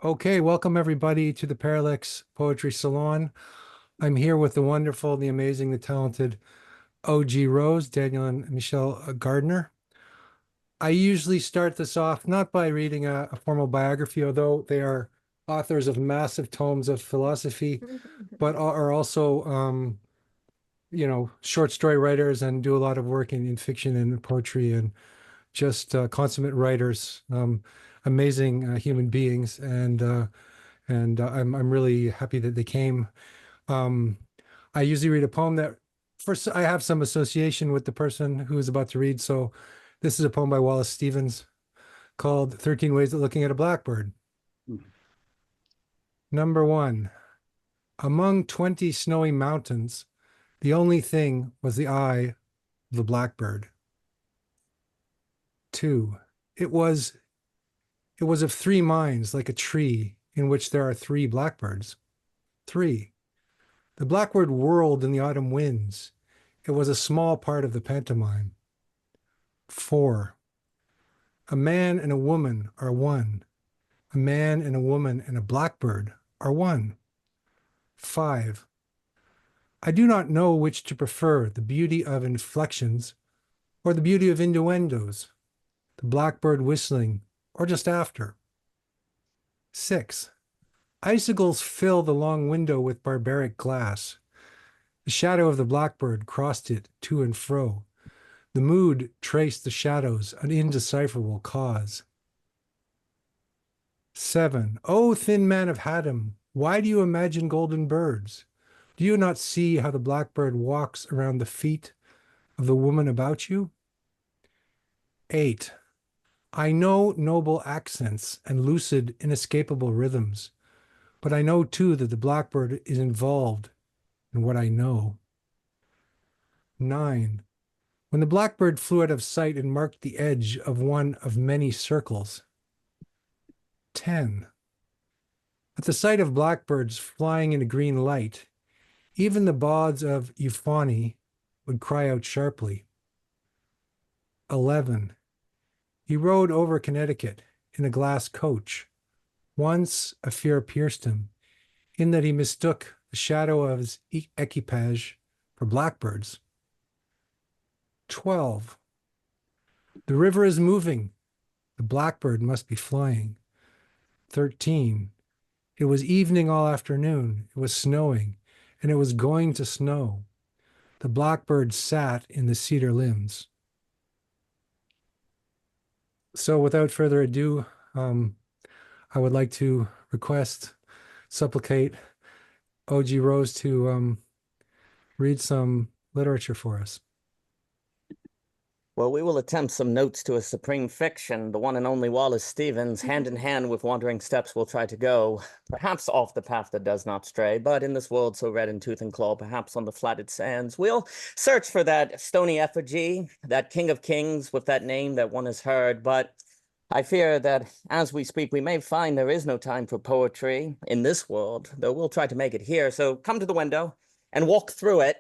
Okay, welcome everybody to the Parallax Poetry Salon. I'm here with the wonderful, the amazing, the talented OG Rose, Daniel and Michelle Gardner. I usually start this off not by reading a formal biography, although they are authors of massive tomes of philosophy, but are also, short story writers and do a lot of work in fiction and poetry and just consummate writers, amazing human beings, and I'm really happy that they came. Um, I usually read a poem that first I have some association with the person who is about to read. So this is a poem by Wallace Stevens called 13 Ways of Looking at a Blackbird. Number one, among 20 snowy mountains, the only thing was the eye of the blackbird. Two, it was of three minds, like a tree in which there are three blackbirds. Three, the blackbird whirled in the autumn winds. It was a small part of the pantomime. Four, a man and a woman are one. A man and a woman and a blackbird are one. Five, I do not know which to prefer, the beauty of inflections or the beauty of innuendos, the blackbird whistling or just after. Six, icicles fill the long window with barbaric glass. The shadow of the blackbird crossed it to and fro. The mood traced the shadows, an indecipherable cause. Seven, O thin man of Haddam, why do you imagine golden birds? Do you not see how the blackbird walks around the feet of the woman about you? Eight, I know noble accents and lucid, inescapable rhythms, but I know too that the blackbird is involved in what I know. Nine, when the blackbird flew out of sight and marked the edge of one of many circles. 10, at the sight of blackbirds flying in a green light, even the bawds of euphony would cry out sharply. 11, he rode over Connecticut in a glass coach. Once a fear pierced him, in that he mistook the shadow of his equipage for blackbirds. 12, the river is moving. The blackbird must be flying. 13, it was evening all afternoon. It was snowing, and it was going to snow. The blackbird sat in the cedar limbs. So without further ado, I would like to supplicate OG Rose to read some literature for us. Well, we will attempt some notes to a supreme fiction, the one and only Wallace Stevens. Hand in hand with wandering steps we'll try to go, perhaps off the path that does not stray, but in this world so red in tooth and claw, perhaps on the flatted sands, we'll search for that stony effigy, that king of kings with that name that one has heard. But I fear that as we speak, we may find there is no time for poetry in this world, though we'll try to make it here. So come to the window and walk through it.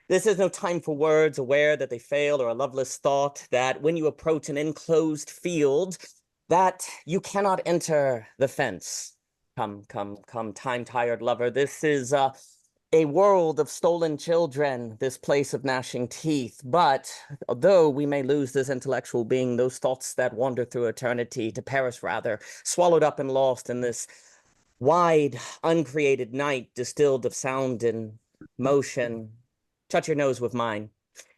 This is no time for words, aware that they fail, or a loveless thought that when you approach an enclosed field, that you cannot enter the fence. Come, time-tired lover. This is a world of stolen children, this place of gnashing teeth. But although we may lose this intellectual being, those thoughts that wander through eternity, to perish rather, swallowed up and lost in this wide, uncreated night, distilled of sound and motion. Touch your nose with mine,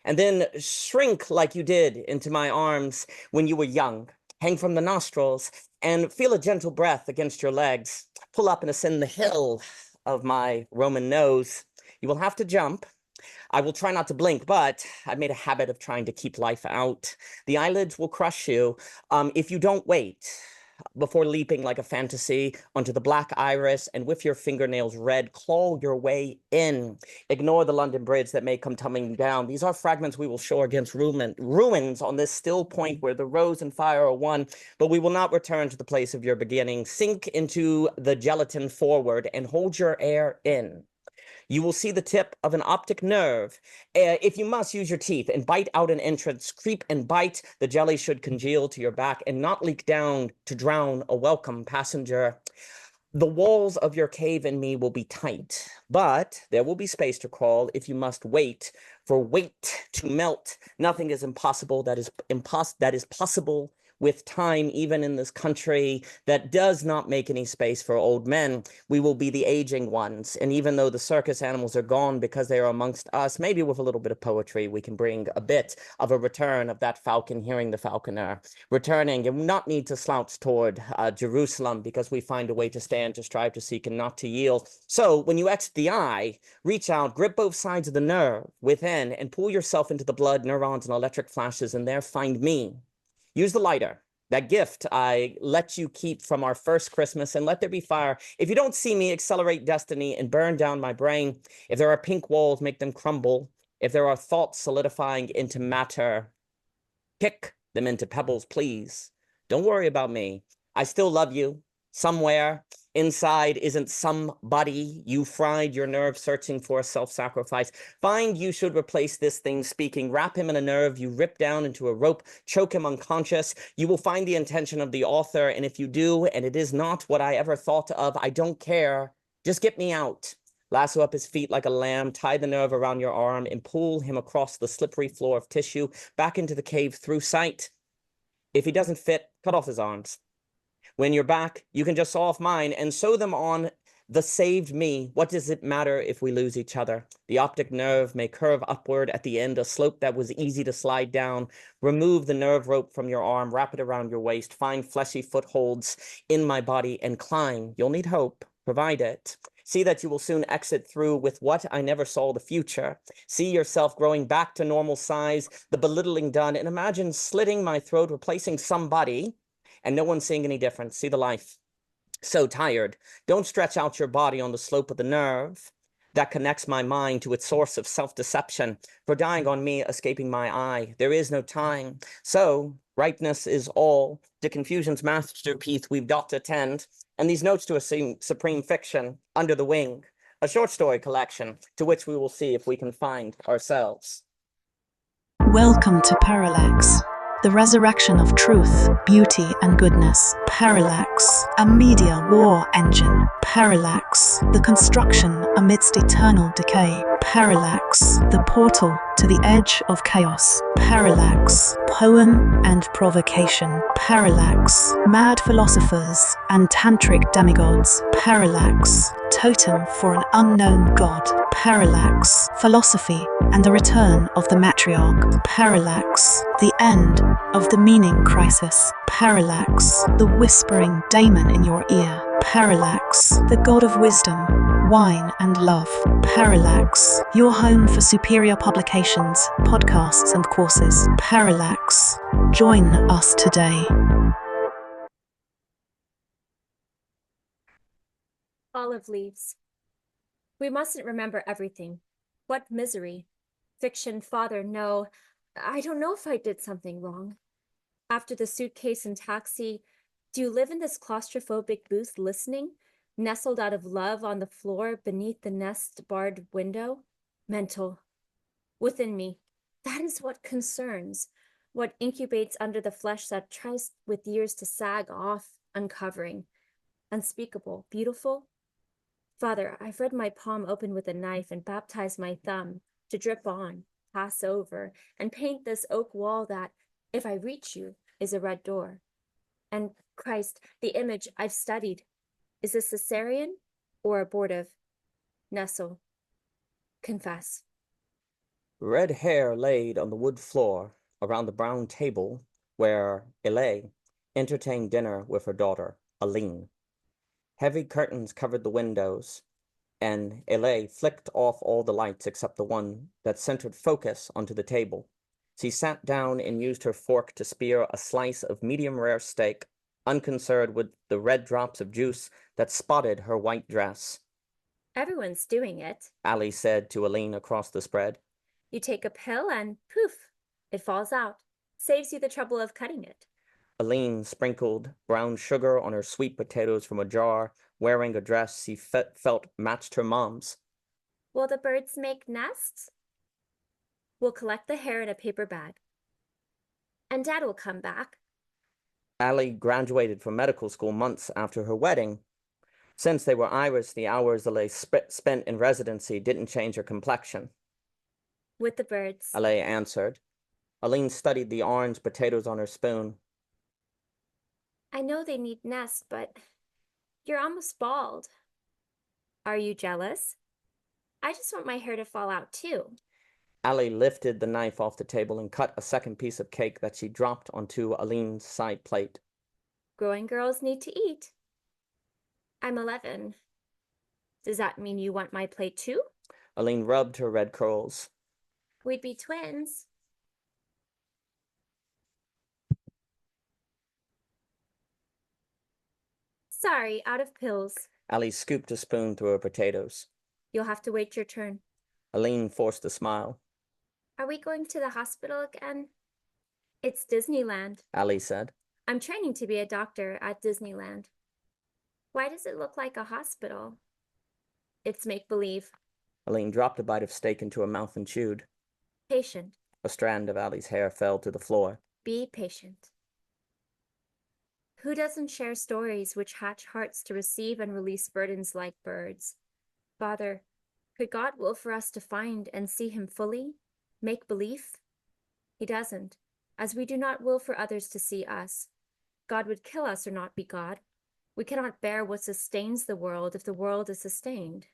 and then shrink like you did into my arms when you were young. Hang from the nostrils and feel a gentle breath against your legs. Pull up and ascend the hill of my Roman nose. You will have to jump. I will try not to blink, but I've made a habit of trying to keep life out. The eyelids will crush you if you don't wait before leaping like a fantasy onto the black iris, and with your fingernails red, claw your way in. Ignore the London Bridge that may come tumbling down. These are fragments we will shore against ruins on this still point where the rose and fire are one, but we will not return to the place of your beginning. Sink into the gelatin forward and hold your air in. You will see the tip of an optic nerve. If you must, use your teeth and bite out an entrance. Creep and bite. The jelly should congeal to your back and not leak down to drown a welcome passenger. The walls of your cave and me will be tight, but there will be space to crawl if you must wait for weight to melt. Nothing is impossible that is possible with time, even in this country that does not make any space for old men. We will be the aging ones. And even though the circus animals are gone because they are amongst us, maybe with a little bit of poetry, we can bring a bit of a return of that falcon hearing the falconer, returning and not need to slouch toward Jerusalem, because we find a way to stand, to strive, to seek, and not to yield. So when you exit the eye, reach out, grip both sides of the nerve within, and pull yourself into the blood, neurons, and electric flashes, and there find me. Use the lighter, that gift I let you keep from our first Christmas, and let there be fire. If you don't see me, accelerate destiny and burn down my brain. If there are pink walls, make them crumble. If there are thoughts solidifying into matter, kick them into pebbles, please. Don't worry about me. I still love you. Somewhere inside isn't somebody. You fried your nerve searching for a self-sacrifice. Find you should replace this thing speaking. Wrap him in a nerve you rip down into a rope. Choke him unconscious. You will find the intention of the author. And if you do, and it is not what I ever thought of, I don't care. Just get me out. Lasso up his feet like a lamb, tie the nerve around your arm, and pull him across the slippery floor of tissue, back into the cave through sight. If he doesn't fit, cut off his arms. When you're back, you can just saw off mine and sew them on the saved me. What does it matter if we lose each other? The optic nerve may curve upward at the end, a slope that was easy to slide down. Remove the nerve rope from your arm, wrap it around your waist, find fleshy footholds in my body and climb. You'll need hope, provide it. See that you will soon exit through with what I never saw, the future. See yourself growing back to normal size, the belittling done, and imagine slitting my throat, replacing somebody, and no one seeing any difference. See the life. So tired. Don't stretch out your body on the slope of the nerve that connects my mind to its source of self-deception. For dying on me, escaping my eye, there is no time. So ripeness is all. To confusion's masterpiece we've got to tend. And these notes to a supreme fiction, Under the Wing, a short story collection to which we will see if we can find ourselves. Welcome to Parallax, the resurrection of truth, beauty, and goodness. Parallax, a media war engine. Parallax, the construction amidst eternal decay. Parallax, the portal to the edge of chaos. Parallax, poem and provocation. Parallax, mad philosophers and tantric demigods. Parallax, totem for an unknown god. Parallax, philosophy and the return of the matriarch. Parallax, the end of the meaning crisis. Parallax, the whispering daemon in your ear. Parallax, the god of wisdom, wine and love. Parallax, your home for superior publications, podcasts and courses. Parallax, join us today. Olive leaves. We mustn't remember everything. What misery. Fiction, father, no. I don't know if I did something wrong. After the suitcase and taxi, do you live in this claustrophobic booth listening, nestled out of love on the floor beneath the nest-barred window? Mental. Within me. That is what concerns, what incubates under the flesh that tries with years to sag off, uncovering. Unspeakable, beautiful. Father, I've read my palm open with a knife and baptized my thumb to drip on, pass over, and paint this oak wall that, if I reach you, is a red door. And Christ, the image I've studied, is this cesarean or abortive? Nestle. Confess. Red hair laid on the wood floor around the brown table where Elay entertained dinner with her daughter, Aline. Heavy curtains covered the windows, and Elay flicked off all the lights except the one that centered focus onto the table. She sat down and used her fork to spear a slice of medium-rare steak, unconcerned with the red drops of juice that spotted her white dress. Everyone's doing it, Ali said to Aline across the spread. You take a pill and poof, it falls out. Saves you the trouble of cutting it. Aline sprinkled brown sugar on her sweet potatoes from a jar, wearing a dress she felt matched her mom's. Will the birds make nests? We'll collect the hair in a paper bag. And Dad will come back. Ali graduated from medical school months after her wedding, Since they were Irish, the hours Allay spent in residency didn't change her complexion. With the birds. Allay answered. Aline studied the orange potatoes on her spoon. I know they need nests, but you're almost bald. Are you jealous? I just want my hair to fall out too. Allay lifted the knife off the table and cut a second piece of cake that she dropped onto Aline's side plate. Growing girls need to eat. I'm 11. Does that mean you want my plate too? Aline rubbed her red curls. We'd be twins. Sorry, out of pills. Allay scooped a spoon through her potatoes. You'll have to wait your turn. Aline forced a smile. Are we going to the hospital again? It's Disneyland. Allay said. I'm training to be a doctor at Disneyland. Why does it look like a hospital? It's make-believe. Aline dropped a bite of steak into her mouth and chewed. Patient. A strand of Allie's hair fell to the floor. Be patient. Who doesn't share stories which hatch hearts to receive and release burdens like birds? Father, could God will for us to find and see him fully? Make belief? He doesn't, as we do not will for others to see us. God would kill us or not be God. We cannot bear what sustains the world if the world is sustained.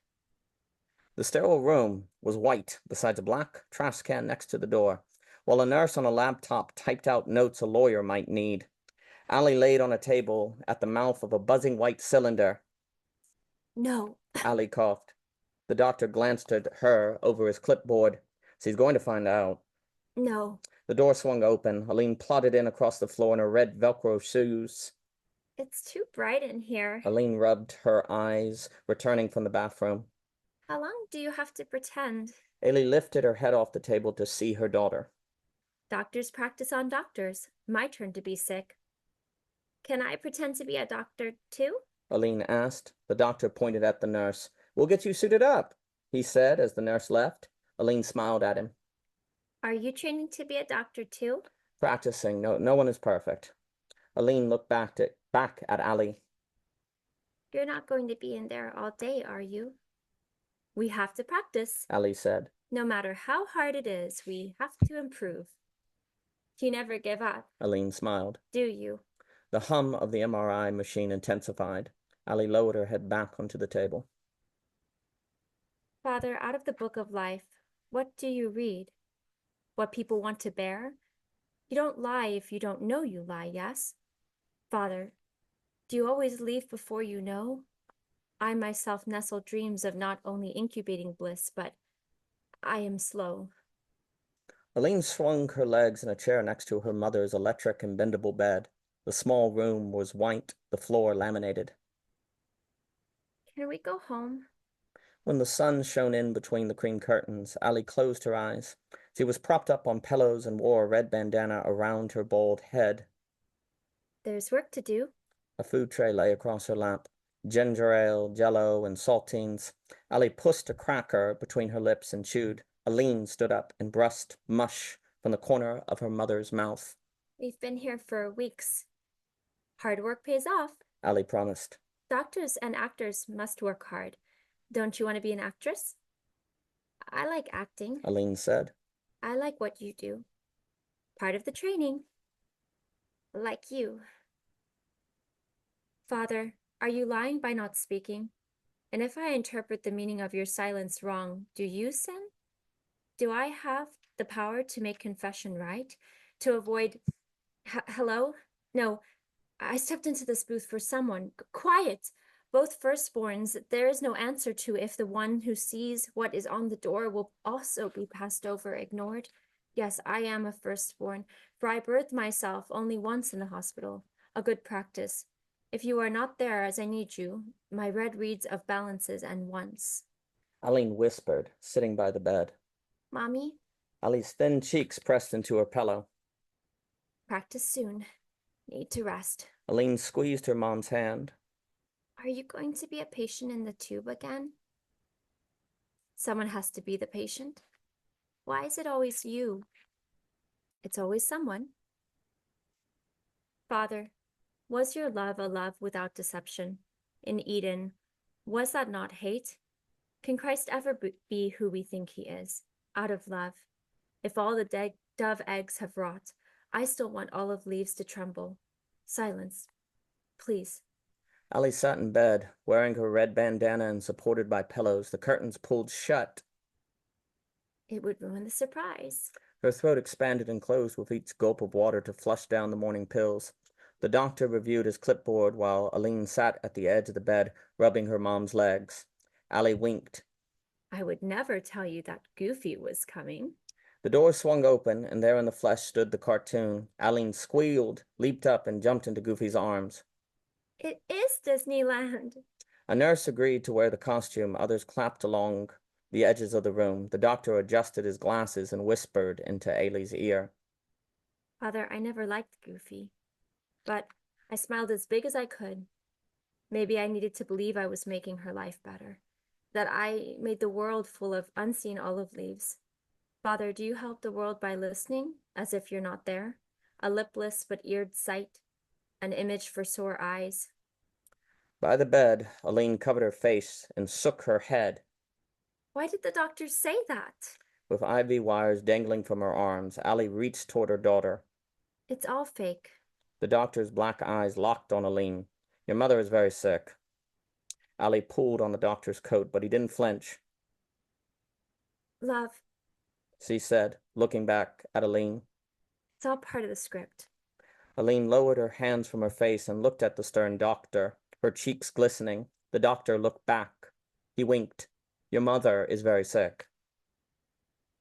The sterile room was white beside a black trash can next to the door, while a nurse on a laptop typed out notes a lawyer might need. Allay laid on a table at the mouth of a buzzing white cylinder. No. Allay coughed. The doctor glanced at her over his clipboard. She's going to find out. No. The door swung open. Aline plodded in across the floor in her red Velcro shoes. It's too bright in here. Aline rubbed her eyes, returning from the bathroom. How long do you have to pretend? Allay lifted her head off the table to see her daughter. Doctors practice on doctors. My turn to be sick. Can I pretend to be a doctor too? Aline asked. The doctor pointed at the nurse. We'll get you suited up, he said as the nurse left. Aline smiled at him. Are you training to be a doctor too? Practicing. No one is perfect. Aline looked back at Allay. You're not going to be in there all day, are you? We have to practice. Allay said. No matter how hard it is, we have to improve. You never give up. Aline smiled. Do you? The hum of the MRI machine intensified. Allay lowered her head back onto the table. Father, out of the book of life, what do you read? What people want to bear? You don't lie if you don't know you lie, yes? Father, do you always leave before you know? I myself nestle dreams of not only incubating bliss, but I am slow. Aline swung her legs in a chair next to her mother's electric and bendable bed. The small room was white, the floor laminated. Can we go home? When the sun shone in between the cream curtains, Allay closed her eyes. She was propped up on pillows and wore a red bandana around her bald head. There's work to do. A food tray lay across her lap. Ginger ale, jello, and saltines. Allay pushed a cracker between her lips and chewed. Aline stood up and brushed mush from the corner of her mother's mouth. We've been here for weeks. Hard work pays off. Allay promised. Doctors and actors must work hard. Don't you want to be an actress? I like acting. Aline said. I like what you do. Part of the training. Like you. Father, are you lying by not speaking? And if I interpret the meaning of your silence wrong, do you sin? Do I have the power to make confession right? To avoid... Hello? No, I stepped into this booth for someone. Quiet! Both firstborns, there is no answer to if the one who sees what is on the door will also be passed over, ignored. Yes, I am a firstborn, for I birthed myself only once in the hospital. A good practice. If you are not there as I need you, my red reads of balances and once. Aline whispered, sitting by the bed. Mommy? Allie's thin cheeks pressed into her pillow. Practice soon. Need to rest. Aline squeezed her mom's hand. Are you going to be a patient in the tube again? Someone has to be the patient. Why is it always you? It's always someone. Father, was your love a love without deception? In Eden, Was that not hate? Can Christ ever be who we think he is, out of love? If all the dove eggs have rot, I still want olive leaves to tremble. Silence, please. Allie sat in bed, wearing her red bandana and supported by pillows, the curtains pulled shut. It would ruin the surprise. Her throat expanded and closed with each gulp of water to flush down the morning pills. The doctor reviewed his clipboard while Aline sat at the edge of the bed, rubbing her mom's legs. Allie winked. I would never tell you that Goofy was coming. The door swung open, and there in the flesh stood the cartoon. Aline squealed, leaped up, and jumped into Goofy's arms. It is Disneyland. A nurse agreed to wear the costume. Others clapped along the edges of the room. The doctor adjusted his glasses and whispered into Ailey's ear. Father, I never liked Goofy, but I smiled as big as I could. Maybe I needed to believe I was making her life better, that I made the world full of unseen olive leaves. Father, do you help the world by listening, as if you're not there? A lipless but eared sight, an image for sore eyes. By the bed, Aline covered her face and shook her head. Why did the doctors say that? With IV wires dangling from her arms, Allie reached toward her daughter. It's all fake. The doctor's black eyes locked on Aline. Your mother is very sick. Allie pulled on the doctor's coat, but he didn't flinch. Love, She said, looking back at Aline. it's all part of the script. Aline lowered her hands from her face and looked at the stern doctor, her cheeks glistening. The doctor looked back. He winked. Your mother is very sick.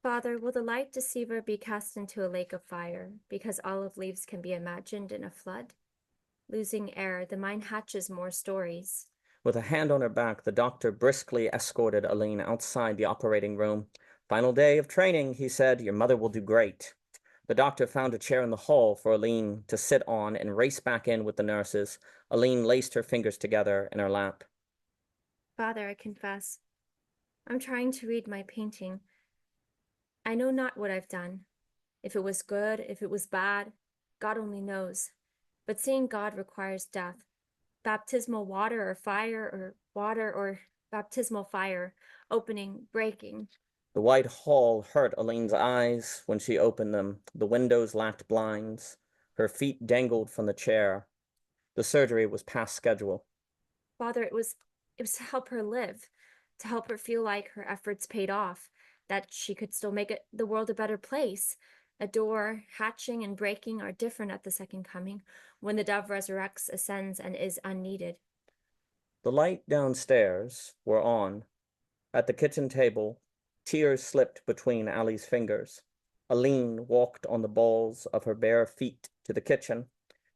Father, will the light deceiver be cast into a lake of fire, because olive leaves can be imagined in a flood? Losing air, the mind hatches more stories. With a hand on her back, the doctor briskly escorted Aline outside the operating room. Final day of training, he said. Your mother will do great. The doctor found a chair in the hall for Aline to sit on and raced back in with the nurses. Aline laced her fingers together in her lap. Father, I confess, I'm trying to read my painting. I know not what I've done. If it was good, if it was bad, God only knows. But seeing God requires death. Baptismal water or fire, or water or baptismal fire, opening, breaking. The white hall hurt Aline's eyes when she opened them. The windows lacked blinds. Her feet dangled from the chair. The surgery was past schedule. Father, it was to help her live, to help her feel like her efforts paid off, that she could still make the world a better place. A door hatching and breaking are different at the second coming, when the dove resurrects, ascends, and is unneeded. The light downstairs were on. At the kitchen table, tears slipped between Allie's fingers. Aline walked on the balls of her bare feet to the kitchen.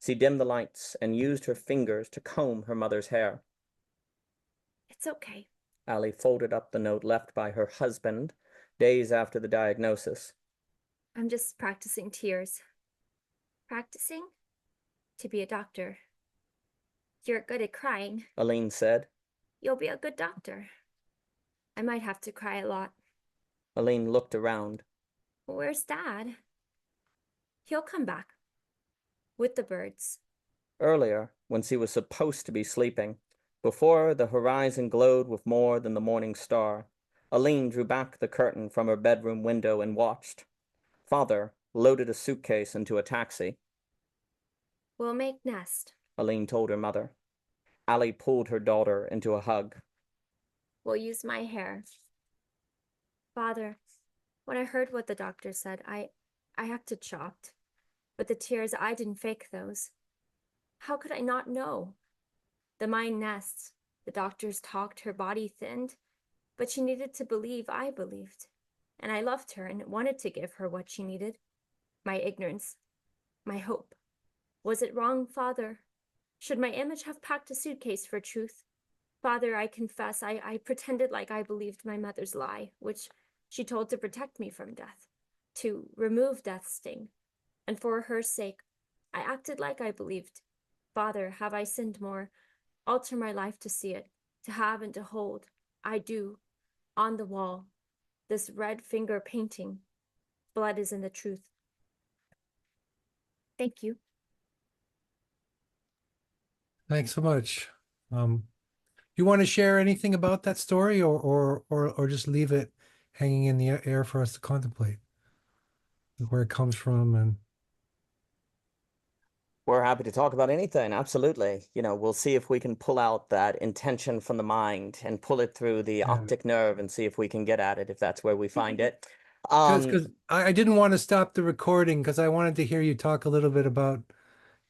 She dimmed the lights and used her fingers to comb her mother's hair. It's okay. Allie folded up the note left by her husband days after the diagnosis. I'm just practicing tears. Practicing to be a doctor. You're good at crying. Aline said. You'll be a good doctor. I might have to cry a lot. Aline looked around. Where's Dad? He'll come back. With the birds. Earlier, when she was supposed to be sleeping, before the horizon glowed with more than the morning star, Aline drew back the curtain from her bedroom window and watched. Father loaded a suitcase into a taxi. We'll make nest. Aline told her mother. Allie pulled her daughter into a hug. We'll use my hair. Father, when I heard what the doctor said, I acted shocked. But the tears, I didn't fake those. How could I not know? The mind nests. The doctors talked, her body thinned. But she needed to believe I believed. And I loved her and wanted to give her what she needed. My ignorance. My hope. Was it wrong, Father? Should my image have packed a suitcase for truth? Father, I confess, I pretended like I believed my mother's lie, which she told to protect me from death, to remove death's sting. And for her sake, I acted like I believed. Father, have I sinned more? Alter my life to see it, to have and to hold. I do. On the wall, this red finger painting. Blood is in the truth. Thank you. Thanks so much. you want to share anything about that story, or just leave it hanging in the air for us to contemplate, where it comes from? And We're happy to talk about anything. Absolutely. You know, we'll see if we can pull out that intention from the mind and pull it through the optic nerve and see if we can get at it, if that's where we find it. because I didn't want to stop the recording because I wanted to hear you talk a little bit about,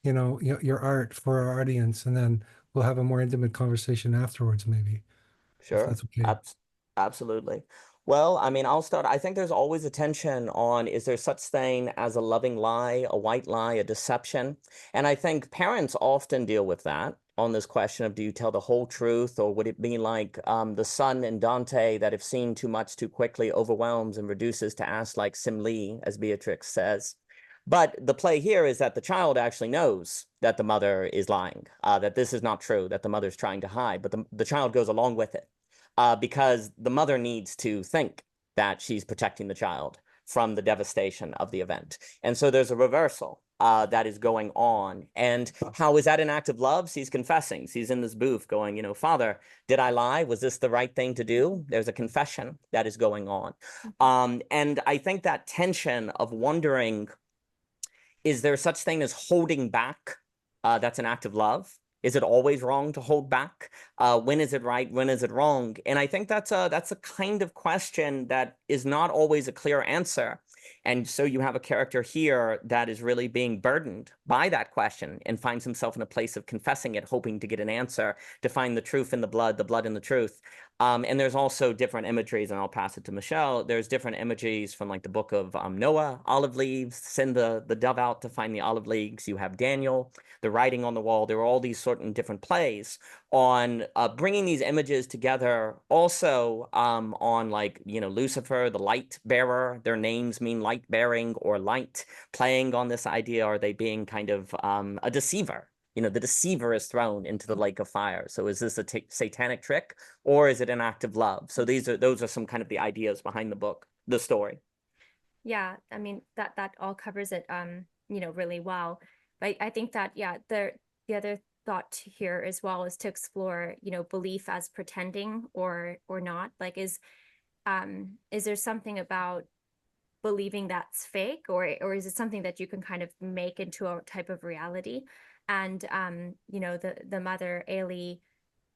your art for our audience, and then we'll have a more intimate conversation afterwards, maybe, if Sure. that's okay. Absolutely. Well, I mean, I'll start. I think there's always a tension on, is there such thing as a loving lie, a white lie, a deception? And I think parents often deal with that on this question of, do you tell the whole truth, or would it be like the son in Dante that, if seen too much too quickly, overwhelms and reduces to ask like Simli, as Beatrix says. But the play here is that the child actually knows that the mother is lying, that this is not true, that the mother's trying to hide, but the child goes along with it. Because the mother needs to think that she's protecting the child from the devastation of the event. And so there's a reversal that is going on. And how is that an act of love? She's confessing. She's in this booth going, Father, did I lie? Was this the right thing to do? There's a confession that is going on. And I think that tension of wondering, is there such thing as holding back? That's an act of love. Is it always wrong to hold back? When is it right? When is it wrong? And I think that's a kind of question that is not always a clear answer. And so you have a character here that is really being burdened by that question and finds himself in a place of confessing it, hoping to get an answer, to find the truth in the blood in the truth. And there's also different imageries, and I'll pass it to Michelle. There's different imageries from like the book of Noah, olive leaves, send the dove out to find the olive leaves. You have Daniel, the writing on the wall. There are all these certain different plays on bringing these images together. Also on like, Lucifer, the light bearer, their names mean light bearing or light, playing on this idea. Are they being kind of a deceiver? The deceiver is thrown into the lake of fire. So is this a satanic trick, or is it an act of love? So those are some kind of the ideas behind the story. Yeah, I mean, that all covers it really well. But I think that, yeah, the other thought here as well is to explore, belief as pretending or not. Like, is there something about believing that's fake, or is it something that you can kind of make into a type of reality? And the mother Ailey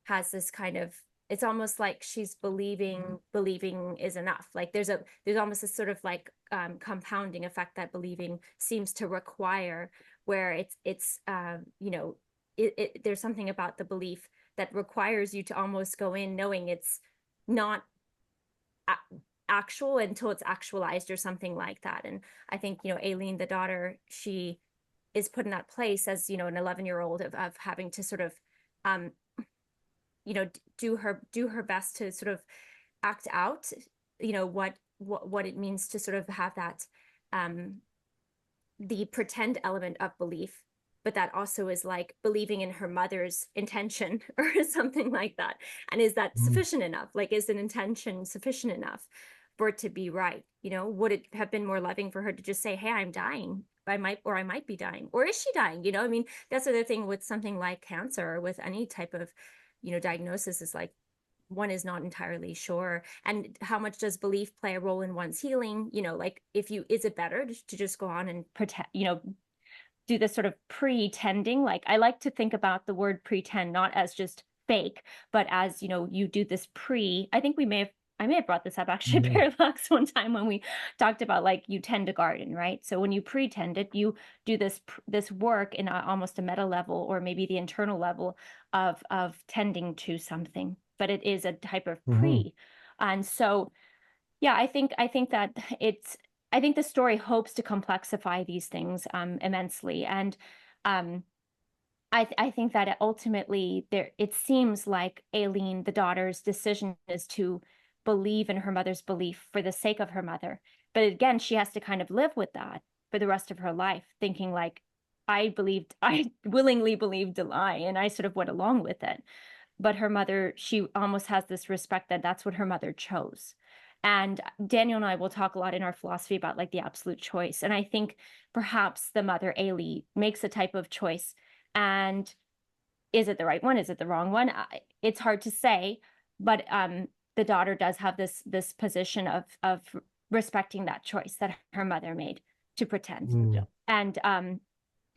has this kind of, it's almost like she's believing is enough. Like there's almost a sort of like compounding effect that believing seems to require, where it's there's something about the belief that requires you to almost go in knowing it's not actual until it's actualized or something like that. And I think, Aileen, the daughter, she is put in that place as, an 11-year-old of having to sort of, do her best to sort of act out, what it means to sort of have that, the pretend element of belief, but that also is like believing in her mother's intention or something like that. And is that sufficient enough? Like, is an intention sufficient enough for it to be right? Would it have been more loving for her to just say, hey, I'm dying? I might be dying. Or is she dying? I mean, that's the other thing with something like cancer, or with any type of, diagnosis, is like, one is not entirely sure. And how much does belief play a role in one's healing? Like, is it better to just go on and pretend, do this sort of pretending? Like, I like to think about the word pretend not as just fake, but as, you do this I think I may have brought this up actually, Parallax, one time when we talked about, like, you tend a garden, right? So when you pretend it, you do this work in almost a meta level, or maybe the internal level of tending to something, but it is a type of And so, yeah, I think that I think the story hopes to complexify these things immensely. And I think that ultimately it seems like Aileen, the daughter's decision is to believe in her mother's belief for the sake of her mother. But again, she has to kind of live with that for the rest of her life, thinking like, I willingly believed a lie, and I sort of went along with it. But her mother, she almost has this respect that that's what her mother chose. And Daniel and I will talk a lot in our philosophy about like the absolute choice. And I think perhaps the mother, Ailey, makes a type of choice, and is it the right one? Is it the wrong one? It's hard to say, but the daughter does have this position of respecting that choice that her mother made to pretend. Mm.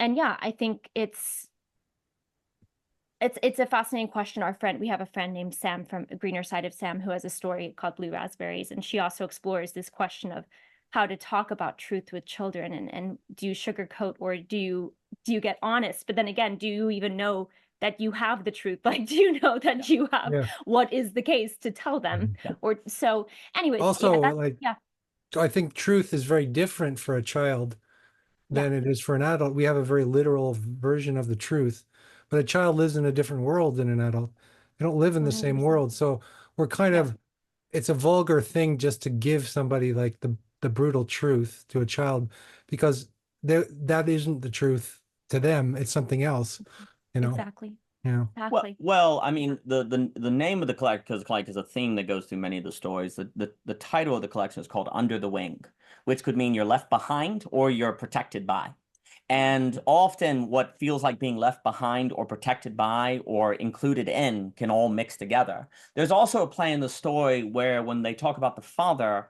And yeah, I think it's a fascinating question. We have a friend named Sam from Greener Side of Sam who has a story called Blue Raspberries, and she also explores this question of how to talk about truth with children, and do you sugarcoat, or do you get honest? But then again, do you even know that you have the truth? Like, do you know that you have what is the case to tell them? Or so anyways, Also, yeah. I think truth is very different for a child than it is for an adult. We have a very literal version of the truth, but a child lives in a different world than an adult. They don't live in the same 100%. world. So we're kind of, it's a vulgar thing just to give somebody like the brutal truth to a child, because that isn't the truth to them. It's something else, you know? Exactly. Yeah. Exactly. Well, I mean, the name of the collection, because the collection is a theme that goes through many of the stories. The title of the collection is called Under the Wing, which could mean you're left behind or you're protected by. And often what feels like being left behind or protected by or included in can all mix together. There's also a play in the story where when they talk about the father,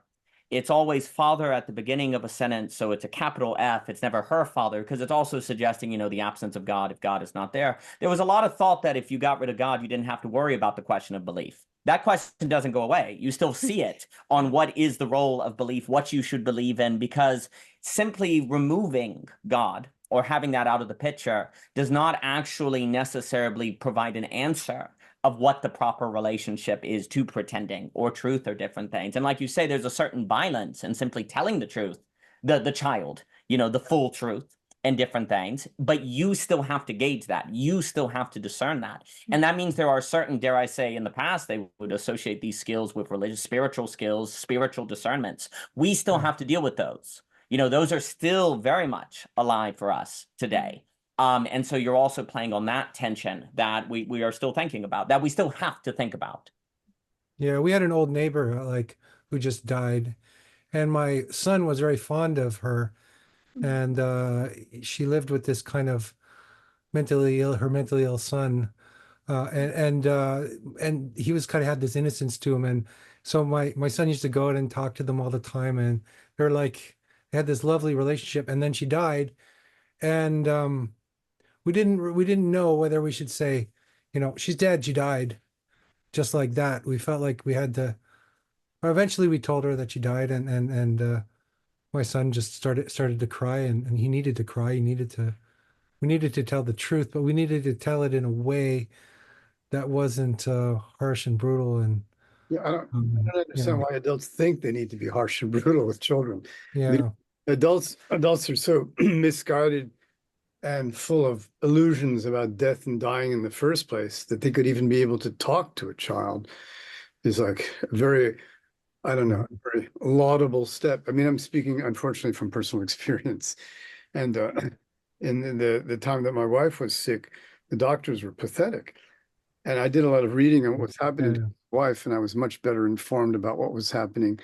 it's always father at the beginning of a sentence, so it's a capital F. It's never her father, because it's also suggesting, the absence of God if God is not there. There was a lot of thought that if you got rid of God, you didn't have to worry about the question of belief. That question doesn't go away. You still see it on what is the role of belief, what you should believe in, because simply removing God or having that out of the picture does not actually necessarily provide an answer of what the proper relationship is to pretending or truth or different things. And like you say, there's a certain violence in simply telling the truth, the child, the full truth and different things, but you still have to gauge that. You still have to discern that. And that means there are certain, dare I say, in the past, they would associate these skills with religious, spiritual skills, spiritual discernments. We still have to deal with those. Those are still very much alive for us today. And so you're also playing on that tension that we are still thinking about, that we still have to think about. Yeah, we had an old neighbor who just died, and my son was very fond of her, and she lived with this kind of mentally ill son, and he was kind of had this innocence to him, and so my son used to go out and talk to them all the time, and they had this lovely relationship, and then she died, and we didn't know whether we should say, she's dead, she died, just like that. We felt like we had to. Eventually, we told her that she died, and my son just started to cry, and he needed to cry. We needed to tell the truth, but we needed to tell it in a way that wasn't harsh and brutal. And yeah, I don't understand why adults think they need to be harsh and brutal with children. Yeah, Adults are so misguided and full of illusions about death and dying in the first place that they could even be able to talk to a child is like a very, I don't know, a very laudable step. I mean, I'm speaking, unfortunately, from personal experience. And in the time that my wife was sick, the doctors were pathetic. And I did a lot of reading on what was happening to my wife, and I was much better informed about what was happening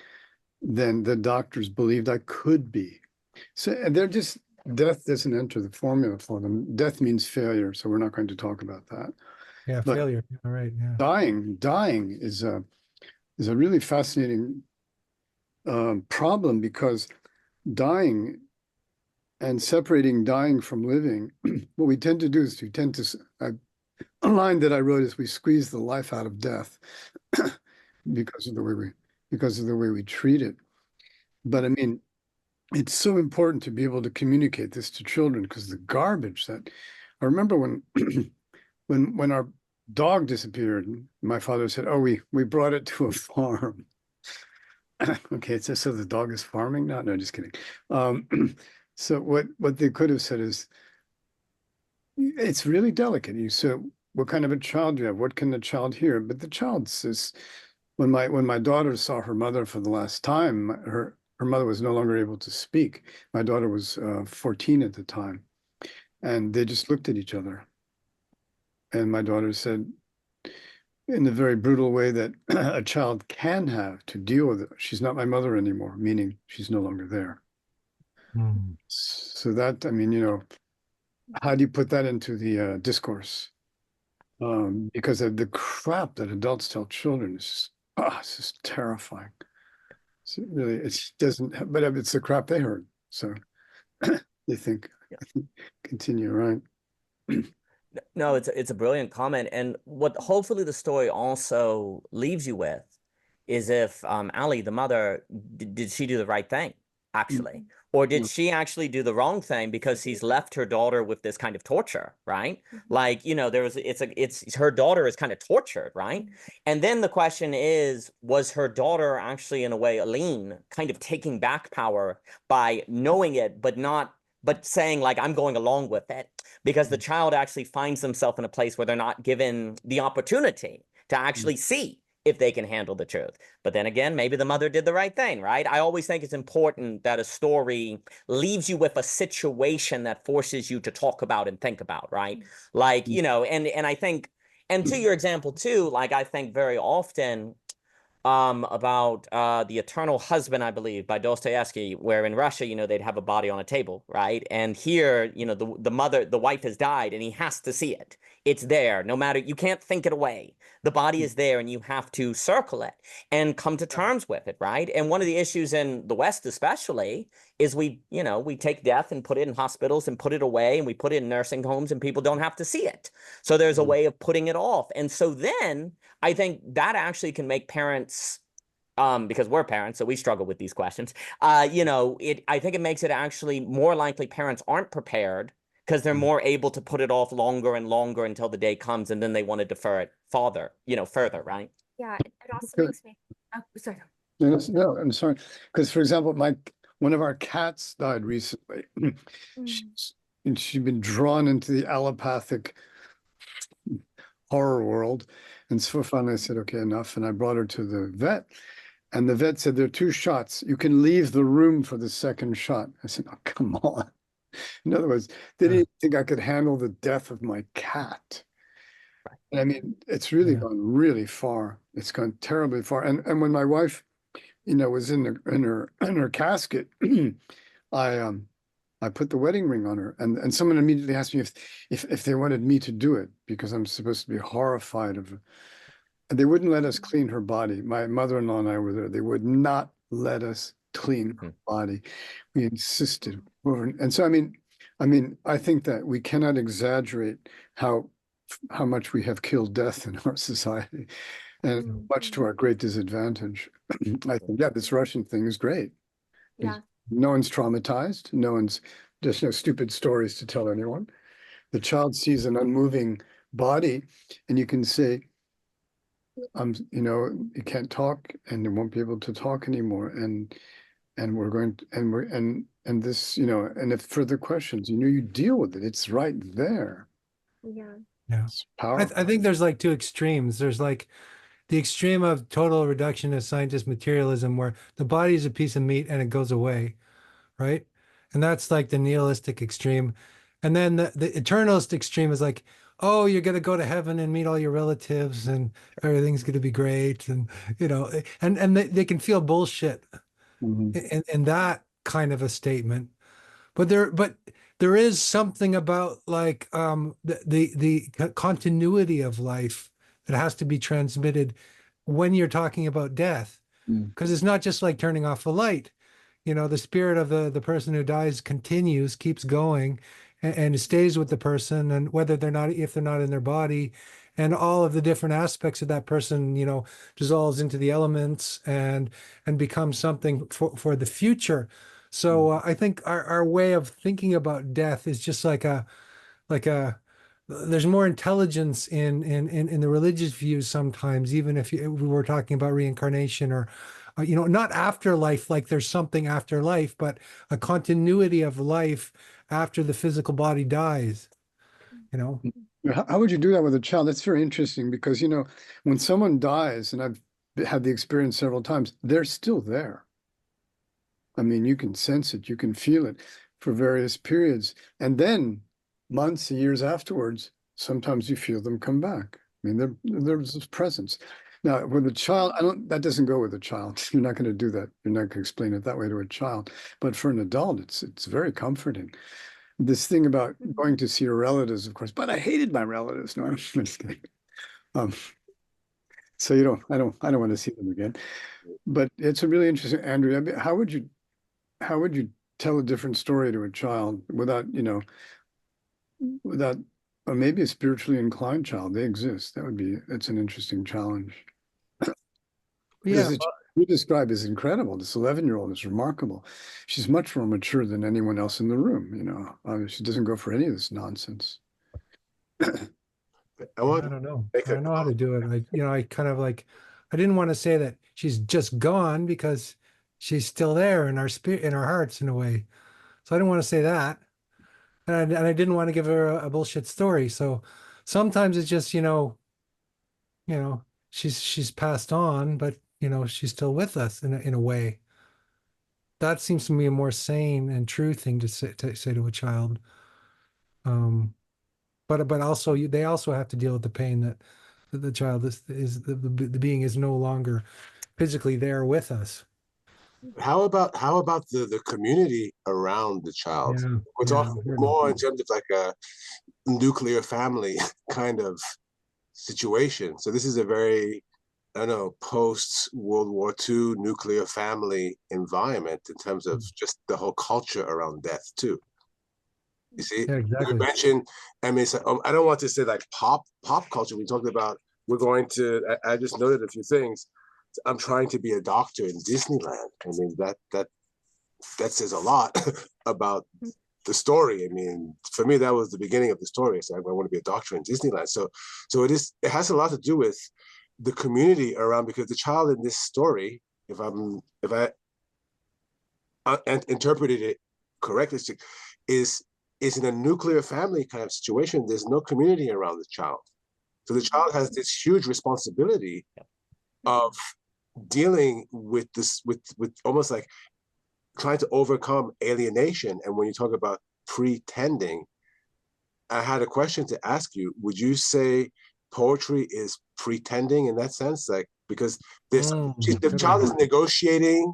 than the doctors believed I could be. So and they're just, death doesn't enter the formula for them. Death means failure, so we're not going to talk about that. yeah, But failure. All right, yeah. Dying is a really fascinating problem, because dying and separating dying from living, what we tend to do is a line that I wrote is we squeeze the life out of death because of the way we treat it. But I mean, it's so important to be able to communicate this to children, because the garbage that I remember when when our dog disappeared, my father said, "Oh, we brought it to a farm." Okay, so the dog is farming? No, just kidding. So what they could have said is, it's really delicate. You said, what kind of a child do you have? What can the child hear? But the child says, when my daughter saw her mother for the last time, her mother was no longer able to speak. My daughter was 14 at the time, and they just looked at each other. And my daughter said, in the very brutal way that a child can have to deal with it, she's not my mother anymore, meaning she's no longer there. So that, I mean, how do you put that into the discourse? because of the crap that adults tell children is it's just terrifying. So really, it doesn't, but it's the crap they heard. So they think, continue, right? No, it's a brilliant comment. And what hopefully the story also leaves you with is if Ali, the mother, did she do the right thing, actually? Or did she actually do the wrong thing because he's left her daughter with this kind of torture, right? Like, you know, it's her daughter is kind of tortured, right? And then the question is, was her daughter actually in a way, Aline, kind of taking back power by knowing it, but saying like, I'm going along with it, because the child actually finds themselves in a place where they're not given the opportunity to actually see if they can handle the truth. But then again, maybe the mother did the right thing, right? I always think it's important that a story leaves you with a situation that forces you to talk about and think about, right? Like, you know, and I think, and to your example too, like I think very often about The Eternal Husband, I believe, by Dostoevsky, where in Russia, you know, they'd have a body on a table, right? And here, you know, the wife has died and he has to see it. It's there, no matter, you can't think it away. The body is there and you have to circle it and come to terms with it, right? And one of the issues in the West especially is we take death and put it in hospitals and put it away, and we put it in nursing homes and people don't have to see it. So there's a way of putting it off. And so then I think that actually can make parents, because we're parents, so we struggle with these questions. I think it makes it actually more likely parents aren't prepared because they're more able to put it off longer and longer until the day comes, and then they want to defer it further, right? Yeah, it also makes me. Oh, sorry. No, I'm sorry. Because, for example, one of our cats died recently. She'd been drawn into the allopathic horror world. And so finally I said, okay, enough. And I brought her to the vet. And the vet said, there are 2 shots. You can leave the room for the second shot. I said, oh, come on. In other words, they didn't think I could handle the death of my cat. And I mean, it's really gone really far. It's gone terribly far. And when my wife, you know, was in her casket, I put the wedding ring on her, and someone immediately asked me if they wanted me to do it, because I'm supposed to be horrified of. And they wouldn't let us clean her body. My mother-in-law and I were there. They would not let us clean her body. We insisted. And so, I mean, I think that we cannot exaggerate how much we have killed death in our society, and much to our great disadvantage. I think, this Russian thing is great. Yeah. No one's traumatized. There's no stupid stories to tell anyone. The child sees an unmoving body, and you can say, you know, you can't talk, and they won't be able to talk anymore. And we're going to, and this, you know, and if further questions, you know, you deal with it. It's right there. Yeah. Yeah. It's powerful. I think there's like 2 extremes. There's like the extreme of total reductionist scientist materialism, where the body is a piece of meat and it goes away, right? And that's like the nihilistic extreme. And then the eternalist extreme is like, oh, you're going to go to heaven and meet all your relatives and everything's going to be great. And, you know, and they can feel bullshit in that kind of a statement. But there is something about like the continuity of life that has to be transmitted when you're talking about death, because it's not just like turning off the light. You know, the spirit of the person who dies continues, keeps going, and stays with the person, and whether if they're not in their body, and all of the different aspects of that person, you know, dissolves into the elements and becomes something for the future. So I think our way of thinking about death is just like a there's more intelligence in the religious views sometimes, even if we were talking about reincarnation or you know, not afterlife, like there's something after life, but a continuity of life after the physical body dies, you know. How would you do that with a child? That's very interesting, because, you know, when someone dies, and I've had the experience several times, they're still there. I mean, you can sense it, you can feel it for various periods. And then months and years afterwards, sometimes you feel them come back. I mean, there's this presence. Now, with a child, that doesn't go with a child. You're not going to do that. You're not going to explain it that way to a child. But for an adult, it's very comforting. This thing about going to see your relatives, of course, but I hated my relatives. No, I'm just kidding. So I don't want to see them again. But it's a really interesting, Andrew. I mean, how would you tell a different story to a child without, without, or maybe a spiritually inclined child? They exist. That's an interesting challenge. Yeah, This you describe is incredible. This 11-year-old is remarkable. She's much more mature than anyone else in the room. She doesn't go for any of this nonsense. I don't know. I don't know how to do it. I kind of like, I didn't want to say that she's just gone because she's still there in our spirit, in our hearts in a way. So I didn't want to say that. And I didn't want to give her a bullshit story. So sometimes it's just, she's passed on, but she's still with us in a way. That seems to be a more sane and true thing to say to a child. But also they also have to deal with the pain that the child is the being is no longer physically there with us. How about the community around the child? Yeah, We're talking more in terms of like a nuclear family kind of situation. So this is a very, I don't know, post World War II nuclear family environment in terms of just the whole culture around death too. You see, Yeah, exactly. you mentioned, I mean, I don't want to say like pop culture. We talked about I just noted a few things. I'm trying to be a doctor in Disneyland. I mean, that says a lot about the story. I mean, for me, that was the beginning of the story. So I want to be a doctor in Disneyland. So it has a lot to do with the community around, because the child in this story, if I interpreted it correctly, is in a nuclear family kind of situation. There's no community around the child. So the child has this huge responsibility of dealing with this, with almost like trying to overcome alienation. And when you talk about pretending, I had a question to ask you. Would you say poetry is pretending in that sense? Like, because the child is negotiating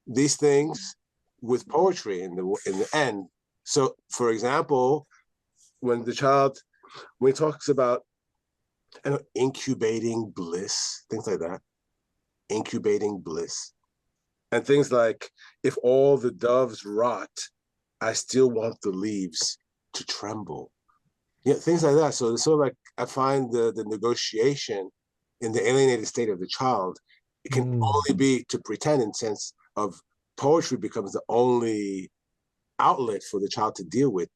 these things with poetry in the end. So, for example, when he talks about incubating bliss, things like that, incubating bliss, and things like, if all the doves rot, I still want the leaves to tremble. Yeah, things like that. So it's sort of like, I find the negotiation in the alienated state of the child, it can only be to pretend, in sense of poetry becomes the only outlet for the child to deal with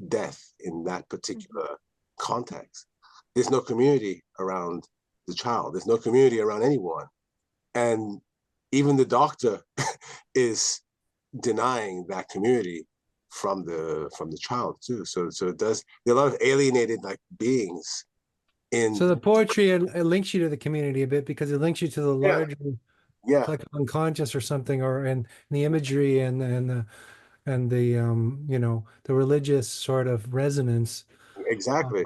death in that particular context. There's no community around the child. There's no community around anyone. And even the doctor is denying that community from the child too. So it does, there are a lot of alienated like beings in. So the poetry, it links you to the community a bit, because it links you to the larger, like unconscious or something, or in the imagery and the the religious sort of resonance. Exactly.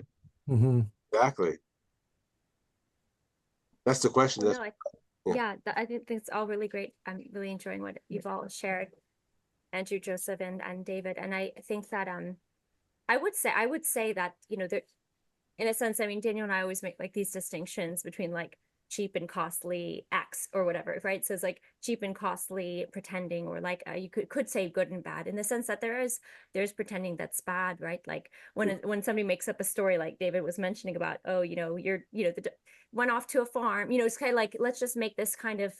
Exactly. That's the question. I think it's all really great. I'm really enjoying what you've all shared, Andrew, Joseph, and David. And I think that I would say that, there, in a sense, I mean, Daniel and I always make like these distinctions between like cheap and costly acts or whatever, right? So it's like cheap and costly pretending, or like you could say good and bad, in the sense that there's pretending that's bad, right? Like when somebody makes up a story, like David was mentioning about, went off to a farm, it's kind of like, let's just make this kind of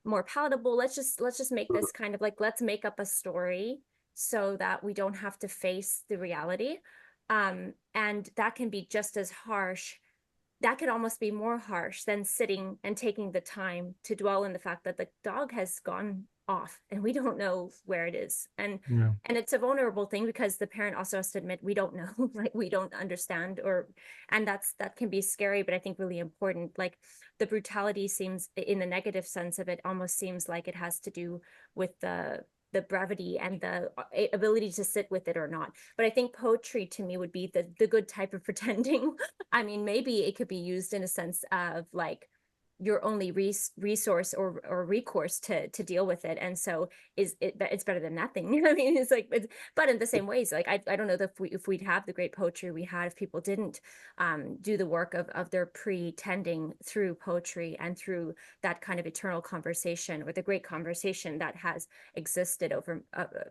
more palatable. Let's just make this kind of like, let's make up a story so that we don't have to face the reality. And that can be just as harsh. That could almost be more harsh than sitting and taking the time to dwell in the fact that the dog has gone off and we don't know where it is. And it's a vulnerable thing, because the parent also has to admit, we don't know, like we don't understand, and that can be scary, but I think really important. Like the brutality seems, in the negative sense of it, almost seems like it has to do with the brevity and the ability to sit with it or not. But I think poetry to me would be the good type of pretending. I mean, maybe it could be used in a sense of like your only resource or recourse to deal with it. And so it's better than nothing. You know what I mean? It's like, but in the same ways, like I don't know that if we'd have the great poetry we had if people didn't do the work of their pretending through poetry and through that kind of eternal conversation, or the great conversation that has existed over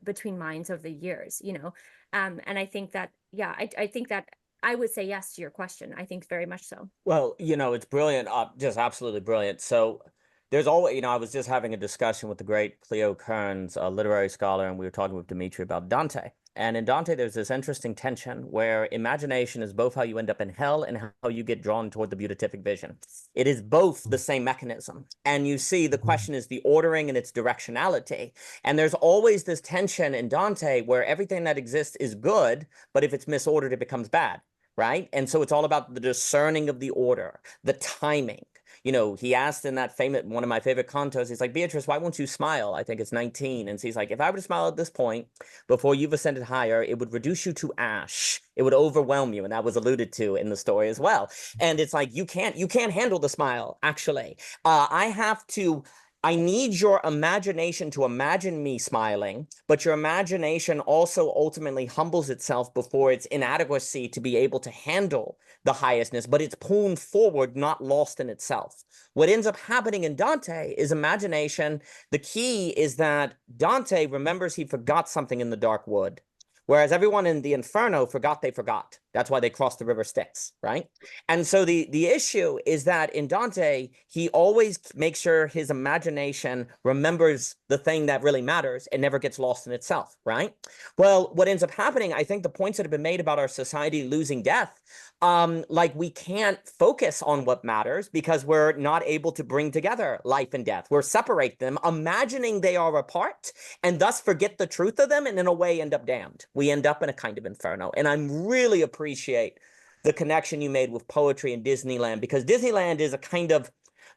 between minds over the years, you know. And I think that, yeah, I think that I would say yes to your question. I think very much so. Well, you know, it's brilliant, just absolutely brilliant. So there's always, you know, I was just having a discussion with the great Cleo Kearns, a literary scholar, and we were talking with Dimitri about Dante. And in Dante, there's this interesting tension where imagination is both how you end up in hell and how you get drawn toward the beatific vision. It is both the same mechanism. And you see, the question is the ordering and its directionality. And there's always this tension in Dante where everything that exists is good, but if it's misordered, it becomes bad. Right? And so it's all about the discerning of the order, the timing. You know, he asked in that famous, one of my favorite cantos, he's like, Beatrice, why won't you smile? I think it's 19. And so he's like, if I were to smile at this point, before you've ascended higher, it would reduce you to ash. It would overwhelm you. And that was alluded to in the story as well. And it's like, you can't handle the smile, actually. I need your imagination to imagine me smiling, but your imagination also ultimately humbles itself before its inadequacy to be able to handle the highestness, but it's pulling forward, not lost in itself. What ends up happening in Dante is imagination. The key is that Dante remembers he forgot something in the dark wood, whereas everyone in the Inferno forgot they forgot. That's why they crossed the river Styx, right? And so the issue is that in Dante, he always makes sure his imagination remembers the thing that really matters and never gets lost in itself, right? Well, what ends up happening, I think the points that have been made about our society losing death, like we can't focus on what matters because we're not able to bring together life and death. We're separate them, imagining they are apart, and thus forget the truth of them, and in a way end up damned. We end up in a kind of inferno. And I'm really appreciate the connection you made with poetry and Disneyland, because Disneyland is a kind of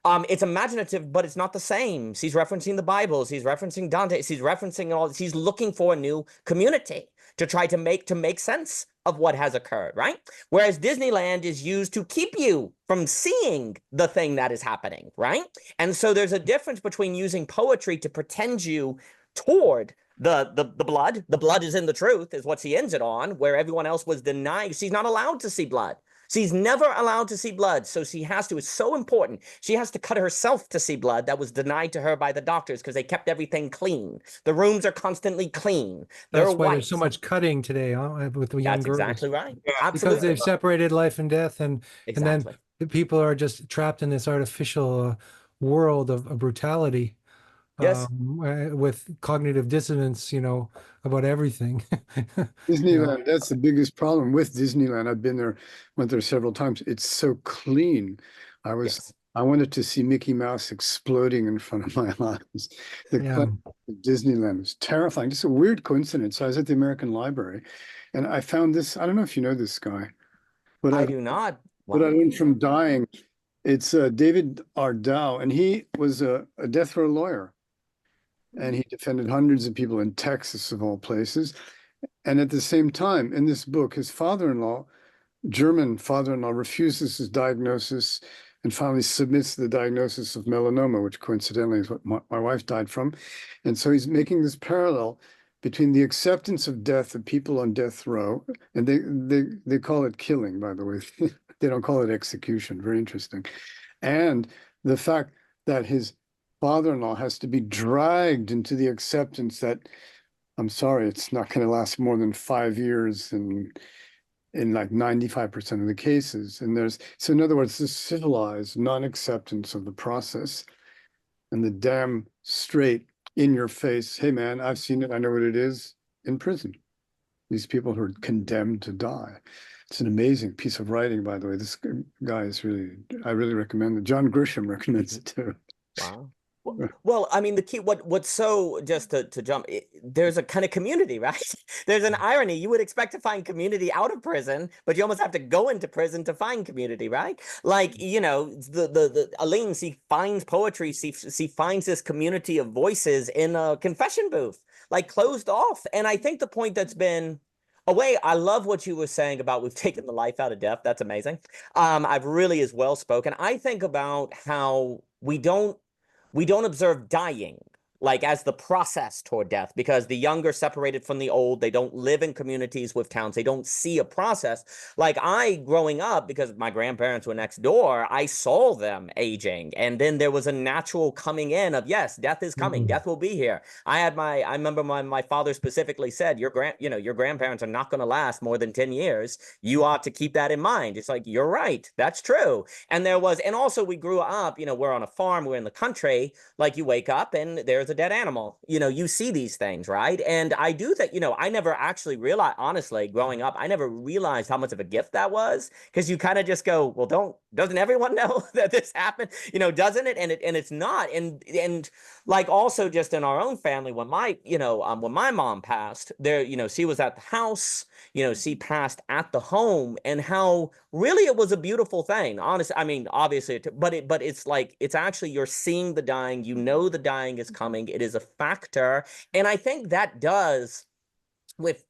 it's imaginative, but it's not the same. He's referencing the Bibles, he's referencing Dante, he's referencing all this. He's looking for a new community to try to make sense of what has occurred, right? Whereas Disneyland is used to keep you from seeing the thing that is happening, right? And so there's a difference between using poetry to pretend you toward the blood. The blood is in the truth, is what she ends it on, where everyone else was denied. She's not allowed to see blood. She's never allowed to see blood, so she has to. It's so important. She has to cut herself to see blood that was denied to her by the doctors because they kept everything clean. The rooms are constantly clean. That's why there's so much cutting today, huh, with the young girls. That's exactly right. Yeah. Absolutely. Because they've separated life and death, and then the people are just trapped in this artificial world of brutality. Yes. With cognitive dissonance, you know, about everything. Disneyland, that's the biggest problem with Disneyland. I've been there, went there several times. It's so clean. I wanted to see Mickey Mouse exploding in front of my eyes. The cleanliness of Disneyland was terrifying. Just a weird coincidence. I was at the American Library and I found this. I don't know if you know this guy, but I do not. But I learned from Dying. It's David Ardow, and he was a death row lawyer. And he defended hundreds of people in Texas, of all places. And at the same time, in this book, his father-in-law, German father-in-law, refuses his diagnosis and finally submits the diagnosis of melanoma, which coincidentally is what my wife died from. And so he's making this parallel between the acceptance of death of people on death row, and they call it killing, by the way. They don't call it execution. Very interesting. And the fact that his father-in-law has to be dragged into the acceptance that, I'm sorry, it's not going to last more than 5 years in like 95% of the cases. And so in other words, this civilized non-acceptance of the process and the damn straight in your face, hey man, I've seen it, I know what it is, in prison. These people who are condemned to die. It's an amazing piece of writing, by the way. This guy is I really recommend it. John Grisham recommends it too. Wow. Well, I mean, the key, what's so, just to jump, there's a kind of community, right? There's an irony. You would expect to find community out of prison, but you almost have to go into prison to find community, right? Like, you know, the Aline, she finds poetry, she finds this community of voices in a confession booth, like closed off. And I think the point that's been a way, I love what you were saying about we've taken the life out of death. That's amazing. I've really is well spoken. I think about how we don't observe dying like as the process toward death, because the young are separated from the old. They don't live in communities with towns. They don't see a process. Like I, growing up, because my grandparents were next door, I saw them aging. And then there was a natural coming in of, yes, death is coming. Death will be here. I remember my father specifically said, your grandparents are not going to last more than 10 years. You ought to keep that in mind. It's like, you're right. That's true. And also we grew up, we're on a farm, we're in the country. Like you wake up and there's a dead animal. You see these things, right? And I do that, I never actually realized, honestly, growing up, I never realized how much of a gift that was, because you kind of just go, well, doesn't everyone know that this happened? Doesn't it? And it's not. And like also just in our own family, when my mom passed, she was at the house, she passed at the home, and how really it was a beautiful thing. Honestly, I mean, obviously, but it's like, it's actually, you're seeing the dying, the dying is coming. It is a factor. And I think that does with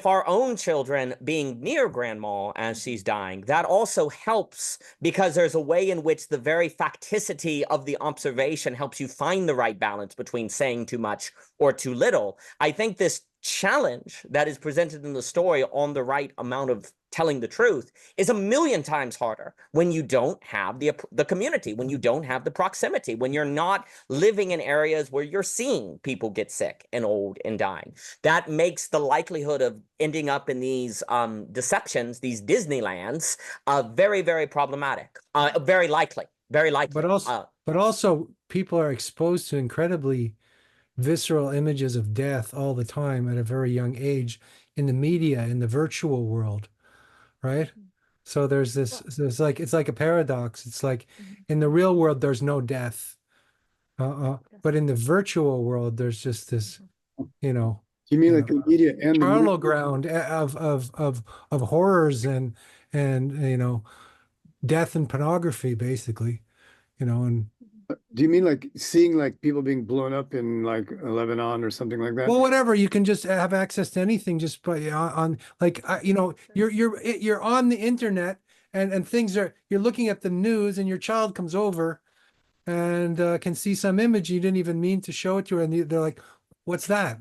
our own children being near grandma as she's dying, that also helps, because there's a way in which the very facticity of the observation helps you find the right balance between saying too much or too little. I think this challenge that is presented in the story on the right amount of telling the truth is a million times harder when you don't have the community, when you don't have the proximity, when you're not living in areas where you're seeing people get sick and old and dying. That makes the likelihood of ending up in these deceptions, these Disneylands, very, very problematic, very likely. But also people are exposed to incredibly visceral images of death all the time at a very young age in the media, in the virtual world, right? So it's like a paradox. It's like in the real world there's no death, but in the virtual world there's just this, You mean like the media and the charnel ground of horrors and death and pornography, basically, and do you mean like seeing like people being blown up in like Lebanon or something like that? well, whatever. You can just have access to anything just by on like you're on the internet, and things are, you're looking at the news, and your child comes over and can see some image you didn't even mean to show it to her, and they're like, "What's that?"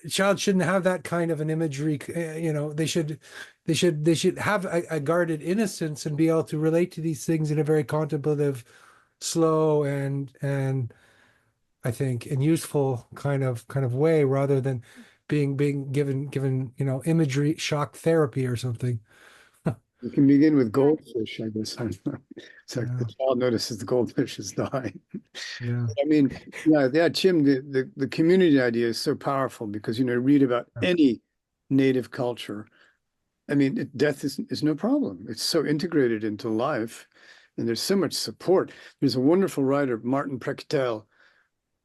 A child shouldn't have that kind of an imagery. They should have a guarded innocence and be able to relate to these things in a very contemplative, slow, and I think in useful kind of way, rather than being given imagery shock therapy or something. You can begin with goldfish, I guess. It's like the child notices the goldfish is dying. Yeah. I mean, yeah, Jim, the community idea is so powerful, because read about any native culture. I mean, death is no problem. It's so integrated into life, and there's so much support. There's a wonderful writer, Martin Prechetel,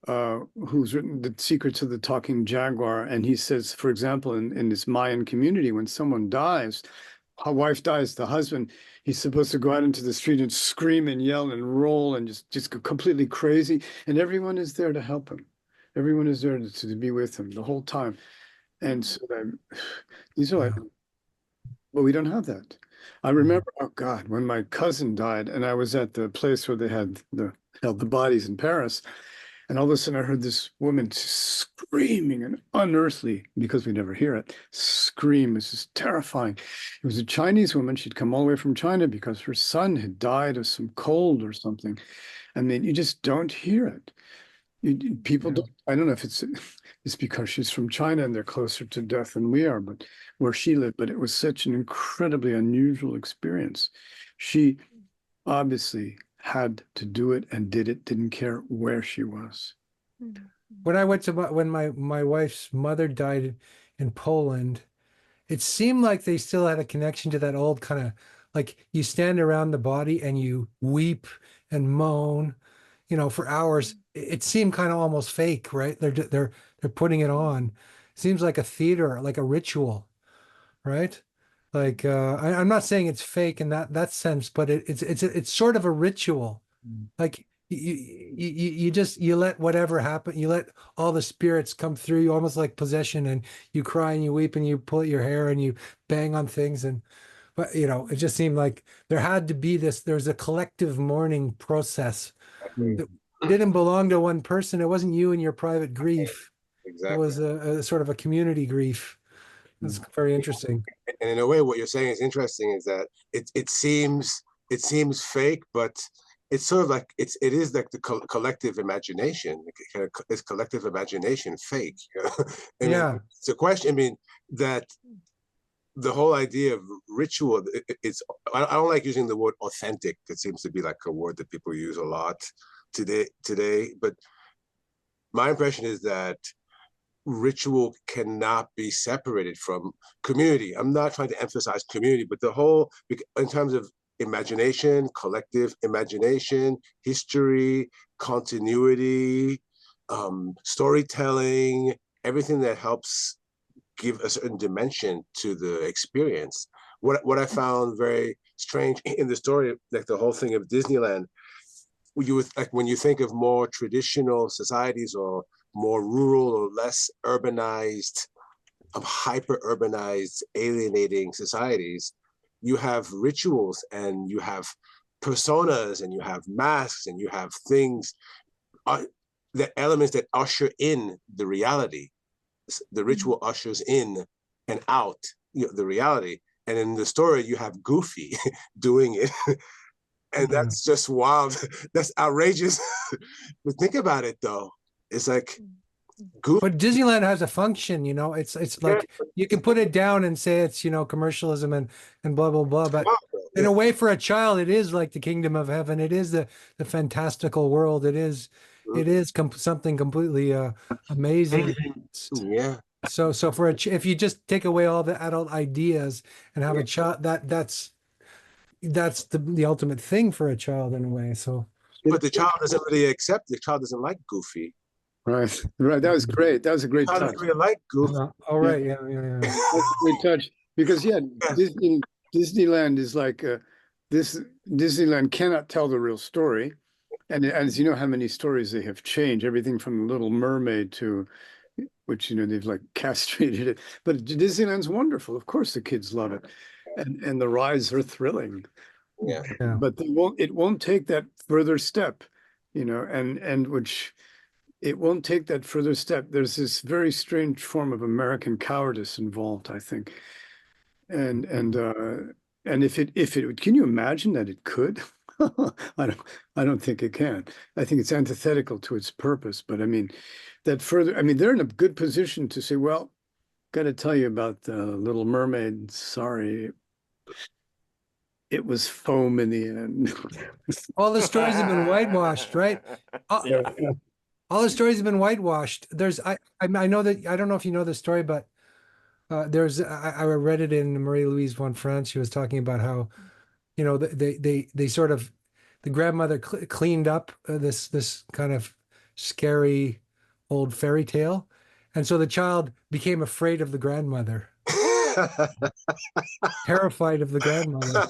who's written The Secrets of the Talking Jaguar, and he says, for example, in this Mayan community, when someone dies, a wife dies, the husband, he's supposed to go out into the street and scream and yell and roll and just go completely crazy, and everyone is there to help him. Everyone is there to be with him the whole time. And so these are like, well, we don't have that. I remember, oh God, when my cousin died, and I was at the place where they held the bodies in Paris, and all of a sudden I heard this woman screaming, and unearthly, because we never hear it, scream. It was just terrifying. It was a Chinese woman. She'd come all the way from China because her son had died of some cold or something. And then you just don't hear it. People don't, I don't know if it's because she's from China and they're closer to death than we are, but where she lived, but it was such an incredibly unusual experience. She obviously had to do it and did it, didn't care where she was. When I went to when my wife's mother died in Poland, it seemed like they still had a connection to that old kind of, like, you stand around the body and you weep and moan, for hours. It seemed kind of almost fake, right? They're putting it on. It seems like a theater, like a ritual, right? Like I'm not saying it's fake in that sense, but it's sort of a ritual. Like you let whatever happen, you let all the spirits come through you, almost like possession, and you cry and you weep and you pull at your hair and you bang on things. And but it just seemed like there had to be there's a collective mourning process Exactly. that didn't belong to one person. It wasn't you and your private grief. It Exactly. was a sort of a community grief. It's very interesting. And in a way, what you're saying is interesting, is that it seems fake, but it's sort of like it is like the collective imagination. It's collective imagination fake. I mean, Yeah. it's a question. I mean, that the whole idea of ritual, I don't like using the word authentic. It seems to be like a word that people use a lot today. But my impression is that ritual cannot be separated from community. I'm not trying to emphasize community, but the whole, in terms of imagination, collective imagination, history, continuity, storytelling, everything that helps give a certain dimension to the experience. What I found very strange in the story, like the whole thing of Disneyland, when you think of more traditional societies or more rural or less urbanized, hyper urbanized, alienating societies, you have rituals and you have personas and you have masks and you have things, the elements that usher in the reality. The ritual ushers in and out, the reality. And in the story, you have Goofy doing it. And that's just wild. That's outrageous. But think about it, though. It's like Goofy. But Disneyland has a function, it's like you can put it down and say it's, commercialism and blah, blah, blah. But in a way, for a child, it is like the kingdom of heaven. It is the fantastical world. It is something completely amazing. Yeah. So for if you just take away all the adult ideas and have a child, that's the ultimate thing for a child in a way. So, but the child doesn't really accept. The child doesn't like Goofy. Right. That was great. That was a great touch. I don't really like Goofy. All right. Yeah. That's a great touch, because Disneyland is like Disneyland cannot tell the real story, and as you know, how many stories they have changed, everything from the Little Mermaid to, which they've like castrated it. But Disneyland's wonderful. Of course, the kids love it, and the rides are thrilling. Yeah. But it won't take that further step, and which. It won't take that further step. There's this very strange form of American cowardice involved, I think. And if it can you imagine that it could? I don't think it can. I think it's antithetical to its purpose. But I mean, they're in a good position to say, well, got to tell you about the Little Mermaid. Sorry, it was foam in the end. All the stories have been whitewashed, right? All the stories have been whitewashed. I know that, I don't know if you know the story, but I read it in Marie-Louise von Franz. She was talking about how, they sort of, the grandmother cleaned up this kind of scary old fairy tale. And so the child became afraid of the grandmother, terrified of the grandmother.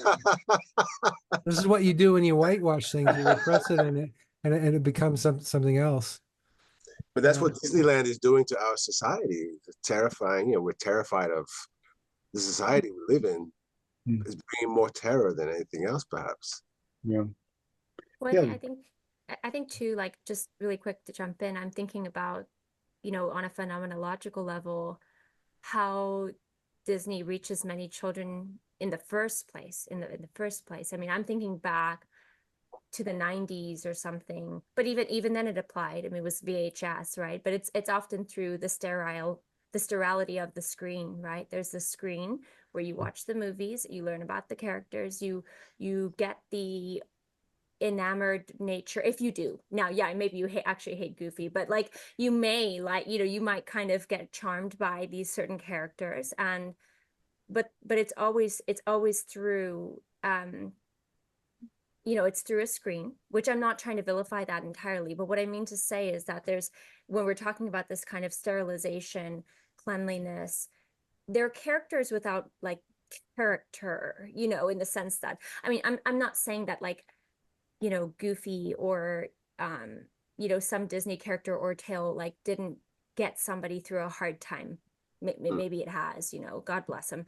This is what you do when you whitewash things. You repress it and it becomes something else. But that's what Disneyland is doing to our society. It's terrifying. We're terrified of the society we live in. It's bringing more terror than anything else, perhaps. Yeah. Well, yeah. I think too, like, just really quick to jump in, I'm thinking about, on a phenomenological level, how Disney reaches many children in the first place. In the first place. I mean, I'm thinking back to the 90s or something, but even then it applied. I mean, it was VHS, right? But it's often through the sterility of the screen, right? There's the screen where you watch the movies, you learn about the characters, you get the enamored nature, if you do. Now, yeah, maybe you actually hate Goofy, but like you may you might kind of get charmed by these certain characters, and but it's always through it's through a screen, which I'm not trying to vilify that entirely, but what I mean to say is that when we're talking about this kind of sterilization, cleanliness, they're characters without like character, in the sense that, I mean, I'm not saying that like, Goofy or you know, some Disney character or tale like didn't get somebody through a hard time. Maybe it has, you know, God bless him.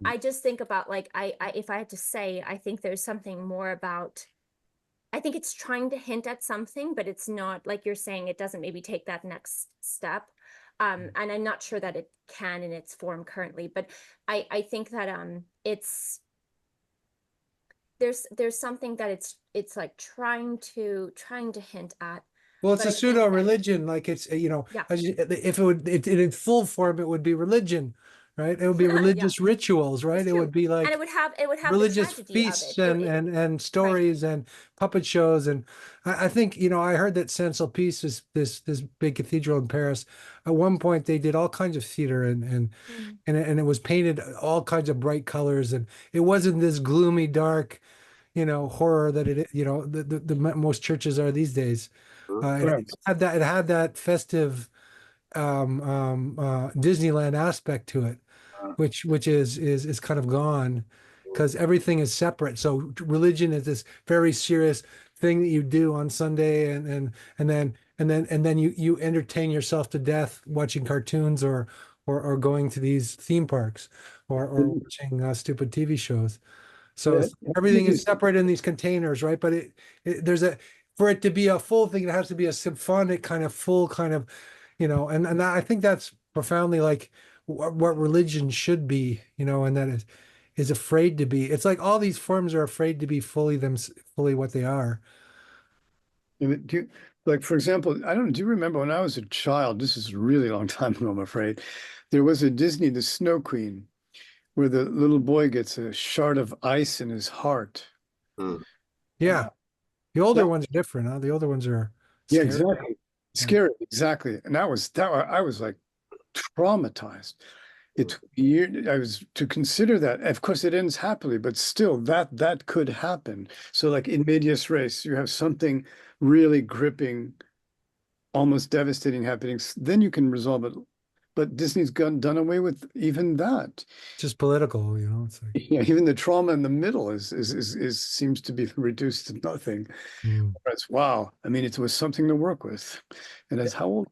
I just think about like, if I had to say, I think there's something more about, I think it's trying to hint at something, but it's not, like you're saying, it doesn't maybe take that next step. And I'm not sure that it can in its form currently, but I think that it's, there's something that it's like trying to hint at. Well, it's But a I think pseudo that- religion. Like it's, you know, Yeah. if it would, in full form, it would be religion, right? It would be Yeah. religious rituals, right? It's It true. would be like And it would have the religious tragedy of feasts it. and stories and puppet shows. And I think, you know, I heard that Saint-Sulpice is this big cathedral in Paris. At one point, they did all kinds of theater and it was painted all kinds of bright colors, and it wasn't this gloomy, dark, you know, horror that it, you know, the most churches are these days. It had that festive Disneyland aspect to it, which is kind of gone because everything is separate. So religion is this very serious thing that you do on Sunday, and then you entertain yourself to death watching cartoons or going to these theme parks or watching stupid TV shows. So everything is separate in these containers, right? But there's for it to be a full thing, it has to be a symphonic kind of full kind of, you know, and I think that's profoundly like what religion should be, you know, and that is afraid to be. It's like all these forms are afraid to be fully what they are. Like, for example, do you remember when I was a child, this is a really long time ago, I'm afraid, there was a Disney, The Snow Queen, where the little boy gets a shard of ice in his heart. Yeah. The older ones are different, huh? The older ones are scary. Exactly. Scary, exactly. And I was like traumatized. It took years. I was to consider that. Of course, it ends happily, but still, that could happen. So, like in medias res, you have something really gripping, almost devastating happening. Then you can resolve it. But Disney's done away with even that. Just political, you know. It's like, Yeah, even the trauma in the middle is seems to be reduced to nothing. Whereas, wow, I mean, it was something to work with. And that's how old?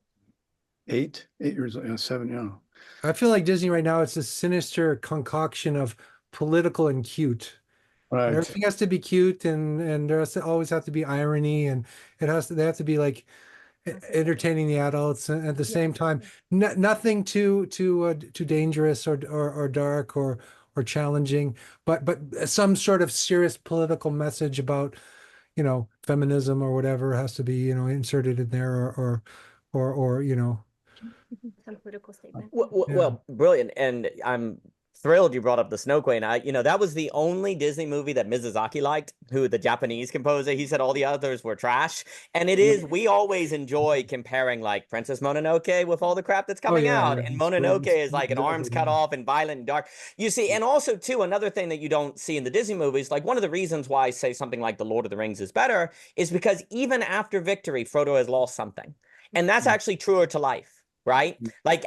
8 years old, 7, you know. I feel like Disney right now, it's a sinister concoction of political and cute. Right. And everything has to be cute, and there has to always have to be irony, and they have to be like entertaining the adults, and at the same time, nothing too dangerous or dark or challenging, but some sort of serious political message about, you know, feminism or whatever has to be, you know, inserted in there, or you know. Some political statement. Well, brilliant. And I'm thrilled you brought up the Snow Queen. That was the only Disney movie that Mizuzaki liked, who the Japanese composer. He said all the others were trash. And it is, we always enjoy comparing like Princess Mononoke with all the crap that's coming out. And Mononoke is like an arms cut off and violent and dark. You see, and also too, another thing that you don't see in the Disney movies, like one of the reasons why I say something like The Lord of the Rings is better is because even after victory, Frodo has lost something. And that's actually truer to life. Right? Like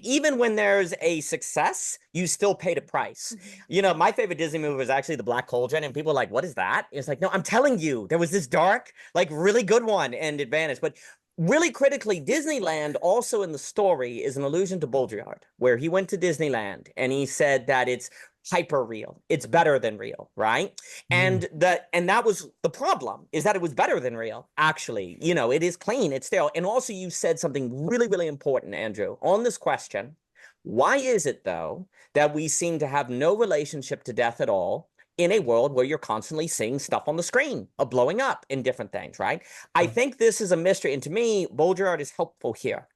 even when there's a success, you still paid a price. You know, my favorite Disney movie was actually The Black Cauldron, and people are like, what is that? It's like, no, I'm telling you, there was this dark, like really good one, and it vanished. But really critically, Disneyland also in the story is an allusion to Baudrillard, where he went to Disneyland and he said that it's hyper real. It's better than real, right? And that was the problem, is that it was better than real. Actually, you know, it is clean, it's sterile. And also you said something really, really important, Andrew, on this question. Why is it though that we seem to have no relationship to death at all in a world where you're constantly seeing stuff on the screen of blowing up in different things, right? I think this is a mystery. And to me, Baudrillard is helpful here.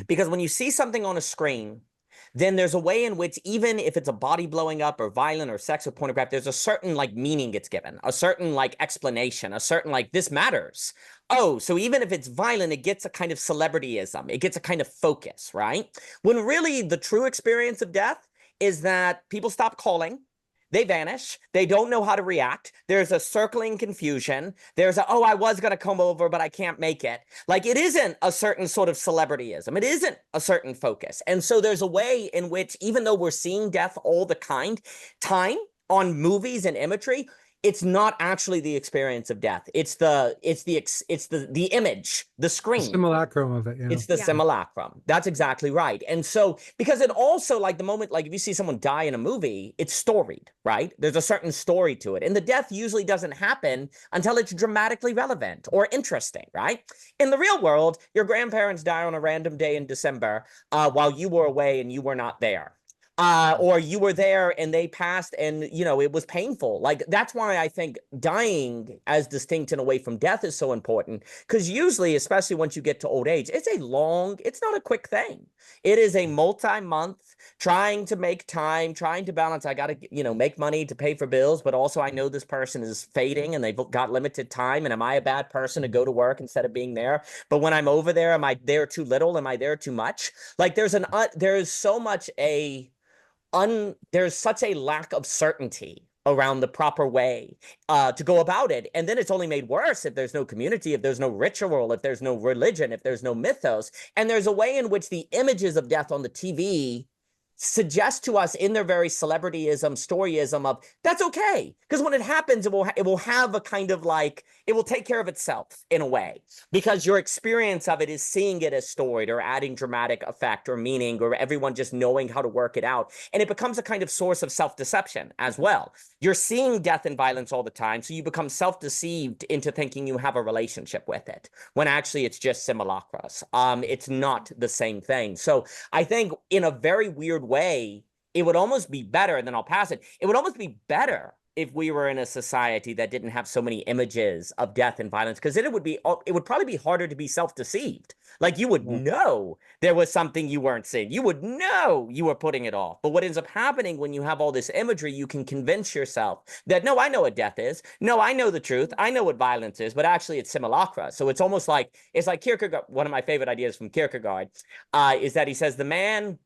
Because when you see something on a screen, then there's a way in which even if it's a body blowing up or violent or sex or pornographic, there's a certain like meaning gets given, a certain like explanation, a certain like this matters. Oh, so even if it's violent, it gets a kind of celebrityism. It gets a kind of focus, right? When really the true experience of death is that people stop calling. They vanish. They don't know how to react. There's a circling confusion. There's a, oh, I was going to come over, but I can't make it. Like, it isn't a certain sort of celebrityism. It isn't a certain focus. And so there's a way in which, even though we're seeing death all the time on movies and imagery, it's not actually the experience of death. It's the image, the The screen. simulacrum of it. It's the Yeah. simulacrum. That's exactly right. And so, because it also, like the moment, like if you see someone die in a movie, it's storied, right? There's a certain story to it. And the death usually doesn't happen until it's dramatically relevant or interesting, right? In the real world, your grandparents die on a random day in December while you were away and you were not there. Or you were there and they passed and, you know, it was painful. Like, that's why I think dying as distinct and away from death is so important. Because usually, especially once you get to old age, it's not a quick thing. It is a multi-month trying to make time, trying to balance. I got to, you know, make money to pay for bills, but also I know this person is fading and they've got limited time. And am I a bad person to go to work instead of being there? But when I'm over there, am I there too little? Am I there too much? Like, there's so much there's such a lack of certainty around the proper way to go about it. And then it's only made worse if there's no community, if there's no ritual, if there's no religion, if there's no mythos. And there's a way in which the images of death on the TV suggest to us in their very celebrityism, storyism of that's okay. Because when it happens, it will have a kind of like, it will take care of itself in a way, because your experience of it is seeing it as storied or adding dramatic effect or meaning, or everyone just knowing how to work it out. And it becomes a kind of source of self-deception as well. You're seeing death and violence all the time, so you become self-deceived into thinking you have a relationship with it, when actually it's just simulacras. It's not the same thing. So I think in a very weird way, it would almost be better, and then I'll pass it. It would almost be better if we were in a society that didn't have so many images of death and violence, because then it would probably be harder to be self-deceived. Like, you would know there was something you weren't seeing. You would know you were putting it off. But what ends up happening when you have all this imagery, you can convince yourself that, no, I know what death is. No, I know the truth. I know what violence is, but actually it's simulacra. So it's almost like, it's like Kierkegaard. One of my favorite ideas from Kierkegaard is that he says the man,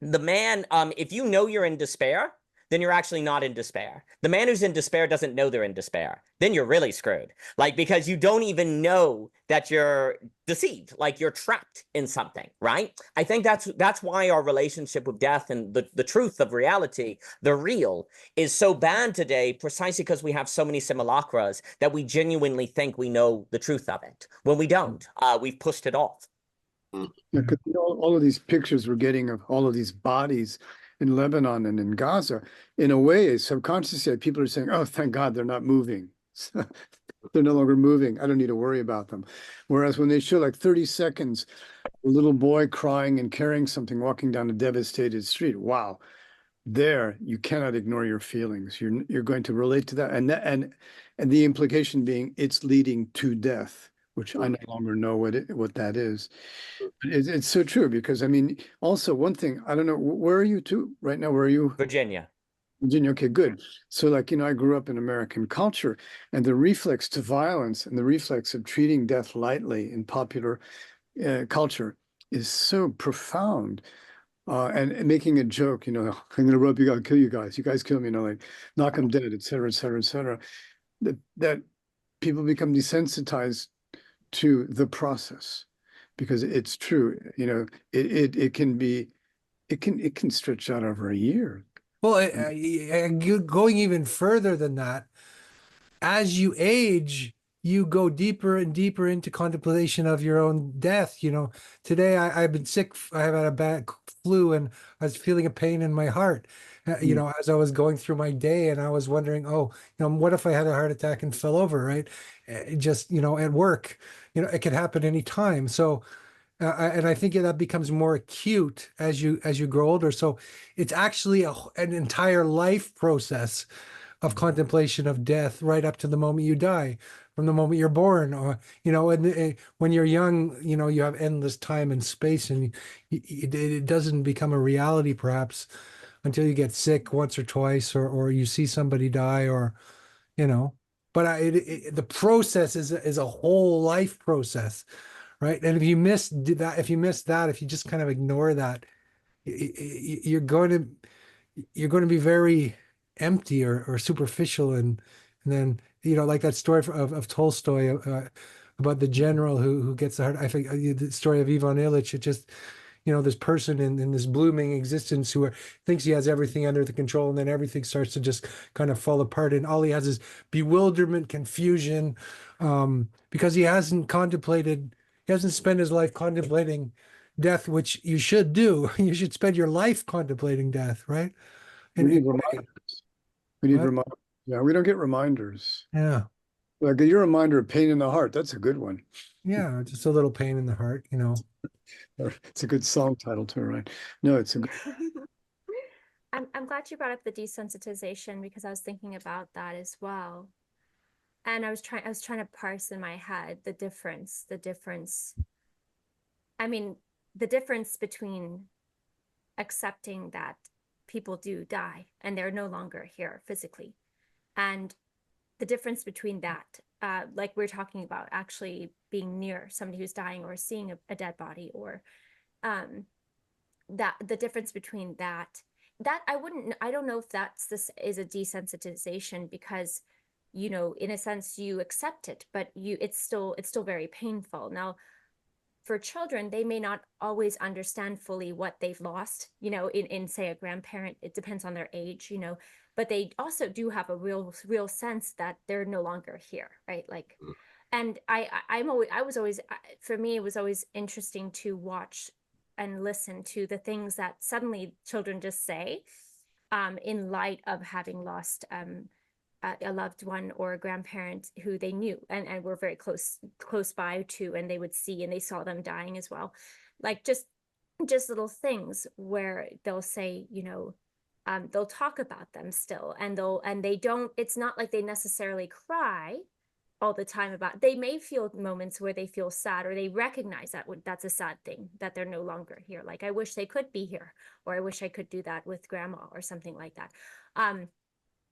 if you know you're in despair, then you're actually not in despair. The man who's in despair doesn't know they're in despair. Then you're really screwed. Like, because you don't even know that you're deceived, like you're trapped in something, right? I think that's why our relationship with death and the truth of reality, the real, is so bad today, precisely because we have so many simulacras that we genuinely think we know the truth of it, when we don't. We've pushed it off. Yeah, 'cause, you know, all of these pictures we're getting of all of these bodies in Lebanon and in Gaza, in a way, subconsciously, people are saying, oh, thank God they're not moving. They're no longer moving. I don't need to worry about them. Whereas when they show like 30 seconds, a little boy crying and carrying something, walking down a devastated street, wow, there you cannot ignore your feelings. You're going to relate to that. And the implication being it's leading to death, which I no longer know what that is. But it's so true, because I mean, also one thing, I don't know, where are you two right now? Where are you? Virginia. Virginia, okay, good. So like, you know, I grew up in American culture, and the reflex to violence and the reflex of treating death lightly in popular culture is so profound. And making a joke, you know, I'm gonna rope you, I'll kill you guys kill me, you know, like knock them dead, et cetera, et cetera, et cetera. That people become desensitized to the process, because it's true, you know, it can stretch out over a year. Well, going even further than that, as you age, you go deeper and deeper into contemplation of your own death. You know, today I've been sick. I have had a bad flu, and I was feeling a pain in my heart. You know, as I was going through my day, and I was wondering, oh, you know, what if I had a heart attack and fell over, right? Just, you know, at work, you know, it could happen anytime. So, and I think that becomes more acute as you grow older. So it's actually an entire life process of contemplation of death, right up to the moment you die, from the moment you're born, or, you know, and when you're young, you know, you have endless time and space, and it doesn't become a reality perhaps until you get sick once or twice, or you see somebody die, or, you know, but the process is a whole life process, right? And if you miss that, if you just kind of ignore that, you're going to be very empty or superficial, and then, you know, like that story of Tolstoy about the general who gets the heart. I think the story of Ivan Ilyich. It just, this person in this blooming existence who thinks he has everything under the control, and then everything starts to just kind of fall apart, and all he has is bewilderment, confusion, because he hasn't spent his life contemplating death, which you should do. You should spend your life contemplating death, right? We need reminders. We need What? reminders. Yeah, we don't get reminders. Yeah. Like your reminder of pain in the heart. That's a good one. Yeah, just a little pain in the heart, It's a good song title too, right? No, it's a good. I'm glad you brought up the desensitization, because I was thinking about that as well. And I was trying to parse in my head the difference. I mean, the difference between accepting that people do die and they're no longer here physically, and the difference between that, like we're talking about actually being near somebody who's dying or seeing a dead body, or that the difference between that I don't know if this is a desensitization, because in a sense you accept it, but it's still very painful. Now, for children, they may not always understand fully what they've lost, in say a grandparent. It depends on their age, but they also do have a real sense that they're no longer here, right? Like, and for me, it was always interesting to watch and listen to the things that suddenly children just say, in light of having lost a loved one or a grandparent who they knew and were very close by to, and they would see, and they saw them dying as well. Like just little things where they'll say, they'll talk about them still, and it's not like they necessarily cry all the time they may feel moments where they feel sad, or they recognize that that's a sad thing, that they're no longer here. Like, I wish they could be here, or I wish I could do that with grandma, or something like that.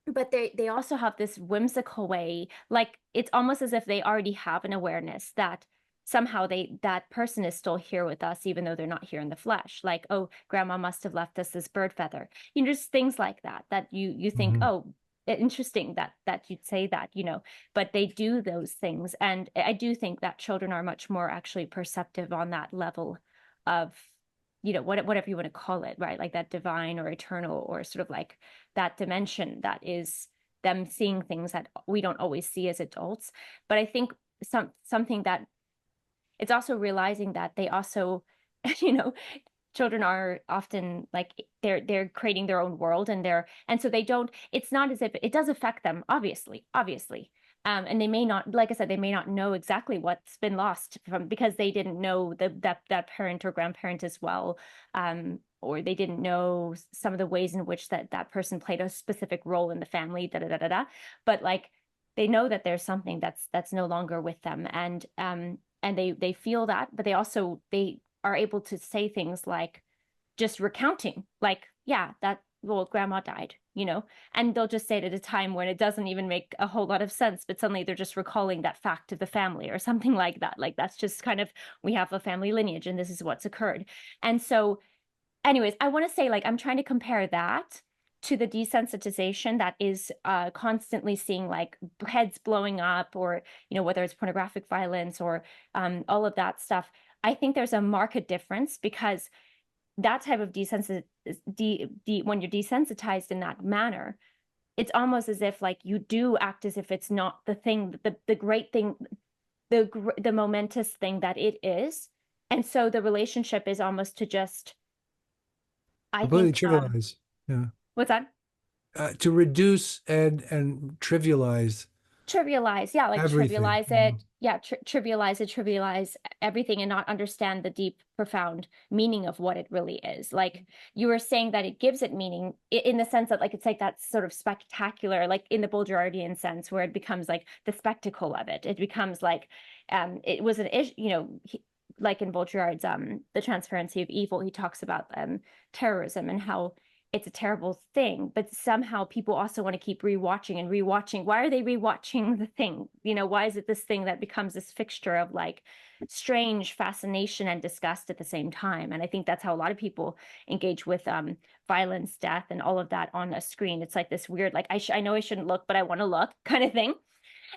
But they also have this whimsical way, like it's almost as if they already have an awareness that somehow that person is still here with us, even though they're not here in the flesh. Like, oh, grandma must have left us this bird feather. Just things like that you think, oh, interesting that you'd say that, but they do those things. And I do think that children are much more actually perceptive on that level of, whatever you want to call it, right? Like that divine or eternal, or sort of like that dimension that is them seeing things that we don't always see as adults. But I think something that it's also realizing that they also, children are often like they're creating their own world, and so they don't, it's not as if it does affect them, obviously. And they may not, like I said, they may not know exactly what's been lost because they didn't know that parent or grandparent as well, or they didn't know some of the ways in which that person played a specific role in the family, But like, they know that there's something that's no longer with them, and they feel that, but they are able to say things like just recounting, like, yeah, grandma died, and they'll just say it at a time when it doesn't even make a whole lot of sense, but suddenly they're just recalling that fact of the family or something like that. Like, that's just kind of, we have a family lineage and this is what's occurred. And so anyways, I want to say, like, I'm trying to compare that to the desensitization that is constantly seeing like heads blowing up, or, whether it's pornographic violence or all of that stuff. I think there's a marked difference, because that type of when you're desensitized in that manner, it's almost as if like you do act as if it's not the thing, the great thing, the momentous thing that it is. And so the relationship is almost to just, I completely think, trivialize. Yeah. What's that? To reduce and trivialize. Yeah, like everything. Trivialize it. Yeah, trivialize everything, and not understand the deep, profound meaning of what it really is. Like you were saying, that it gives it meaning in the sense that, like, it's like that sort of spectacular, like in the Baudrillardian sense, where it becomes like the spectacle of it. It becomes like, it was an issue, like in Baudrillard's The Transparency of Evil, he talks about terrorism and how it's a terrible thing, but somehow people also want to keep rewatching and rewatching. Why are they rewatching the thing? Why is it this thing that becomes this fixture of like strange fascination and disgust at the same time? And I think that's how a lot of people engage with violence, death, and all of that on a screen. It's like this weird, like, I know I shouldn't look, but I want to look kind of thing.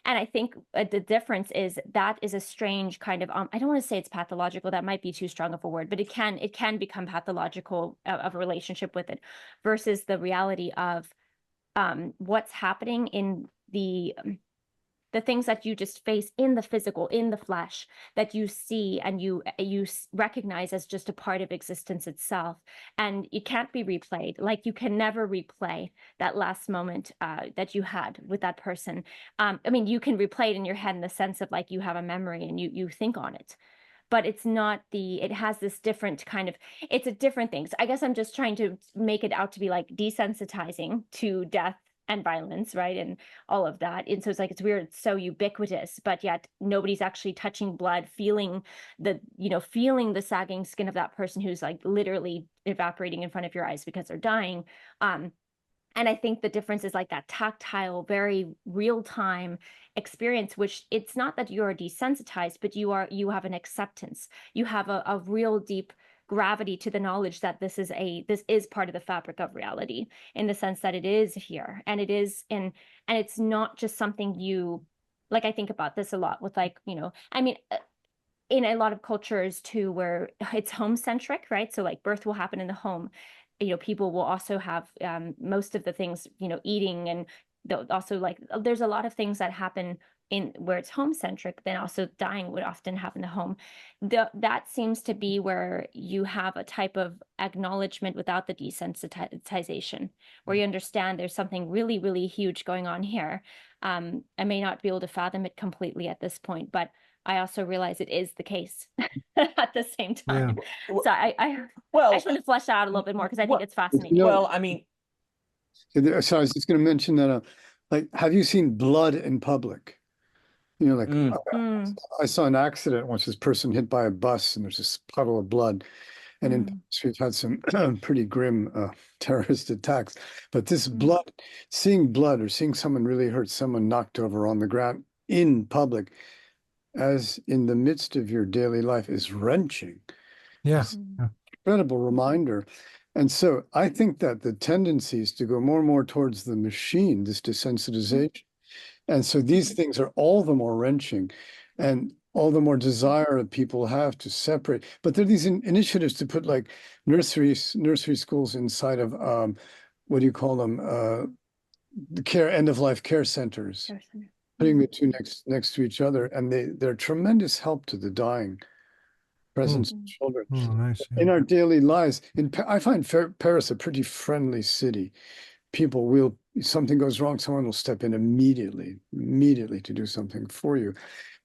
And I think the difference is that is a strange kind of, I don't want to say it's pathological, that might be too strong of a word, but it can become pathological of a relationship with it, versus the reality of what's happening in the things that you just face in the physical, in the flesh, that you see and you recognize as just a part of existence itself. And it can't be replayed. Like, you can never replay that last moment that you had with that person. I mean, you can replay it in your head in the sense of, like, you have a memory and you think on it. But it's not it has this different kind of, it's a different thing. So I guess I'm just trying to make it out to be like desensitizing to death and violence, right? And all of that. And so it's like, it's weird, it's so ubiquitous, but yet nobody's actually touching blood, feeling the sagging skin of that person who's like literally evaporating in front of your eyes because they're dying. And I think the difference is like that tactile, very real-time experience, which it's not that you're desensitized, but you have an acceptance. You have a real deep gravity to the knowledge that this is part of the fabric of reality, in the sense that it is here, and it is and it's not just something you, like, I think about this a lot with, like, I mean, in a lot of cultures too, where it's home centric, right? So like birth will happen in the home. People will also have most of the things, eating, and also, like, there's a lot of things that happen in where it's home centric. Then also dying would often happen in the home. That seems to be where you have a type of acknowledgement without the desensitization, where you understand there's something really, really huge going on here. I may not be able to fathom it completely at this point, but I also realize it is the case at the same time. Yeah. So I just want to flesh that out a little bit more, because I think it's fascinating. Well, I mean, So I was just going to mention that, like, have you seen blood in public? Like, I saw an accident once. This person hit by a bus, and there's this puddle of blood. And in Paris, we've had some pretty grim terrorist attacks. But this blood, seeing blood, or seeing someone really hurt, someone knocked over on the ground in public, as in the midst of your daily life, is wrenching. Yeah. It's an incredible reminder. And so I think that the tendency is to go more and more towards the machine, this desensitization. And so these things are all the more wrenching, and all the more desire that people have to separate. But there are these initiatives to put, like, nursery schools inside of, what do you call them? The end-of-life care centers, putting the two next to each other. And they're a tremendous help to the dying presence of children. Oh, nice. Yeah. In our daily lives. I find Paris a pretty friendly city. People will, if something goes wrong, someone will step in immediately to do something for you.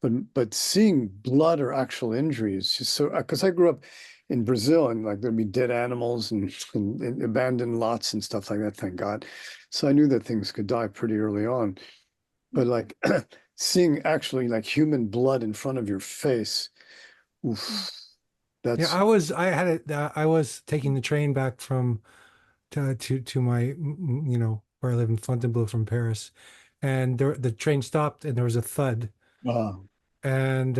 But seeing blood or actual injury is just so, because I grew up in Brazil, and like there'd be dead animals and abandoned lots and stuff like that, thank God. So I knew that things could die pretty early on. But like seeing actually like human blood in front of your face, oof, that's... Yeah, I was taking the train back to my, where I live in Fontainebleau from Paris, and the train stopped and there was a thud. And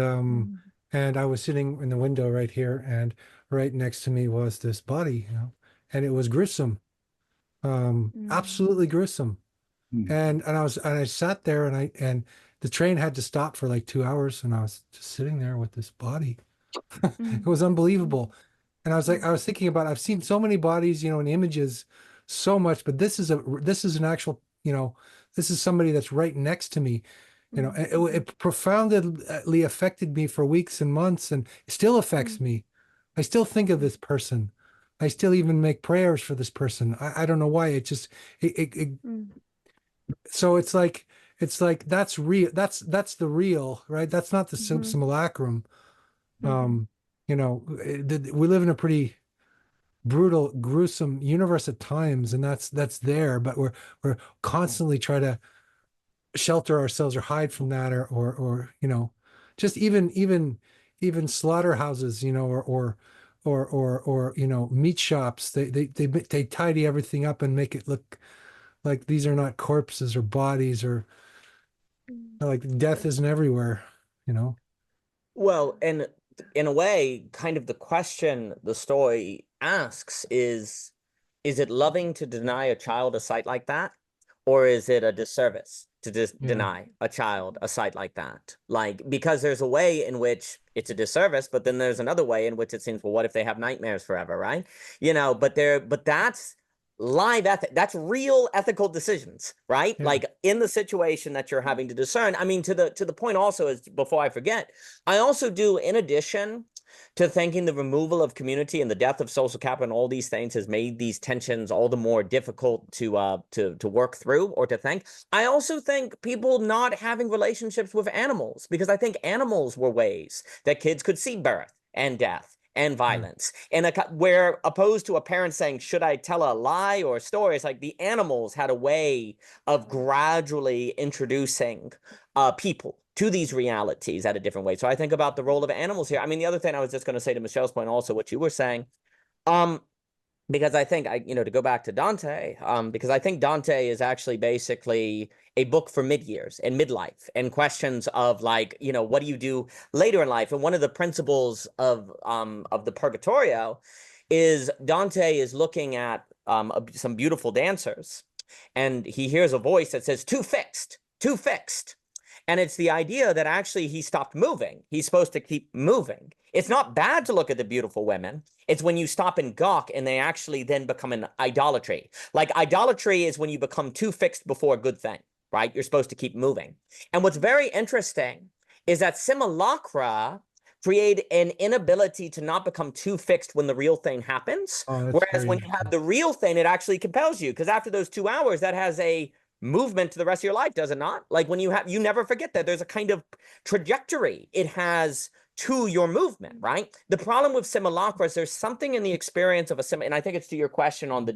I was sitting in the window right here, and right next to me was this body, and it was gruesome, absolutely gruesome. And I sat there, and the train had to stop for like 2 hours, and I was just sitting there with this body. It was unbelievable. And I was thinking about, I've seen so many bodies, in images so much, but this is an actual, this is somebody that's right next to me. It profoundly affected me for weeks and months, and it still affects me. I still think of this person. I still even make prayers for this person. I don't know why. So it's like that's real. That's the real, right? That's not the simulacrum. We live in a pretty brutal, gruesome universe at times, and that's there, but we're constantly trying to shelter ourselves or hide from that, or just even slaughterhouses, or meat shops. They tidy everything up and make it look like these are not corpses or bodies, or like death isn't everywhere, Well, and in a way, kind of the question the story asks is it loving to deny a child a sight like that, or is it a disservice? to just Yeah. deny a child a sight like that. Like, because there's a way in which it's a disservice, but then there's another way in which it seems, well, what if they have nightmares forever, right? You know, but that's live ethic. That's real ethical decisions, right? Yeah. Like in the situation that you're having to discern. I mean, to the point also is, before I forget, I also do, in addition to thinking the removal of community and the death of social capital and all these things has made these tensions all the more difficult to work through or to think. I also think people not having relationships with animals, because I think animals were ways that kids could see birth and death and violence, and where opposed to a parent saying, should I tell a lie or a story, it's like the animals had a way of gradually introducing people to these realities at a different way. So I think about the role of animals here. I mean, the other thing I was just going to say to Michelle's point, also what you were saying, because I think to go back to Dante, because I think Dante is actually basically a book for mid-years and midlife and questions of like, what do you do later in life? And one of the principles of the Purgatorio is Dante is looking at some beautiful dancers, and he hears a voice that says, too fixed, too fixed. And it's the idea that actually he stopped moving. He's supposed to keep moving. It's not bad to look at the beautiful women. It's when you stop and gawk and they actually then become an idolatry. Like idolatry is when you become too fixed before a good thing, right? You're supposed to keep moving. And what's very interesting is that simulacra create an inability to not become too fixed when the real thing happens. Whereas when you have the real thing, it actually compels you. Because after those 2 hours, that has a movement to the rest of your life, does it not? Like when you never forget that there's a kind of trajectory it has to your movement, right? The problem with simulacra is there's something in the experience of a and I think it's to your question on the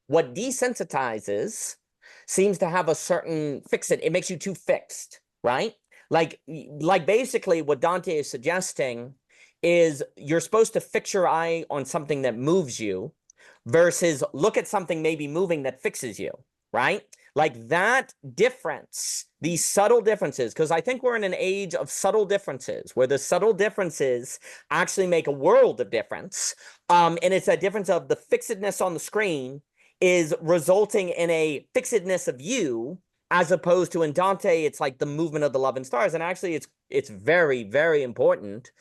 what desensitizes seems to have a certain it makes you too fixed, right? Like basically what Dante is suggesting is you're supposed to fix your eye on something that moves you versus look at something maybe moving that fixes you, right? Like that difference, these subtle differences, because I think we're in an age of subtle differences where the subtle differences actually make a world of difference. And it's that difference of the fixedness on the screen is resulting in a fixedness of you, as opposed to in Dante, it's like the movement of the love and stars. And actually it's very, very important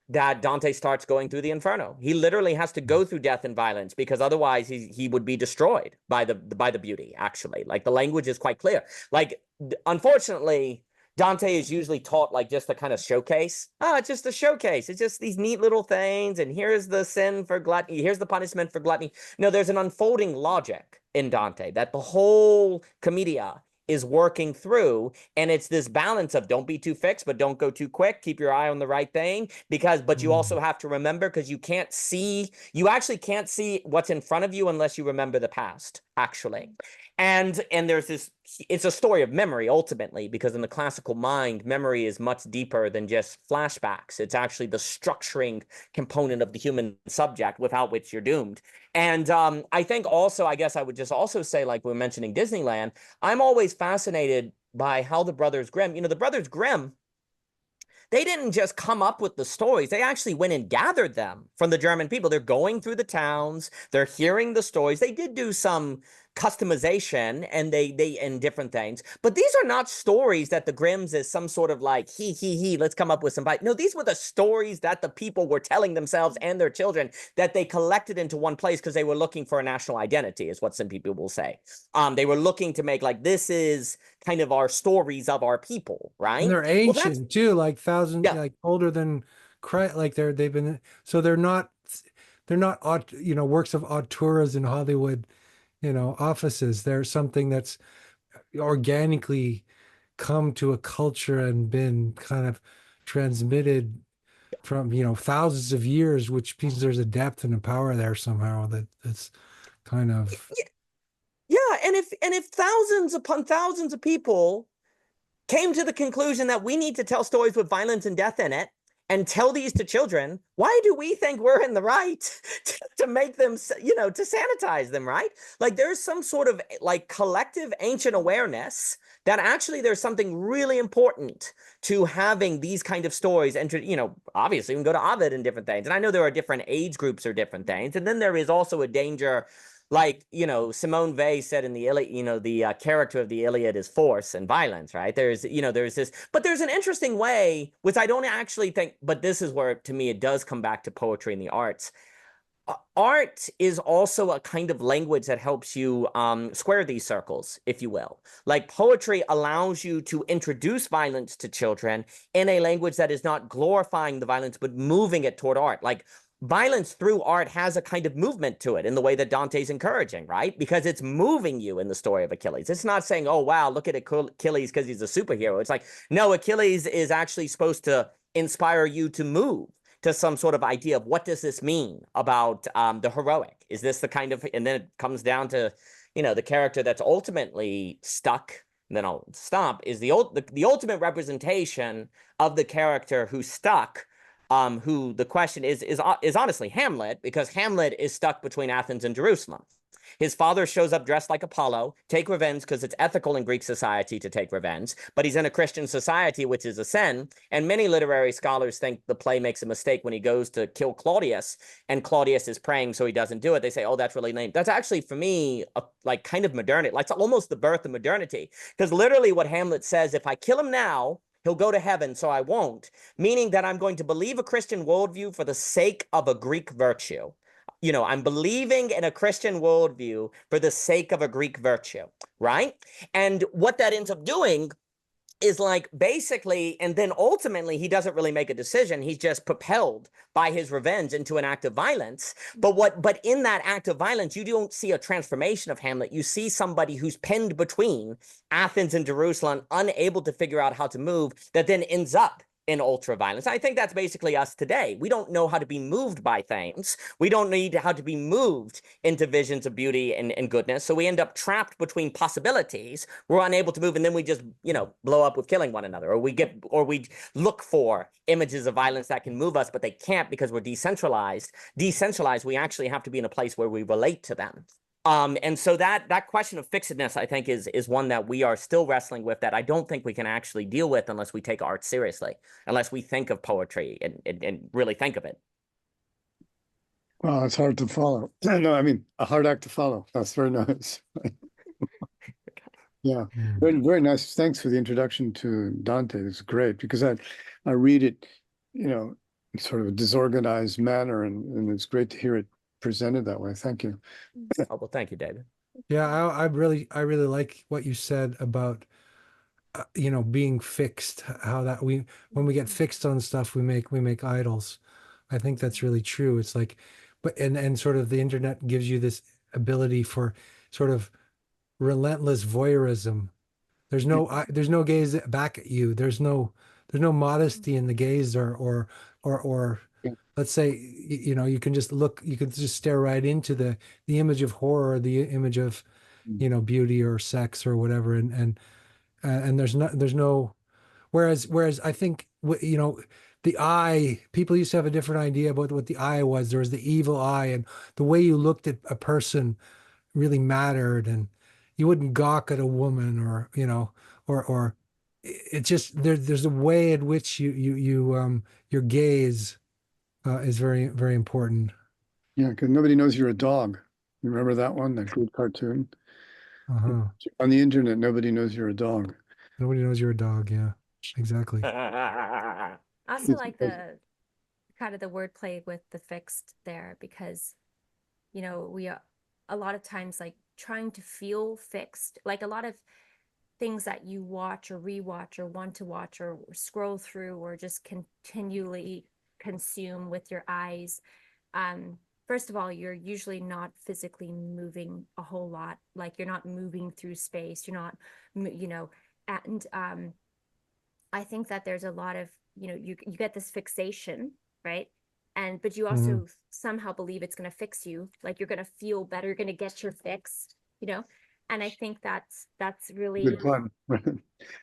that Dante starts going through the Inferno. He literally has to go through death and violence, because otherwise he would be destroyed by the beauty, actually. Like the language is quite clear. Like, unfortunately, Dante is usually taught like just a kind of showcase. It's just a showcase. It's just these neat little things. And here's the sin for gluttony. Here's the punishment for gluttony. No, there's an unfolding logic in Dante that the whole Commedia is working through, and it's this balance of don't be too fixed, but don't go too quick. Keep your eye on the right thing, but you also have to remember, because you actually can't see what's in front of you unless you remember the past, actually. And there's this, it's a story of memory ultimately, because in the classical mind, memory is much deeper than just flashbacks. It's actually the structuring component of the human subject, without which you're doomed. And I think also, I guess I would just also say, like we're mentioning Disneyland, I'm always fascinated by how the Brothers Grimm, the Brothers Grimm, they didn't just come up with the stories. They actually went and gathered them from the German people. They're going through the towns. They're hearing the stories. They did do some customization and and different things. But these are not stories that the Grimms is some sort of like, let's come up with some bite. No, these were the stories that the people were telling themselves and their children, that they collected into one place because they were looking for a national identity, is what some people will say. They were looking to make like, this is kind of our stories of our people, right? And they're ancient too, like thousands, like older than Christ. Like they're not works of auteurs in Hollywood, offices. There's something that's organically come to a culture and been kind of transmitted from thousands of years, which means there's a depth and a power there somehow that's kind of and if thousands upon thousands of people came to the conclusion that we need to tell stories with violence and death in it and tell these to children, why do we think we're in the right to make them, to sanitize them, right? Like there's some sort of like collective ancient awareness that actually there's something really important to having these kind of stories. And, obviously we can go to Ovid and different things. And I know there are different age groups or different things. And then there is also a danger like, you know, Simone Weil said in the Iliad, you know, the character of the Iliad is force and violence, right? There's, you know, there's this, but there's an interesting way, which I don't actually think, but this is where, to me, it does come back to poetry and the arts. Art is also a kind of language that helps you square these circles, if you will. Like poetry allows you to introduce violence to children in a language that is not glorifying the violence, but moving it toward art. Like violence through art has a kind of movement to it in the way that Dante's encouraging, right? Because it's moving you in the story of Achilles. It's not saying, oh, wow, look at Achilles because he's a superhero. It's like, no, Achilles is actually supposed to inspire you to move to some sort of idea of what does this mean about the heroic? Is this the kind of, and then it comes down to, you know, the character that's ultimately stuck, and then I'll stop, is the ultimate representation of the character who's stuck, who the question is honestly Hamlet, because Hamlet is stuck between Athens and Jerusalem. His father shows up dressed like Apollo, take revenge because it's ethical in Greek society to take revenge, but he's in a Christian society, which is a sin. And many literary scholars think the play makes a mistake when he goes to kill Claudius, and Claudius is praying so he doesn't do it. They say, oh, that's really lame. That's actually, for me, like kind of modernity. Like it's almost the birth of modernity. Because literally what Hamlet says, if I kill him now, he'll go to heaven, so I won't. Meaning that I'm going to believe a Christian worldview for the sake of a Greek virtue. You know, I'm believing in a Christian worldview for the sake of a Greek virtue, right? And what that ends up doing is like basically, and then ultimately he doesn't really make a decision. He's just propelled by his revenge into an act of violence. But in that act of violence, you don't see a transformation of Hamlet. You see somebody who's pinned between Athens and Jerusalem, unable to figure out how to move, that then ends up in ultra violence. I think that's basically us today. We don't know how to be moved by things. We don't need how to be moved into visions of beauty and goodness. So we end up trapped between possibilities. We're unable to move, and then we just, you know, blow up with killing one another, or we look for images of violence that can move us, but they can't because we're decentralized. Decentralized, we actually have to be in a place where we relate to them. And so that question of fixedness, I think, is one that we are still wrestling with, that I don't think we can actually deal with unless we take art seriously, unless we think of poetry and really think of it. Well, it's hard to follow. No, I mean, a hard act to follow. That's very nice. Yeah, very, very nice. Thanks for the introduction to Dante. It's great because I read it, you know, in sort of a disorganized manner, and it's great to hear it presented that way. Thank you. Oh, well, thank you, David. Yeah, I really like what you said about you know, being fixed. How that when we get fixed on stuff, we make idols. I think that's really true. It's like, but and sort of the internet gives you this ability for sort of relentless voyeurism. There's no gaze back at you. There's no modesty in the gaze, or let's say, you know, you can just look, you can just stare right into the image of horror, the image of, you know, beauty or sex or whatever, and there's no whereas I think, you know, the eye, people used to have a different idea about what the eye was. There was the evil eye, and the way you looked at a person really mattered, and you wouldn't gawk at a woman, or, you know, or it just, there's a way in which you your gaze is very, very important. Yeah, because nobody knows you're a dog. You remember that one, that good cartoon? Uh-huh. On the internet, nobody knows you're a dog. Nobody knows you're a dog. Yeah, exactly. I also like the kind of the wordplay with the fixed there, because, you know, we are a lot of times like trying to feel fixed, like a lot of things that you watch or rewatch or want to watch or scroll through or just continually consume with your eyes. First of all, you're usually not physically moving a whole lot. Like you're not moving through space. You're not, you know, and I think that there's a lot of, you know, you get this fixation, right? But you also somehow believe it's going to fix you. Like you're going to feel better. You're going to get your fix, you know? And I think that's really, Good fun.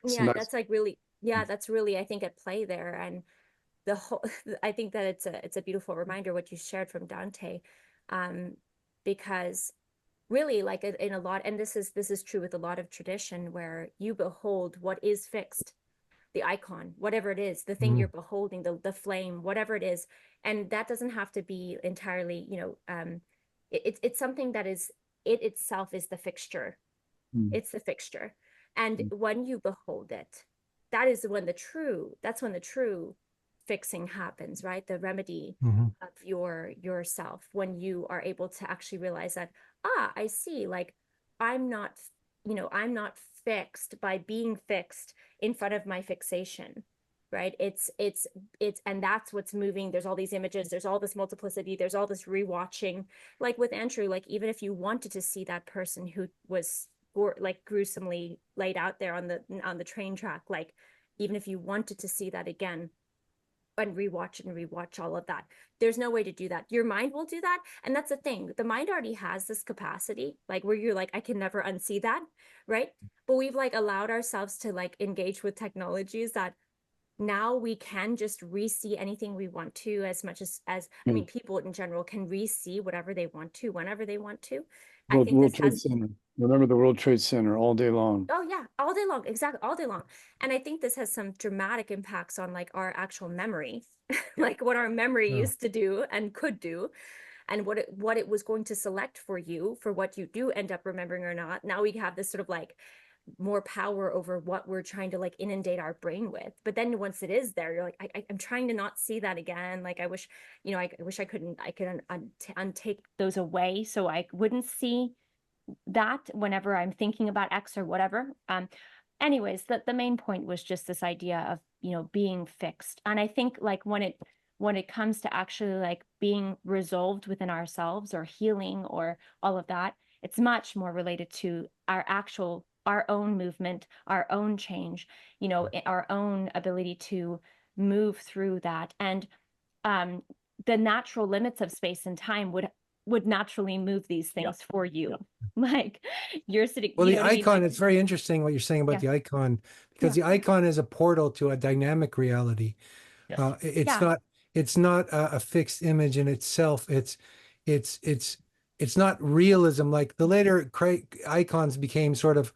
yeah, Nice. that's like really, yeah, that's really, I think, at play there. And the whole, I think that it's a beautiful reminder what you shared from Dante, because really, like in a lot, and this is true with a lot of tradition, where you behold what is fixed, the icon, whatever it is, the thing you're beholding, the flame, whatever it is. And that doesn't have to be entirely, you know, it's something that is it itself is the fixture. Mm. It's the fixture. And when you behold it, that's when the true fixing happens, right? The remedy of yourself, when you are able to actually realize that, I see, like, I'm not fixed by being fixed in front of my fixation, right? It's and that's what's moving. There's all these images, there's all this multiplicity, there's all this rewatching. Like with Andrew, like, even if you wanted to see that person who was like gruesomely laid out there on the train track, like, even if you wanted to see that again and rewatch all of that, there's no way to do that. Your mind will do that. And that's the thing, the mind already has this capacity, like, where you're like, I can never unsee that, right? But we've like allowed ourselves to like engage with technologies that now we can just re-see anything we want to, as much as I mean, people in general can re-see whatever they want to, whenever they want to. I think World this Trade has Center. Remember the World Trade Center all day long. Oh yeah, all day long, exactly, all day long. And I think this has some dramatic impacts on like our actual memory, like what our memory used to do and could do, and what it was going to select for you, for what you do end up remembering or not. Now we have this sort of like more power over what we're trying to like inundate our brain with. But then once it is there, you're like, I'm trying to not see that again. Like, I wish, I wish I could untake those away so I wouldn't see that whenever I'm thinking about X or whatever. Anyways, the main point was just this idea of, being fixed. And I think like when it comes to actually like being resolved within ourselves or healing or all of that, it's much more related to our own movement, our own change, our own ability to move through that. And the natural limits of space and time would naturally move these things for you. Like, you're sitting. Well, you the know what I mean? icon, Like, it's very interesting what you're saying about the icon, because the icon is a portal to a dynamic reality. It's not a fixed image in itself. It's not realism. Like the later icons became sort of,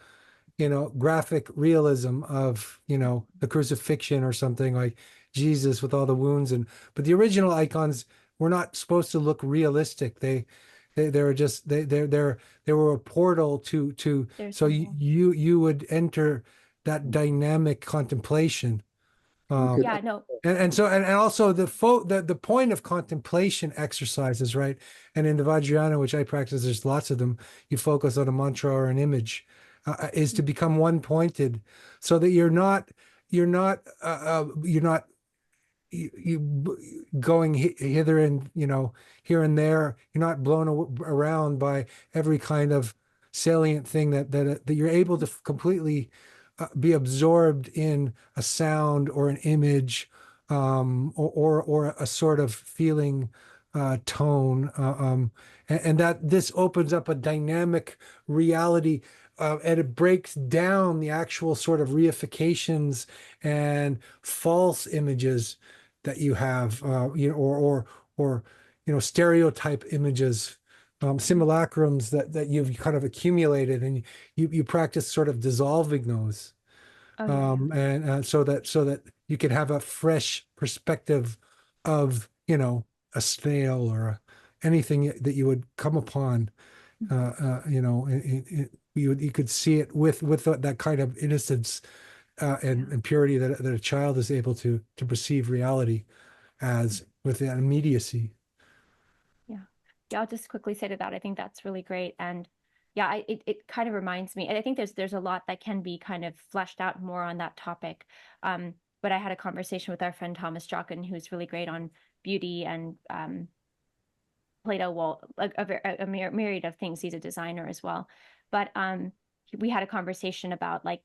graphic realism of, the crucifixion or something, like Jesus with all the wounds. But the original icons were not supposed to look realistic. They were just they were a portal to so you would enter that dynamic contemplation. And also the point of contemplation exercises, right? And in the Vajrayana, which I practice, there's lots of them. You focus on a mantra or an image, is to become one pointed, so that you're not going hither and here and there. You're not blown around by every kind of salient thing that you're able to completely be absorbed in a sound or an image, or a sort of feeling, tone, and that this opens up a dynamic reality, and it breaks down the actual sort of reifications and false images that you have, or stereotype images, simulacrums that you've kind of accumulated, and you practice sort of dissolving those, and so that you can have a fresh perspective of a snail or anything that you would come upon. You could see it with that kind of innocence, and purity that a child is able to perceive reality as, with that immediacy. Yeah, I'll just quickly say to that, I think that's really great. And yeah, it kind of reminds me, and I think there's a lot that can be kind of fleshed out more on that topic. But I had a conversation with our friend Thomas Jockin, who's really great on beauty and Plato, well, a myriad of things. He's a designer as well. But we had a conversation about like,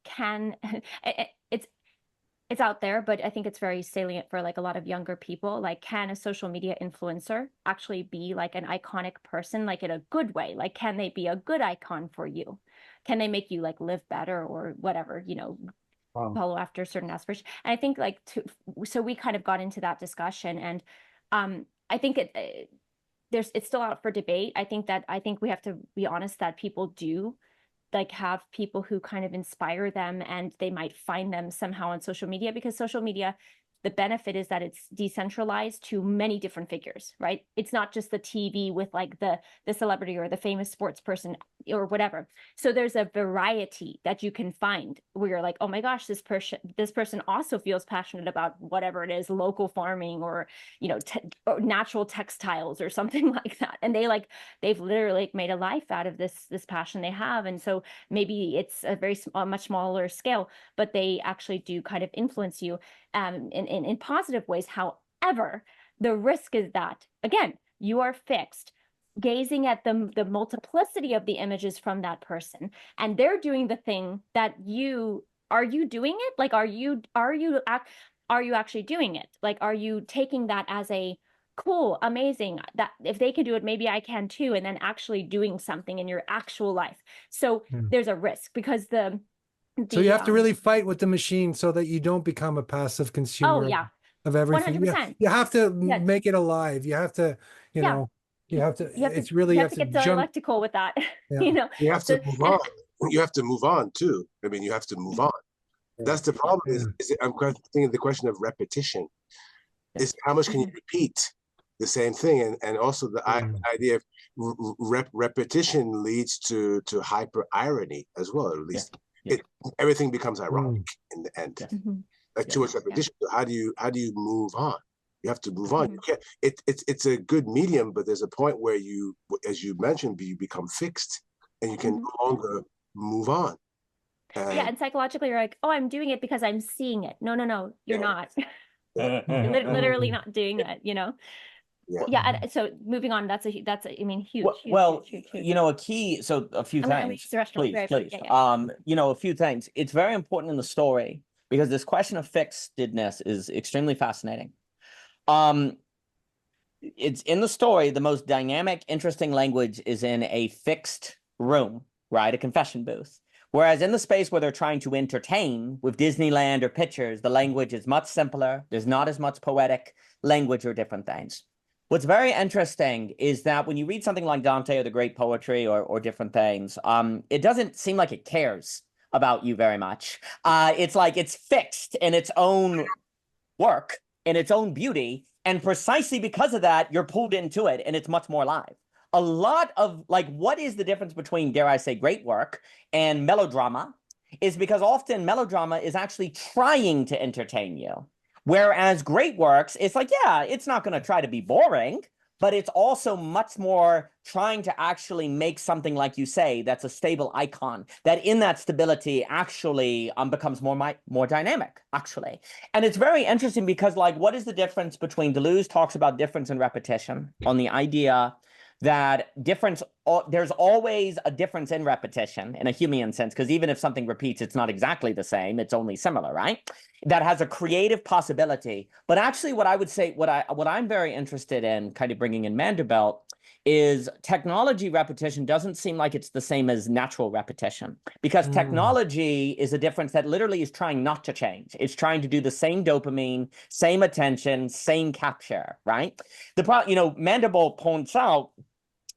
it's out there, but I think it's very salient for like a lot of younger people. Like, can a social media influencer actually be like an iconic person, like in a good way? Like, can they be a good icon for you? Can they make you like live better or whatever, follow after certain aspirations? And I think like, so we kind of got into that discussion, and I think it's still out for debate. I think we have to be honest that people do like have people who kind of inspire them, and they might find them somehow on social media, because social media the benefit is that it's decentralized to many different figures, right? It's not just the TV with like the celebrity or the famous sports person or whatever. So there's a variety that you can find where you're like, oh my gosh, this person also feels passionate about whatever it is, local farming or, you know, or natural textiles or something like that. And they've literally made a life out of this passion they have. And so maybe it's a much smaller scale, but they actually do kind of influence you in positive ways. However, the risk is that, again, you are fixed, gazing at the multiplicity of the images from that person, and they're doing the thing that are you doing it? Like, are you actually doing it? Like, are you taking that as a cool, amazing, that if they can do it, maybe I can too, and then actually doing something in your actual life? So there's a risk because so you have to really fight with the machine so that you don't become a passive consumer of everything. 100%. You have to make it alive. You have to, you know, you have to get dialectical with that. You know, you have to move on. You have to move on too. I mean, you have to move on. That's the problem. I'm thinking the question of repetition is how much can you repeat the same thing, and also the idea of repetition leads to hyper irony as well. At least everything becomes ironic in the end. Like too much repetition. So how do you move on? You have to move on. You can't. It's a good medium, but there's a point where you, as you mentioned, you become fixed, and you can no longer move on. And psychologically, you're like, oh, I'm doing it because I'm seeing it. No, you're not. You're literally not doing it. You know. And so moving on, that's I mean, huge. Huge. You know, a key. So a few things, please. You know, a few things. It's very important in the story because this question of fixedness is extremely fascinating. It's in the story, the most dynamic, interesting language is in a fixed room, right? A confession booth. Whereas in the space where they're trying to entertain with Disneyland or pictures, the language is much simpler. There's not as much poetic language or different things. What's very interesting is that when you read something like Dante or the great poetry or different things, it doesn't seem like it cares about you very much. It's like it's fixed in its own work, in its own beauty. And precisely because of that, you're pulled into it and it's much more live. A lot of like, what is the difference between, dare I say, great work and melodrama is because often melodrama is actually trying to entertain you. Whereas great works, it's like, yeah, it's not going to try to be boring, but it's also much more trying to actually make something, like you say, that's a stable icon, that in that stability actually becomes more dynamic, actually. And it's very interesting because, like, what is the difference between Deleuze talks about difference and repetition on the idea that there's always a difference in repetition in a Humean sense, because even if something repeats, it's not exactly the same, it's only similar, right? That has a creative possibility. But actually what I would say, what I'm very interested in kind of bringing in Vanderbilt is technology repetition doesn't seem like it's the same as natural repetition, because technology is a difference that literally is trying not to change. It's trying to do the same dopamine, same attention, same capture, right? You know, Vanderbilt points out,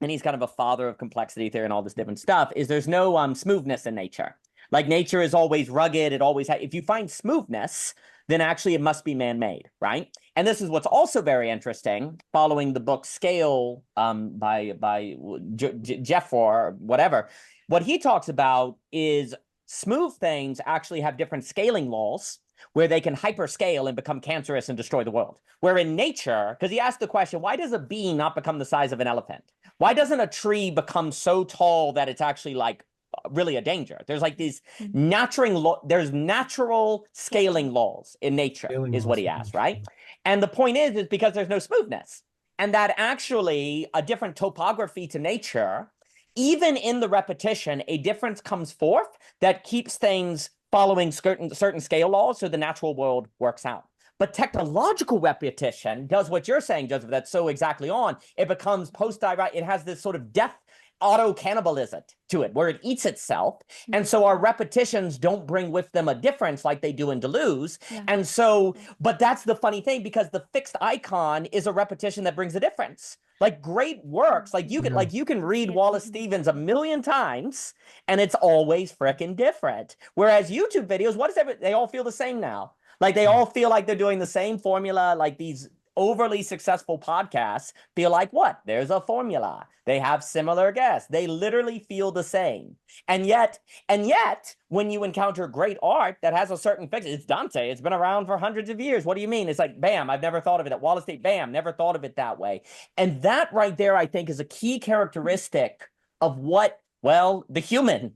and he's kind of a father of complexity theory and all this different stuff, is there's no smoothness in nature. Like nature is always rugged. It always if you find smoothness, then actually it must be man-made, right? And this is what's also very interesting, following the book Scale by Jeff or whatever. What he talks about is smooth things actually have different scaling laws where they can hyperscale and become cancerous and destroy the world. Where in nature, because he asked the question, why does a bee not become the size of an elephant? Why doesn't a tree become so tall that it's actually like really a danger? There's like these there's natural scaling laws in nature is what he asked, right? And the point is because there's no smoothness, and that actually a different topography to nature, even in the repetition, a difference comes forth that keeps things following certain scale laws, so the natural world works out. But technological repetition does what you're saying, Joseph, that's so exactly on. It becomes post-direct, it has this sort of death auto-cannibalism to it, where it eats itself. And so our repetitions don't bring with them a difference like they do in Deleuze. And so, but that's the funny thing, because the fixed icon is a repetition that brings a difference. Like great works, like you can read Wallace Stevens 1,000,000 times and it's always frickin' different. Whereas YouTube videos, they all feel the same now. Like they all feel like they're doing the same formula. Like these overly successful podcasts feel like what? There's a formula. They have similar guests. They literally feel the same. And yet, when you encounter great art that has a certain fix, it's Dante. It's been around for hundreds of years. What do you mean? It's like, bam, I've never thought of it. At Wallace State, bam, never thought of it that way. And that right there, I think, is a key characteristic of what, well, the human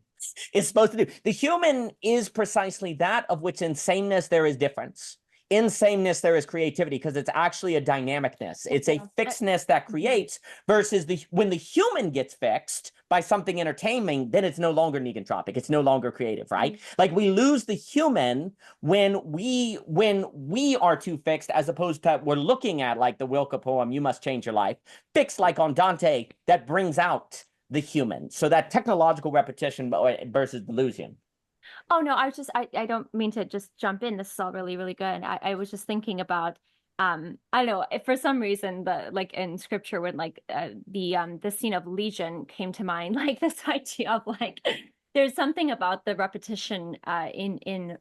is supposed to do. The human is precisely that of which in sameness there is difference. In sameness there is creativity, because it's actually a dynamicness. It's a fixedness that creates, versus when the human gets fixed by something entertaining, then it's no longer negentropic. It's no longer creative, right? Like we lose the human when we are too fixed, as opposed to we're looking at like the Rilke poem, You Must Change Your Life, fixed like on Dante, that brings out the human. So that technological repetition versus delusion. Oh no, I don't mean to just jump in. This is all really, really good. I was just thinking about, I don't know, if for some reason like in scripture when like the scene of Legion came to mind, like this idea of like, there's something about the repetition in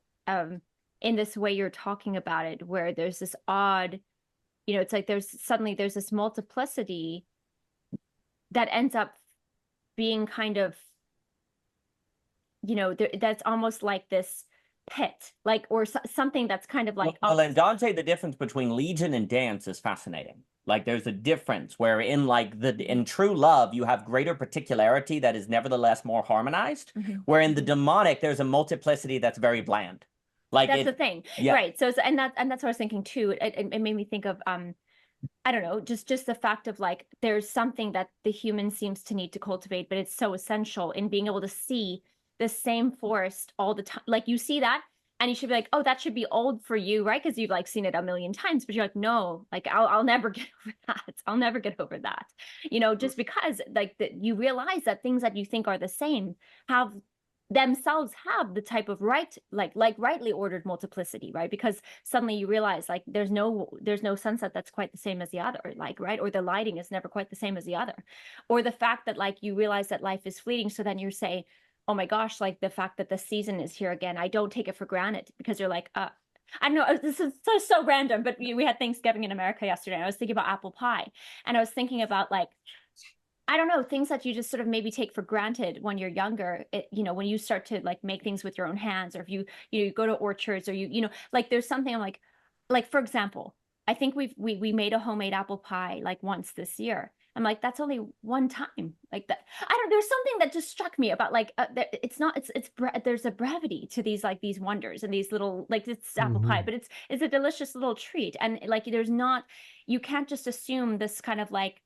this way you're talking about it, where there's this odd, it's like there's this multiplicity that ends up being kind of, that's almost like this pit, like, or something that's kind of like. Well, in Dante, the difference between Legion and dance is fascinating. Like there's a difference where in true love, you have greater particularity that is nevertheless more harmonized, where in the demonic, there's a multiplicity that's very bland. Like that's the thing, yeah. Right? So and that's what I was thinking too. It made me think of I don't know, just the fact of like, there's something that the human seems to need to cultivate, but it's so essential in being able to see the same forest all the time. Like you see that and you should be like, oh, that should be old for you, right? Because you've like seen it a million times, but you're like, no, like I'll never get over that. I'll never get over that. Just because like you realize that things that you think are the same have themselves have the type of rightly ordered multiplicity, right? Because suddenly you realize like there's no sunset that's quite the same as the other, like, right? Or the lighting is never quite the same as the other, or the fact that like you realize that life is fleeting. So then you say, oh my gosh, like the fact that the season is here again, I don't take it for granted, because you're like, I don't know, this is so random, but we had Thanksgiving in America yesterday, and I was thinking about apple pie, and I was thinking about like, I don't know, things that you just sort of maybe take for granted when you're younger, when you start to like make things with your own hands, or if you go to orchards, or like there's something I'm like for example, I think we made a homemade apple pie like once this year. I'm like, that's only one time like that. There's something that just struck me about like, there's a brevity to these wonders and these little, like it's apple pie, but it's a delicious little treat. And like, you can't just assume this kind of like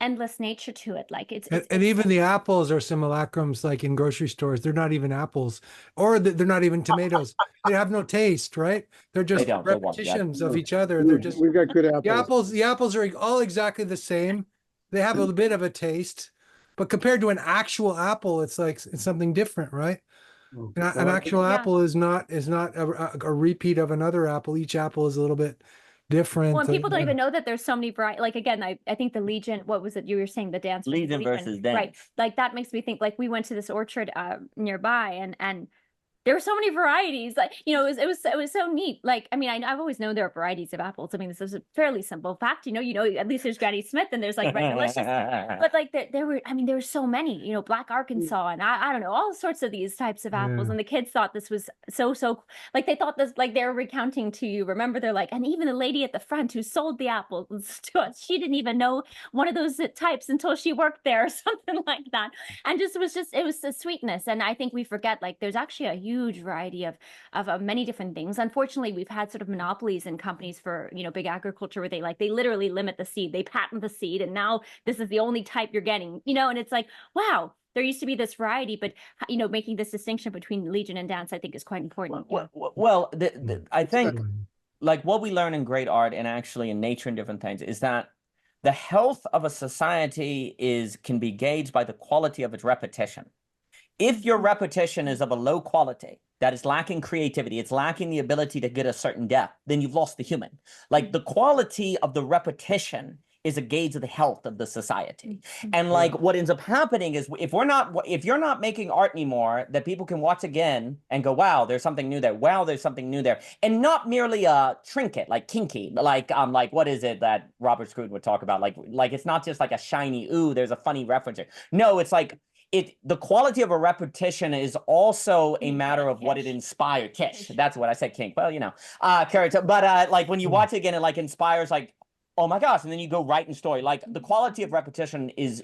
endless nature to it. Like it's even the apples are simulacrums, like in grocery stores. They're not even apples, or they're not even tomatoes. They have no taste, right? They're just repetitions of each other. We've got good apples. The apples are all exactly the same. They have a bit of a taste, but compared to an actual apple, it's something different, right? An actual apple is not a repeat of another apple. Each apple is a little bit different. Well, and people don't even know that there's so many varieties. Like again, I think the Legion, what was it you were saying, the dance Legion versus dance, right? Like that makes me think, like we went to this orchard nearby, and there were so many varieties. Like it was so neat. Like I mean, I've always known there are varieties of apples. I mean, this is a fairly simple fact. At least there's Granny Smith, and there's like Red Delicious. But like there were so many. Black Arkansas, and I don't know, all sorts of these types of apples. And the kids thought this was so like they thought this, like they were recounting to you. Remember, they're like, and even the lady at the front who sold the apples to us, she didn't even know one of those types until she worked there or something like that. And it was a sweetness. And I think we forget, like there's actually a huge variety of many different things. Unfortunately, we've had sort of monopolies in companies for big agriculture, where they literally limit the seed, they patent the seed, and now this is the only type you're getting, and it's like, wow, there used to be this variety, but making this distinction between Legion and dance, I think, is quite important. Well, I think like what we learn in great art and actually in nature and different things is that the health of a society can be gauged by the quality of its repetition. If your repetition is of a low quality, that is lacking creativity, it's lacking the ability to get a certain depth, then you've lost the human. Like the quality of the repetition is a gauge of the health of the society. Mm-hmm. And like what ends up happening is if you're not making art anymore that people can watch again and go, wow, there's something new there. Wow, there's something new there. And not merely a trinket, like kinky, like what is it that Robert Scruton would talk about? Like it's not just like a shiny, ooh, there's a funny reference here. No, it's like the quality of a repetition is also a matter of what it inspired. Kish, that's what I said, kink. Well, you know, character. But like when you watch it again, it like inspires like, oh my gosh, and then you go write in story. Like the quality of repetition is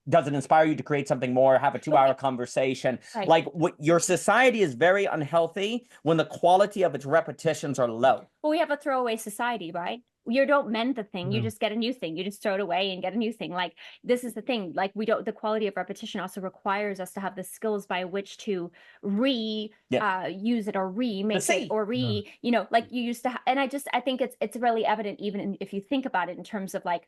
does it inspire you to create something more, have a 2-hour conversation? Right. Like your society is very unhealthy when the quality of its repetitions are low. Well, we have a throwaway society, right? You don't mend the thing, you No. just get a new thing. You just throw it away and get a new thing. Like this is the thing. Like the quality of repetition also requires us to have the skills by which to use it or remake it or you know, like you used to and I think it's really evident even if you think about it in terms of like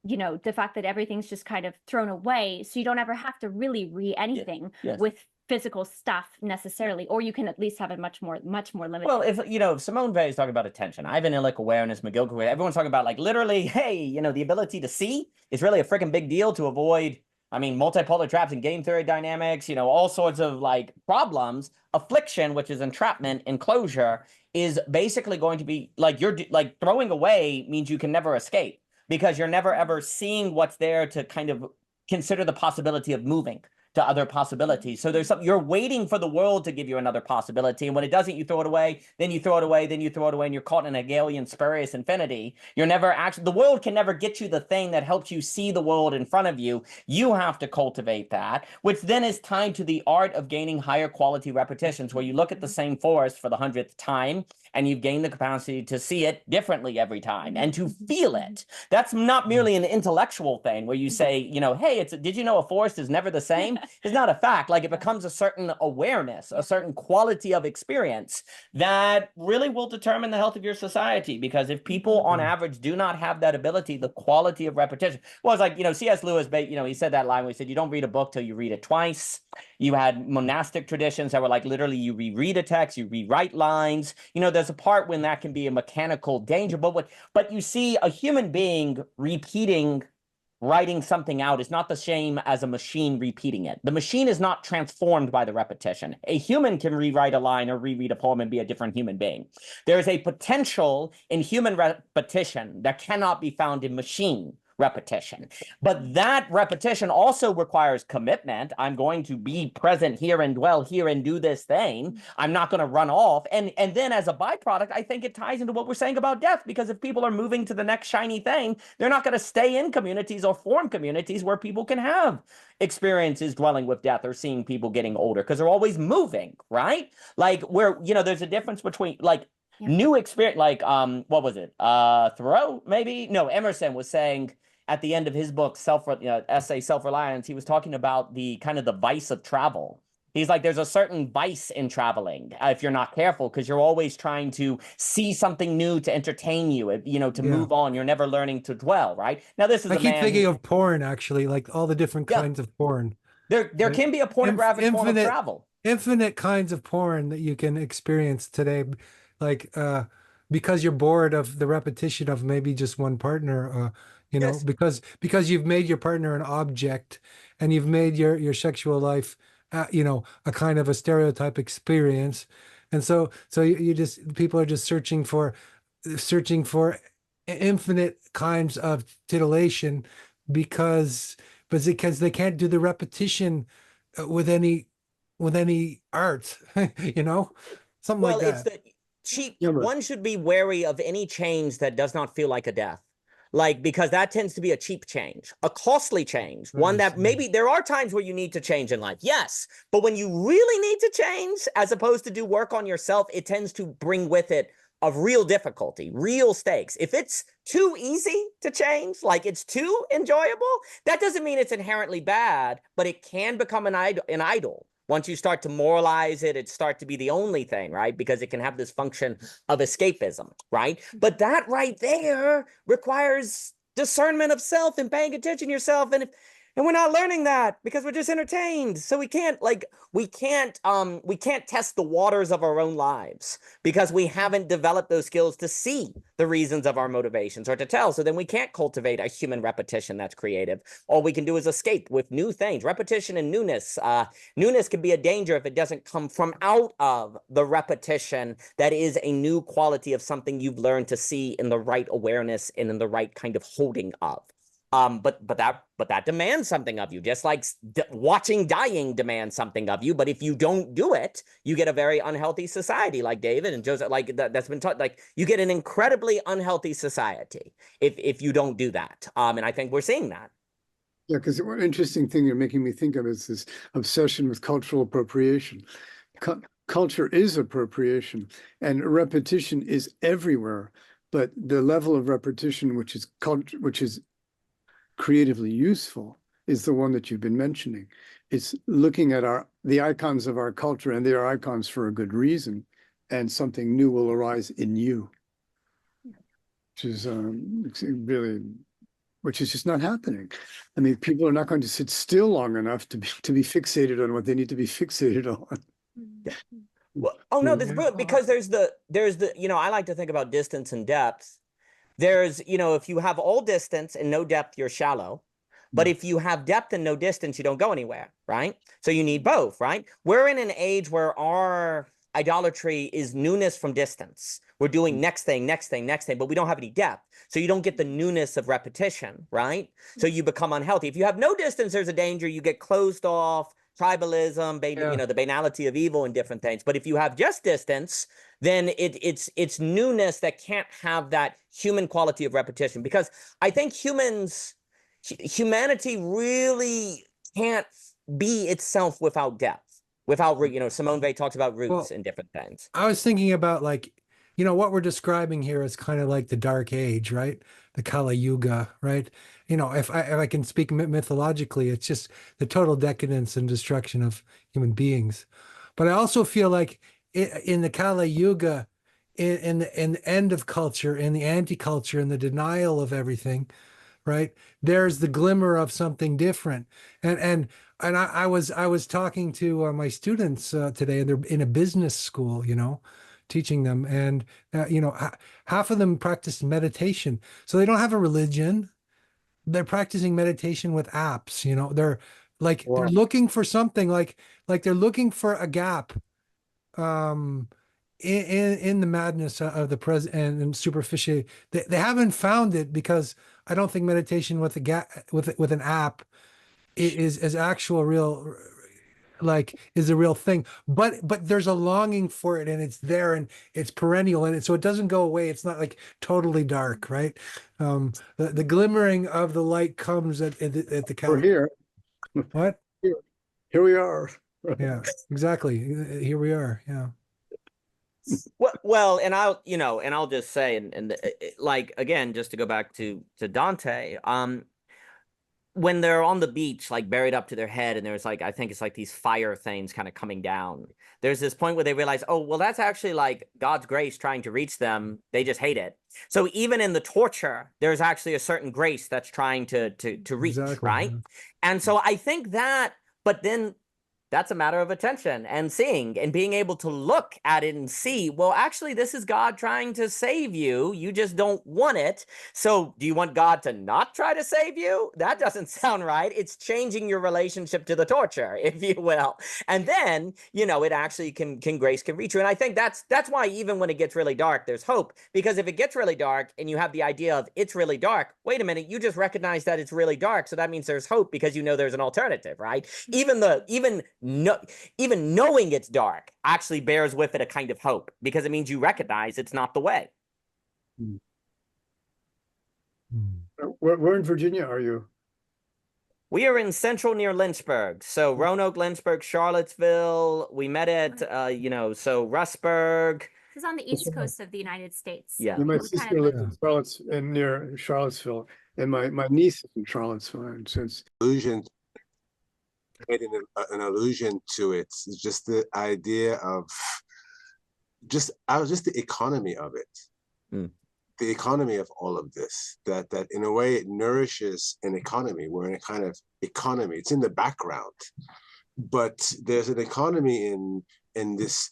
you know, the fact that everything's just kind of thrown away, so you don't ever have to really anything with physical stuff necessarily, or you can at least have it much more limited. Well, if Simone Weil is talking about attention, Ivan Illich awareness, McGill, everyone's talking about like literally, hey, you know, the ability to see is really a freaking big deal to avoid, I mean, multipolar traps and game theory dynamics, you know, all sorts of like problems. Affliction, which is entrapment, enclosure, is basically going to be like like throwing away means you can never escape because you're never ever seeing what's there to kind of consider the possibility of moving to other possibilities. So there's something, you're waiting for the world to give you another possibility. And when it doesn't, you throw it away, then you throw it away, then you throw it away, and you're caught in a Hegelian spurious infinity. You're never actually, the world can never get you the thing that helps you see the world in front of you. You have to cultivate that, which then is tied to the art of gaining higher quality repetitions, where you look at the same forest for the 100th time, and you've gained the capacity to see it differently every time and to feel it. That's not merely an intellectual thing where you say, you know, hey, did you know a forest is never the same? It's not a fact. Like it becomes a certain awareness, a certain quality of experience that really will determine the health of your society. Because if people on average do not have that ability, the quality of repetition, well, it's like, you know, C.S. Lewis, you know, he said that line where he said, you don't read a book till you read it twice. You had monastic traditions that were like literally you reread a text, you rewrite lines. You know, there's a part when that can be a mechanical danger, but you see a human being writing something out is not the same as a machine repeating it. The machine is not transformed by the repetition. A human can rewrite a line or reread a poem and be a different human being. There is a potential in human repetition that cannot be found in machine repetition. But that repetition also requires commitment. I'm going to be present here and dwell here and do this thing. I'm not going to run off. And then as a byproduct, I think it ties into what we're saying about death, because if people are moving to the next shiny thing, they're not going to stay in communities or form communities where people can have experiences dwelling with death or seeing people getting older, because they're always moving, right? Like where, you know, there's a difference between like new experience, like, what was it? Thoreau, maybe? No, Emerson was saying, at the end of his book, essay Self-Reliance, he was talking about the kind of the vice of travel. He's like, there's a certain vice in traveling if you're not careful, because you're always trying to see something new to entertain you, you know, to move on. You're never learning to dwell, right? Now, this is I keep thinking of porn, actually, like all the different kinds of porn. There can be a pornographic form of travel. Infinite kinds of porn that you can experience today, like because you're bored of the repetition of maybe just one partner. You know, because you've made your partner an object, and you've made your sexual life, you know, a kind of a stereotype experience, and so people are just searching for infinite kinds of titillation because they can't do the repetition with any art, you know, something like that. It's the cheap. One should be wary of any change that does not feel like a death. Like, because that tends to be a cheap change, a costly change, one that maybe there are times where you need to change in life. Yes. But when you really need to change, as opposed to do work on yourself, it tends to bring with it of real difficulty, real stakes. If it's too easy to change, like it's too enjoyable, that doesn't mean it's inherently bad, but it can become an idol. Once you start to moralize it, it starts to be the only thing, right? Because it can have this function of escapism, right? But that right there requires discernment of self and paying attention to yourself. And And we're not learning that because we're just entertained. So we can't test the waters of our own lives because we haven't developed those skills to see the reasons of our motivations or to tell. So then we can't cultivate a human repetition that's creative. All we can do is escape with new things. Repetition and newness. Newness can be a danger if it doesn't come from out of the repetition that is a new quality of something you've learned to see in the right awareness and in the right kind of holding of. But that demands something of you, just like watching dying demands something of you. But if you don't do it, you get a very unhealthy society, like David and Joseph, like that's been taught. Like you get an incredibly unhealthy society if you don't do that. And I think we're seeing that. Yeah, because one interesting thing you're making me think of is this obsession with cultural appropriation. Culture is appropriation, and repetition is everywhere. But the level of repetition, which is creatively useful, is the one that you've been mentioning. It's looking at the icons of our culture, and they are icons for a good reason, and something new will arise in you, which is really, which is just not happening. I mean, people are not going to sit still long enough to be fixated on what they need to be fixated on. Yeah. Well, oh no, because there's the I like to think about distance and depth. There's, if you have all distance and no depth, you're shallow. But if you have depth and no distance, you don't go anywhere, right? So you need both, right? We're in an age where our idolatry is newness from distance. We're doing next thing, but we don't have any depth. So you don't get the newness of repetition, right? So you become unhealthy. If you have no distance, there's a danger. You get closed off, tribalism, the banality of evil and different things. But if you have just distance, then it's newness that can't have that human quality of repetition. Because I think humanity really can't be itself without depth, without, Simone Weil talks about roots and different things. I was thinking about what we're describing here is kind of like the Dark Age, right? The Kali Yuga, right? If I can speak mythologically, it's just the total decadence and destruction of human beings. But I also feel like in the Kali Yuga, in the end of culture, in the anti-culture, in the denial of everything, right? There's the glimmer of something different. And I was talking to my students today, and they're in a business school, teaching them, and half of them practice meditation, so they don't have a religion. They're practicing meditation with apps. They're they're looking for something, like they're looking for a gap in the madness of the present and superficial. They haven't found it, because I don't think meditation with with an app is actual real, is a real thing. But there's a longing for it, and it's there, and it's perennial, and so it doesn't go away. It's not like totally dark, right? The glimmering of the light comes at the We're here. What? Here we are. Yeah, exactly. Here we are. Yeah. Well, and I'll just say, and again, just to go back to Dante, when they're on the beach, buried up to their head, and there's I think it's these fire things kind of coming down. There's this point where they realize, oh, well, that's actually God's grace trying to reach them. They just hate it. So even in the torture, there's actually a certain grace that's trying to reach, exactly, right? Yeah. And so I think but then that's a matter of attention and seeing and being able to look at it and see, well, actually, this is God trying to save you. You just don't want it. So do you want God to not try to save you? That doesn't sound right. It's changing your relationship to the torture, if you will. And then, it actually grace can reach you. And I think that's why even when it gets really dark, there's hope. Because if it gets really dark and you have the idea of it's really dark, wait a minute, you just recognize that it's really dark. So that means there's hope, because there's an alternative, right? Even knowing it's dark actually bears with it a kind of hope, because it means you recognize it's not the way. Where in Virginia are you? We are in central near Lynchburg. So Roanoke, Lynchburg, Charlottesville. We met at, so Rustburg. This is on the east coast of the United States. Yeah. My sister lives in near Charlottesville, and my niece is in Charlottesville. And since illusion, an allusion to it, just the idea of just the economy of it. the economy of all of this, that in a way it nourishes an economy. We're in a kind of economy. It's in the background, but there's an economy in this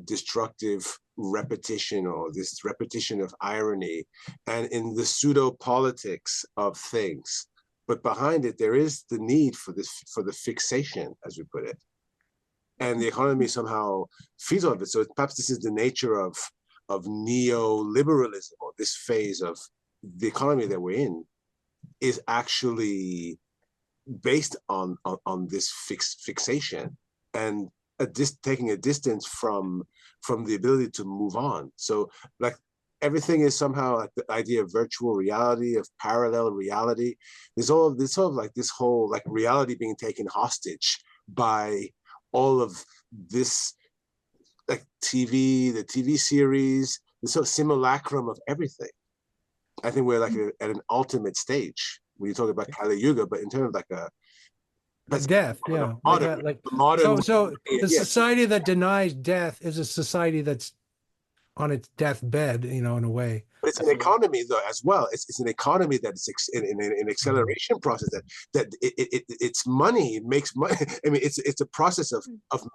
destructive repetition, or this repetition of irony, and in the pseudo politics of things. But behind it, there is the need for the fixation, as we put it, and the economy somehow feeds off it. So perhaps this is the nature of neoliberalism, or this phase of the economy that we're in is actually based on this fixation, and taking a distance from the ability to move on. So like everything is somehow like the idea of virtual reality, of parallel reality. There's all of this sort of like this whole like reality being taken hostage by all of this, like the TV series, the sort of simulacrum of everything. I think we're like at an ultimate stage when you talk about Kali Yuga, but in terms of like death, yeah. Like modern. So the yeah. society that denies death is a society that's on its deathbed, in a way. But it's an economy though as well. It's an economy that is in an acceleration process that it's money. It makes money. I mean, it's a process of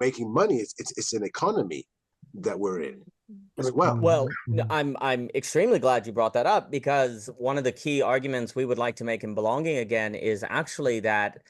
making money. It's an economy that we're in as well. Well, I'm extremely glad you brought that up, because one of the key arguments we would like to make in Belonging Again is actually that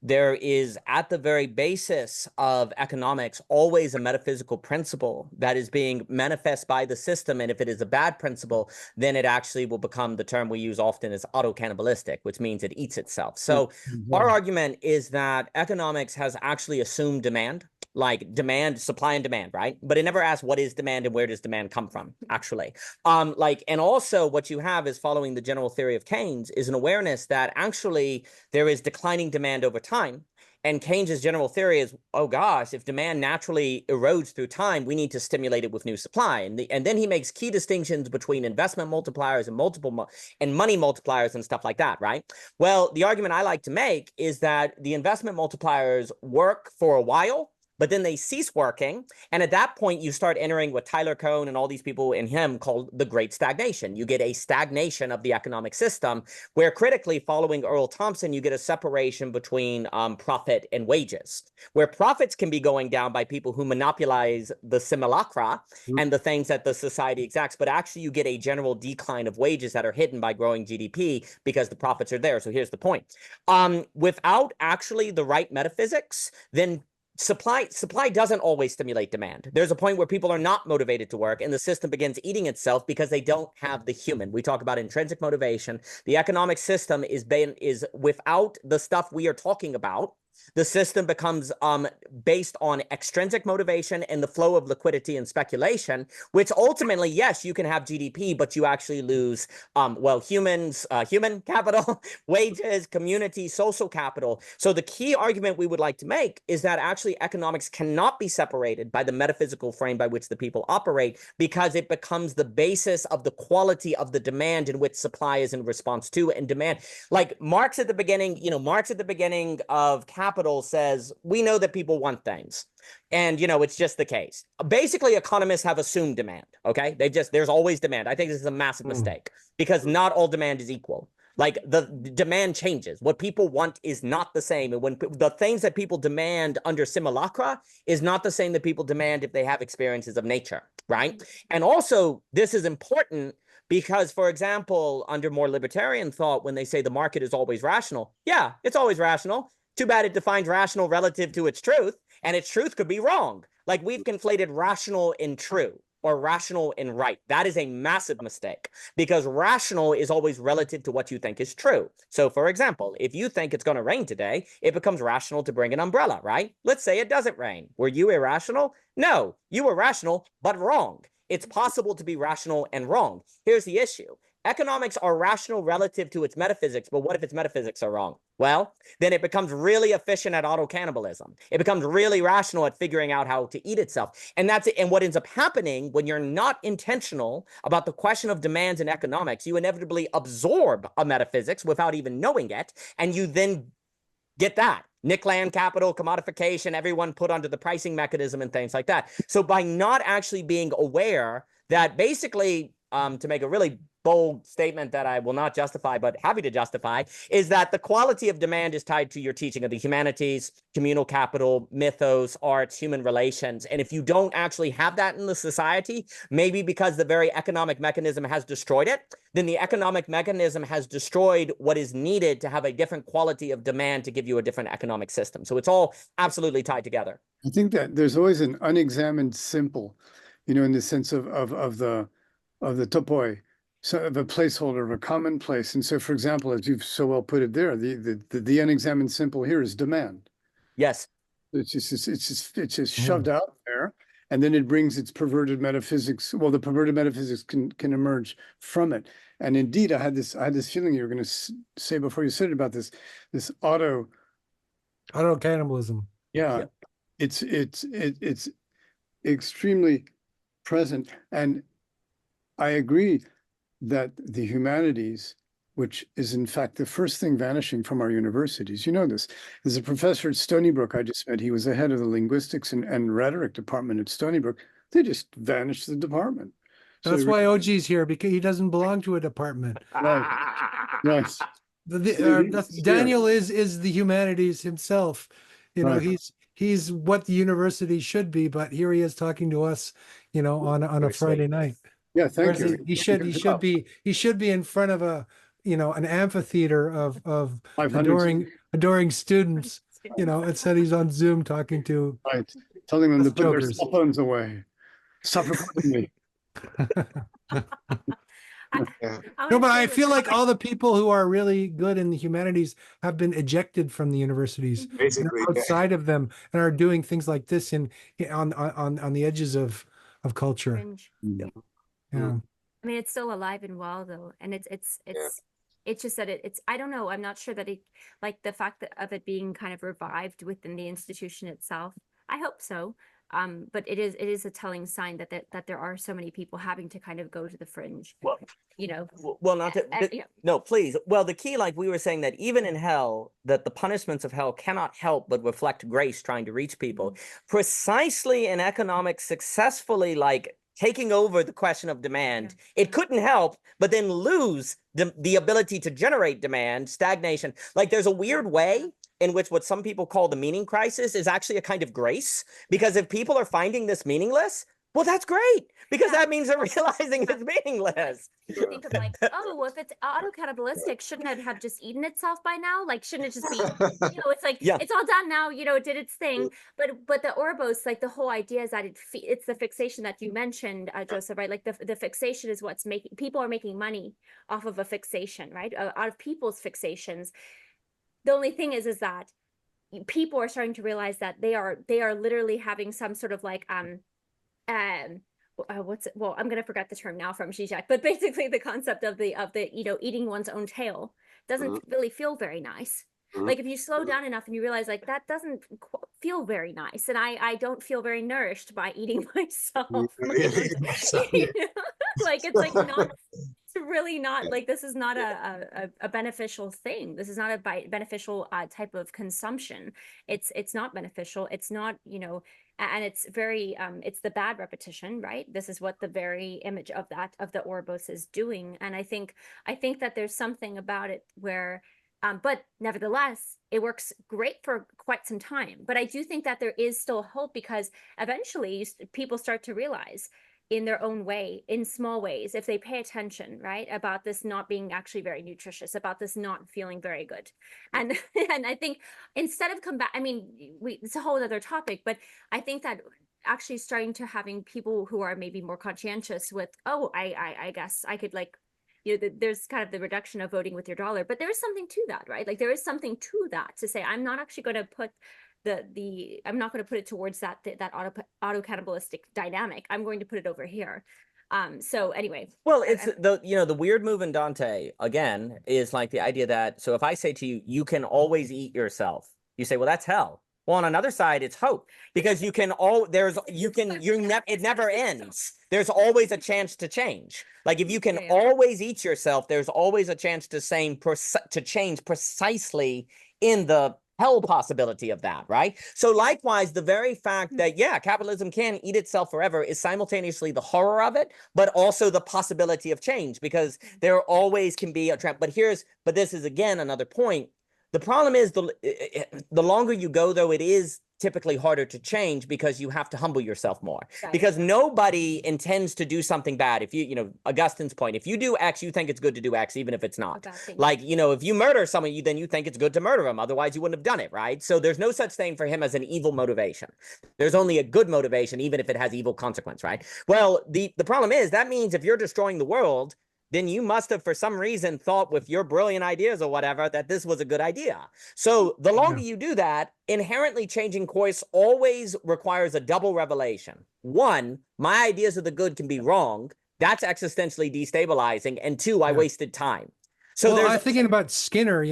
there is, at the very basis of economics, always a metaphysical principle that is being manifest by the system. And if it is a bad principle, then it actually will become, the term we use often is auto-cannibalistic, which means it eats itself. So our argument is that economics has actually assumed demand, like demand, supply and demand, right? But it never asks what is demand and where does demand come from, actually. And also what you have is, following the general theory of Keynes, is an awareness that actually there is declining demand over time. And Keynes's general theory is, oh gosh, if demand naturally erodes through time, we need to stimulate it with new supply. And then he makes key distinctions between investment multipliers and money multipliers and stuff like that, right? Well, the argument I like to make is that the investment multipliers work for a while, but then they cease working. And at that point, you start entering what Tyler Cohn and all these people in him call the Great Stagnation. You get a stagnation of the economic system, where critically, following Earl Thompson, you get a separation between profit and wages, where profits can be going down by people who monopolize the simulacra and the things that the society exacts. But actually, you get a general decline of wages that are hidden by growing GDP because the profits are there. So here's the point. Without actually the right metaphysics, then supply doesn't always stimulate demand. There's a point where people are not motivated to work and the system begins eating itself because they don't have the human. We talk about intrinsic motivation. The economic system is without the stuff we are talking about. The system becomes based on extrinsic motivation and the flow of liquidity and speculation, which ultimately, yes, you can have GDP, but you actually lose, human capital, wages, community, social capital. So the key argument we would like to make is that actually economics cannot be separated by the metaphysical frame by which the people operate, because it becomes the basis of the quality of the demand in which supply is in response to, and demand. Like Marx at the beginning, Marx at the beginning of Capital says, we know that people want things. And, it's just the case. Basically, economists have assumed demand, okay? There's always demand. I think this is a massive mistake, because not all demand is equal. Like the demand changes. What people want is not the same. And when the things that people demand under simulacra is not the same that people demand if they have experiences of nature, right? And also, this is important because, for example, under more libertarian thought, when they say the market is always rational, yeah, it's always rational. Too bad it defines rational relative to its truth, and its truth could be wrong. Like we've conflated rational and true, or rational and right. That is a massive mistake, because rational is always relative to what you think is true. So, for example, if you think it's going to rain today, it becomes rational to bring an umbrella, right? Let's say it doesn't rain. Were you irrational? No, you were rational, but wrong. It's possible to be rational and wrong. Here's the issue. Economics are rational relative to its metaphysics, but what if its metaphysics are wrong? Well, then it becomes really efficient at auto-cannibalism. It becomes really rational at figuring out how to eat itself. And that's it. And what ends up happening when you're not intentional about the question of demands in economics, you inevitably absorb a metaphysics without even knowing it, and you then get that. Nick land capital, commodification, everyone put under the pricing mechanism and things like that. So by not actually being aware that basically, to make a really bold statement that I will not justify, but happy to justify, is that the quality of demand is tied to your teaching of the humanities, communal capital, mythos, arts, human relations. And if you don't actually have that in the society, maybe because the very economic mechanism has destroyed it, then the economic mechanism has destroyed what is needed to have a different quality of demand to give you a different economic system. So it's all absolutely tied together. I think that there's always an unexamined simple, in the sense of the topoi, so of a placeholder, of a commonplace. And so, for example, as you've so well put it there, the unexamined simple here is demand. Yes. It's just shoved out there, and then it brings its perverted metaphysics. Well, the perverted metaphysics can emerge from it. And indeed, I had this feeling you were going to say before you said it about this auto cannibalism. Yeah, it's extremely present, and I agree that the humanities, which is in fact the first thing vanishing from our universities, you know this. There's a professor at Stony Brook I just met. He was the head of the linguistics and rhetoric department at Stony Brook. They just vanished the department. That's why OG's here, because he doesn't belong to a department. Right. Yes. Daniel is the humanities himself. Right. He's what the university should be, but here he is talking to us, on a Friday night. Yeah, thank you. He should be in front of an amphitheater of 500 adoring students. Instead he's on Zoom talking to telling them to put jokers. their cell phones away. Stop recording me. No, but I feel like all the people who are really good in the humanities have been ejected from the universities, Basically, and are outside of them, and are doing things like this on the edges of culture. Fringe. Yeah. I mean, it's still alive and well though, and it's just that it's I don't know. I'm not sure that it, like the fact of it being kind of revived within the institution itself. I hope so. But it is a telling sign that there are so many people having to kind of go to the fringe. Well, Well, not to, no, please. Well, the key, like we were saying, that even in hell, that the punishments of hell cannot help but reflect grace trying to reach people. Precisely in economics, successfully, like taking over the question of demand, it couldn't help but then lose the ability to generate demand, stagnation. Like there's a weird way in which what some people call the meaning crisis is actually a kind of grace, because if people are finding this meaningless, well, that's great, because that means they're realizing it's meaningless. Think of like, oh, well, if it's auto-cannibalistic, shouldn't it have just eaten itself by now? Like, shouldn't it just be, it's like, it's all done now, it did its thing. But the Orbos, like the whole idea is that it's the fixation that you mentioned, Joseph, right? Like the fixation is what's making, people are making money off of a fixation, right? Out of people's fixations. The only thing is that people are starting to realize that they are literally having some sort of like what's it? Well, I'm gonna forget the term now from Zizek, but basically the concept of the eating one's own tail doesn't really feel very nice. Like if you slow down enough and you realize like that doesn't feel very nice, and I don't feel very nourished by eating myself. Like it's like not. It's really not like this is not a beneficial thing. This is not a beneficial type of consumption. It's not beneficial. It's not, and it's very it's the bad repetition, right? This is what the very image of the Orbos is doing. And I think that there's something about it where but nevertheless, it works great for quite some time. But I do think that there is still hope, because eventually people start to realize in their own way, in small ways, if they pay attention, right, about this not being actually very nutritious, about this not feeling very good. And I think instead of it's a whole other topic, but I think that actually starting to having people who are maybe more conscientious with, I guess I could like, there's kind of the reduction of voting with your dollar, but there is something to that, right? Like there is something to that, to say, I'm not actually going to put I'm not going to put it towards that auto cannibalistic dynamic. I'm going to put it over here. So anyway. Well, it's the weird move in Dante again is like the idea that, so if I say to you, you can always eat yourself, you say, well, that's hell. Well, on another side, it's hope, because it never ends. There's always a chance to change. Like if you can always eat yourself, there's always a chance to change precisely in the hell possibility of that, right? So likewise, the very fact that, yeah, capitalism can eat itself forever is simultaneously the horror of it, but also the possibility of change, because there always can be a trap. But this is again another point. The problem is the longer you go, though, it is typically harder to change because you have to humble yourself more. Right. Because nobody intends to do something bad. If Augustine's point, if you do X, you think it's good to do X, even if it's not. Like, if you murder someone, then you think it's good to murder him. Otherwise, you wouldn't have done it, right? So there's no such thing for him as an evil motivation. There's only a good motivation, even if it has evil consequence, right? Well, the problem is that means if you're destroying the world, then you must have, for some reason, thought with your brilliant ideas or whatever that this was a good idea. So the longer you do that, inherently changing course always requires a double revelation. One, my ideas of the good can be wrong. That's existentially destabilizing. And two, I wasted time. So I'm thinking about Skinner,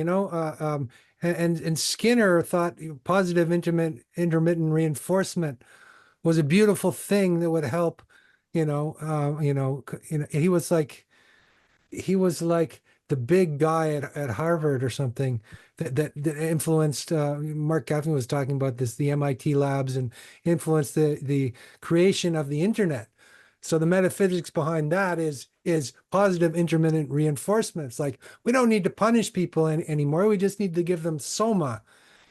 and Skinner thought positive intermittent reinforcement was a beautiful thing that would help. He was like the big guy at Harvard or something that influenced, Mark Gaffney was talking about this, the MIT labs, and influenced the creation of the internet. So the metaphysics behind that is positive intermittent reinforcement. It's like, we don't need to punish people anymore. We just need to give them soma,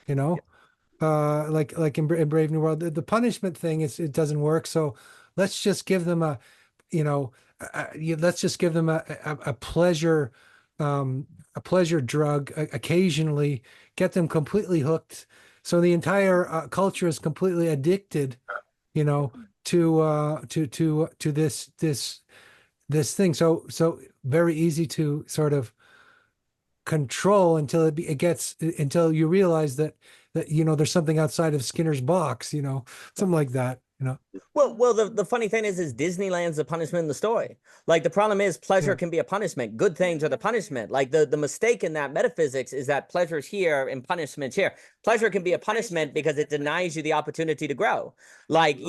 like in Brave New World. The punishment thing it doesn't work. So let's just give them let's just give them a pleasure drug occasionally, get them completely hooked. So the entire culture is completely addicted, to this thing. So very easy to sort of control until until you realize that there's something outside of Skinner's box, something like that. Well, the funny thing is Disneyland's the punishment in the story. Like, the problem is pleasure can be a punishment. Good things are the punishment. Like, the mistake in that metaphysics is that pleasure's here and punishment's here. Pleasure can be a punishment because it denies you the opportunity to grow. Like,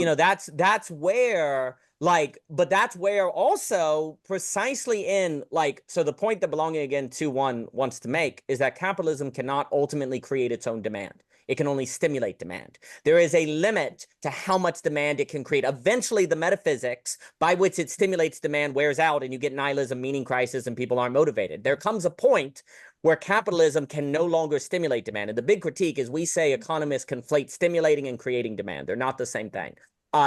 that's where, but that's where also precisely so the point that Belonging Again 2.1 wants to make is that capitalism cannot ultimately create its own demand. It can only stimulate demand. There is a limit to how much demand it can create. Eventually, the metaphysics by which it stimulates demand wears out, and you get nihilism, meaning crisis, and people aren't motivated. There comes a point where capitalism can no longer stimulate demand. And the big critique is we say economists conflate stimulating and creating demand. They're not the same thing.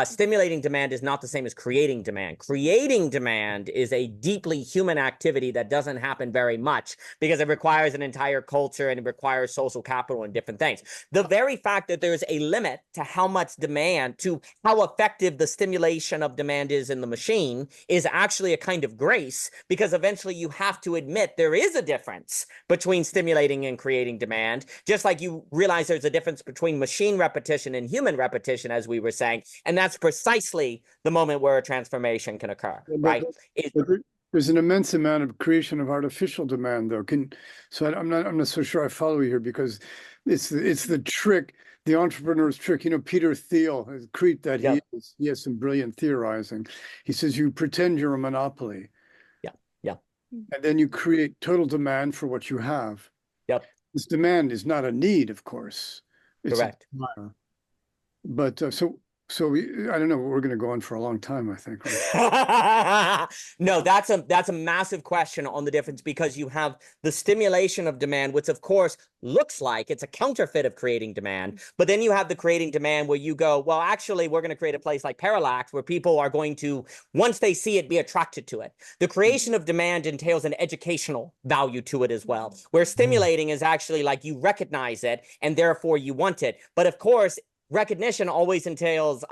Stimulating demand is not the same as creating demand. Creating demand is a deeply human activity that doesn't happen very much because it requires an entire culture and it requires social capital and different things. The very fact that there's a limit to how much demand, to how effective the stimulation of demand is in the machine, is actually a kind of grace, because eventually you have to admit there is a difference between stimulating and creating demand, just like you realize there's a difference between machine repetition and human repetition, as we were saying. And that's precisely the moment where a transformation can occur, right? There's an immense amount of creation of artificial demand, though. I'm not so sure I follow you here, because it's the trick, the entrepreneur's trick. Peter Thiel, a creep that he is, he has some brilliant theorizing. He says you pretend you're a monopoly. Yeah. And then you create total demand for what you have. Yep. This demand is not a need, of course. It's correct. But So I don't know. We're going to go on for a long time, I think. No, that's a massive question on the difference, because you have the stimulation of demand, which of course looks like it's a counterfeit of creating demand. But then you have the creating demand where you go, well, actually, we're going to create a place like Parallax where people are going to, once they see it, be attracted to it. The creation of demand entails an educational value to it as well, where stimulating is actually like you recognize it and therefore you want it. But of course, recognition always entails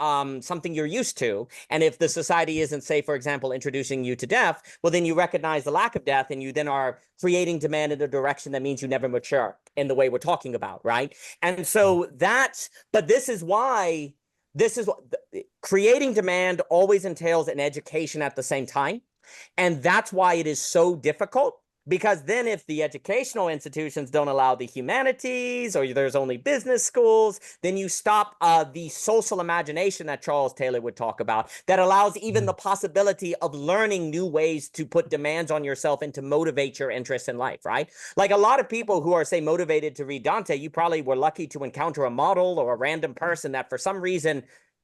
something you're used to. And if the society isn't, say, for example, introducing you to death, well, then you recognize the lack of death and you then are creating demand in a direction that means you never mature in the way we're talking about, right? And so but this is what creating demand always entails an education at the same time. And that's why it is so difficult because then if the educational institutions don't allow the humanities, or there's only business schools, then you stop the social imagination that Charles Taylor would talk about, that allows even the possibility of learning new ways to put demands on yourself and to motivate your interests in life, right? Like a lot of people who are, say, motivated to read Dante, you probably were lucky to encounter a model or a random person that for some reason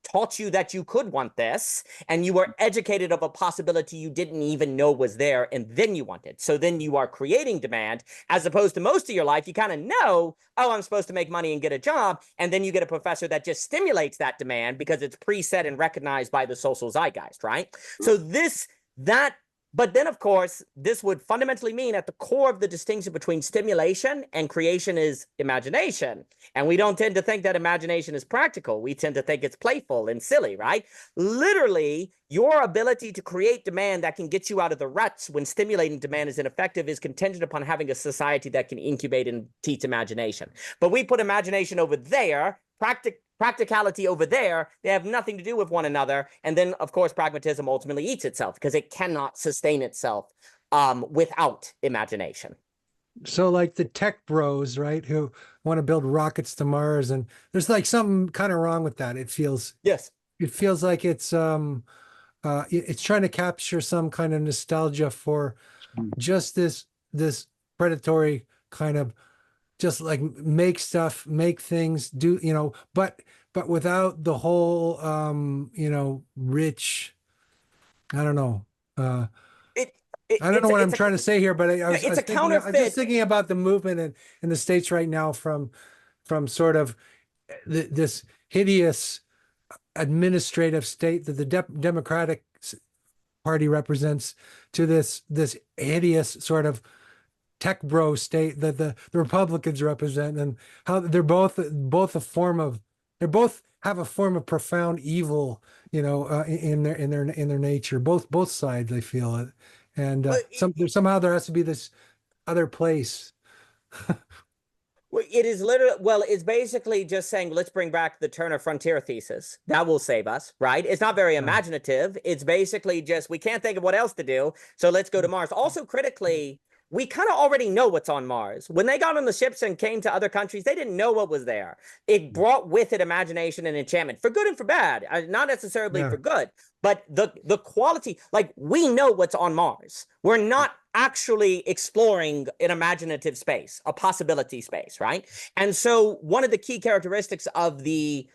taught you that you could want this, and you were educated of a possibility you didn't even know was there, and then you want it. So then you are creating demand, as opposed to most of your life, you kind of know, oh, I'm supposed to make money and get a job, and then you get a professor that just stimulates that demand because it's preset and recognized by the social zeitgeist, right? So but then, of course, this would fundamentally mean at the core of the distinction between stimulation and creation is imagination. And we don't tend to think that imagination is practical. We tend to think it's playful and silly, right? Literally, your ability to create demand that can get you out of the ruts when stimulating demand is ineffective is contingent upon having a society that can incubate and teach imagination. But we put imagination over there, practicality over there. They have nothing to do with one another. And then, of course, pragmatism ultimately eats itself because it cannot sustain itself without imagination. So like the tech bros, right, who want to build rockets to Mars, and there's like something kind of wrong with that. It feels like it's trying to capture some kind of nostalgia for just this predatory kind of, just like make stuff, make things, do, but without the whole rich, I don't know. I don't know what I'm trying to say here, but I was just thinking about the movement in the States right now from sort of this hideous administrative state that the Democratic Party represents to this hideous sort of tech bro state that the Republicans represent, and how they're both a form of, they both have a form of profound evil, in their nature. Both sides, I feel it, and somehow there has to be this other place. It is literally, well, it's basically just saying, let's bring back the Turner frontier thesis. That will save us, right? It's not very imaginative. It's basically just, we can't think of what else to do, so let's go to Mars. Also, critically, we kind of already know what's on Mars. When they got on the ships and came to other countries, they didn't know what was there. It brought with it imagination and enchantment, for good and for bad. Not necessarily for good, but the quality, like, we know what's on Mars. We're not actually exploring an imaginative space, a possibility space, right? And so one of the key characteristics of the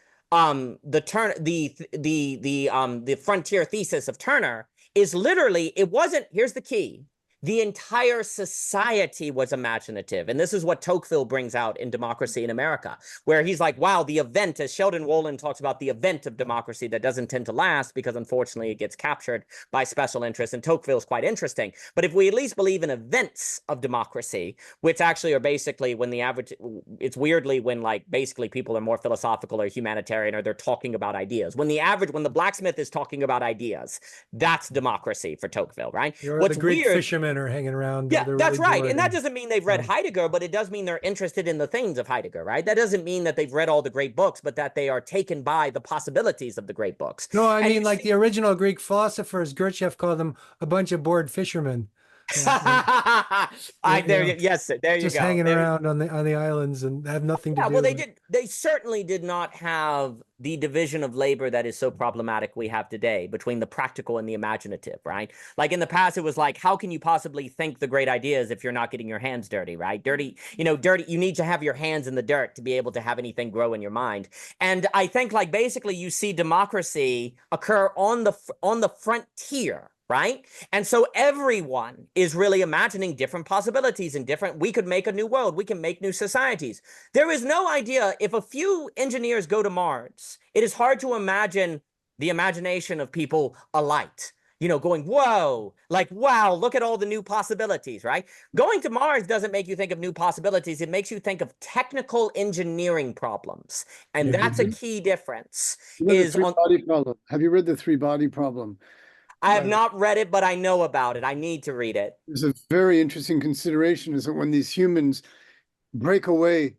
frontier thesis of Turner is literally, it wasn't, here's the key, the entire society was imaginative. And this is what Tocqueville brings out in Democracy in America, where he's like, wow, the event, as Sheldon Wolin talks about, the event of democracy that doesn't tend to last because unfortunately it gets captured by special interests. And Tocqueville is quite interesting. But if we at least believe in events of democracy, which actually are basically when the average, it's weirdly when like basically people are more philosophical or humanitarian, or they're talking about ideas. When the blacksmith is talking about ideas, that's democracy for Tocqueville, right? What's the Greek fishermen are hanging around. Yeah, that's right. And that doesn't mean they've read Heidegger, but it does mean they're interested in the things of Heidegger, right? That doesn't mean that they've read all the great books, but that they are taken by the possibilities of the great books. No, I mean, like the original Greek philosophers, Gurdjieff called them a bunch of bored fishermen. Yes, there you go. Just hanging around on the islands and have nothing to do. Well, they certainly did not have the division of labor that is so problematic we have today between the practical and the imaginative, right? Like in the past, it was like, how can you possibly think the great ideas if you're not getting your hands dirty, right? Dirty, you need to have your hands in the dirt to be able to have anything grow in your mind. And I think like basically you see democracy occur on the frontier, right? And so everyone is really imagining different possibilities and we could make a new world. We can make new societies. There is no idea, if a few engineers go to Mars, it is hard to imagine the imagination of people alight, going, whoa, like, wow, look at all the new possibilities, right? Going to Mars doesn't make you think of new possibilities. It makes you think of technical engineering problems. And that's a key difference. Have you read the three-body problem? I have not read it, but I know about it. I need to read it. There's a very interesting consideration is that when these humans break away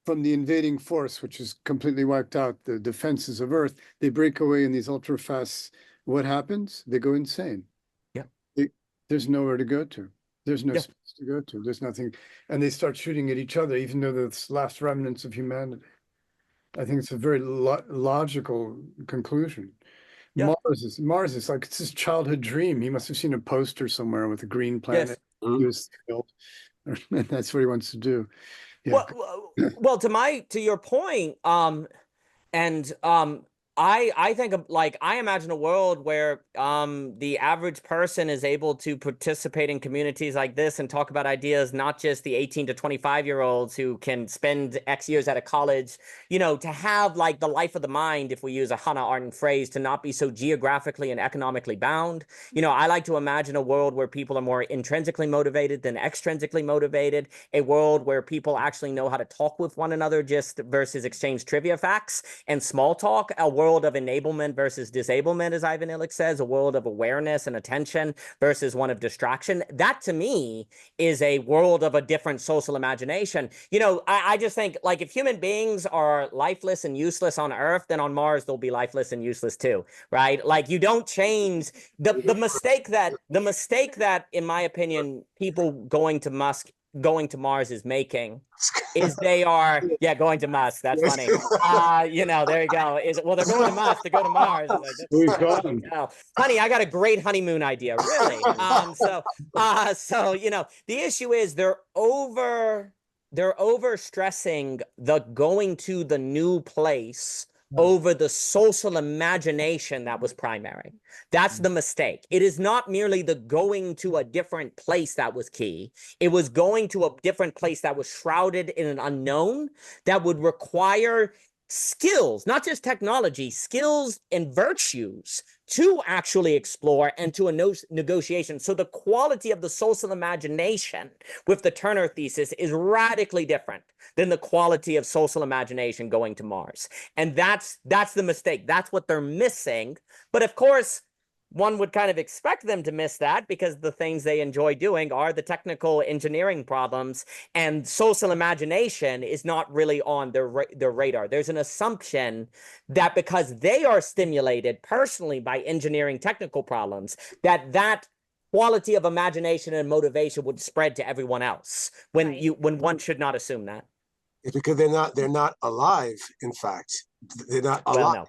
from the invading force, which has completely wiped out the defenses of Earth, they break away in these ultra fast. What happens? They go insane. Yeah. There's nowhere to go to. There's no Yeah. space to go to. There's nothing, and they start shooting at each other, even though they're the last remnants of humanity. I think it's a very logical conclusion. Yeah. Mars is like, it's his childhood dream. He must have seen a poster somewhere with a green planet. Yes. He was thrilled, and that's what he wants to do. Yeah. Well, to your point, I think of, like, I imagine a world where the average person is able to participate in communities like this and talk about ideas, not just the 18 to 25-year-olds who can spend X years at a college, to have like the life of the mind, if we use a Hannah Arendt phrase, to not be so geographically and economically bound. I like to imagine a world where people are more intrinsically motivated than extrinsically motivated, a world where people actually know how to talk with one another just versus exchange trivia facts and small talk, a world of enablement versus disablement, as Ivan Illich says, a world of awareness and attention versus one of distraction. That, to me, is a world of a different social imagination. I just think, like, if human beings are lifeless and useless on Earth, then on Mars they'll be lifeless and useless too, right? Like, you don't change the mistake that, in my opinion, people going to Mars is making is they are going to Musk. That's funny. There you go. They're going to Musk to go to Mars. Like, honey, I got a great honeymoon idea. Really. So the issue is they're over stressing the going to the new place over the social imagination that was primary. That's the mistake. It is not merely the going to a different place that was key. It was going to a different place that was shrouded in an unknown that would require skills, not just technology, skills and virtues to actually explore and to a negotiation. So the quality of the social imagination with the Turner thesis is radically different than the quality of social imagination going to Mars. And that's the mistake. That's what they're missing. But of course, one would kind of expect them to miss that because the things they enjoy doing are the technical engineering problems, and social imagination is not really on their radar. There's an assumption that because they are stimulated personally by engineering technical problems, that quality of imagination and motivation would spread to everyone else, when one should not assume that. It's because they're not alive. In fact, they're not alive. Well, no.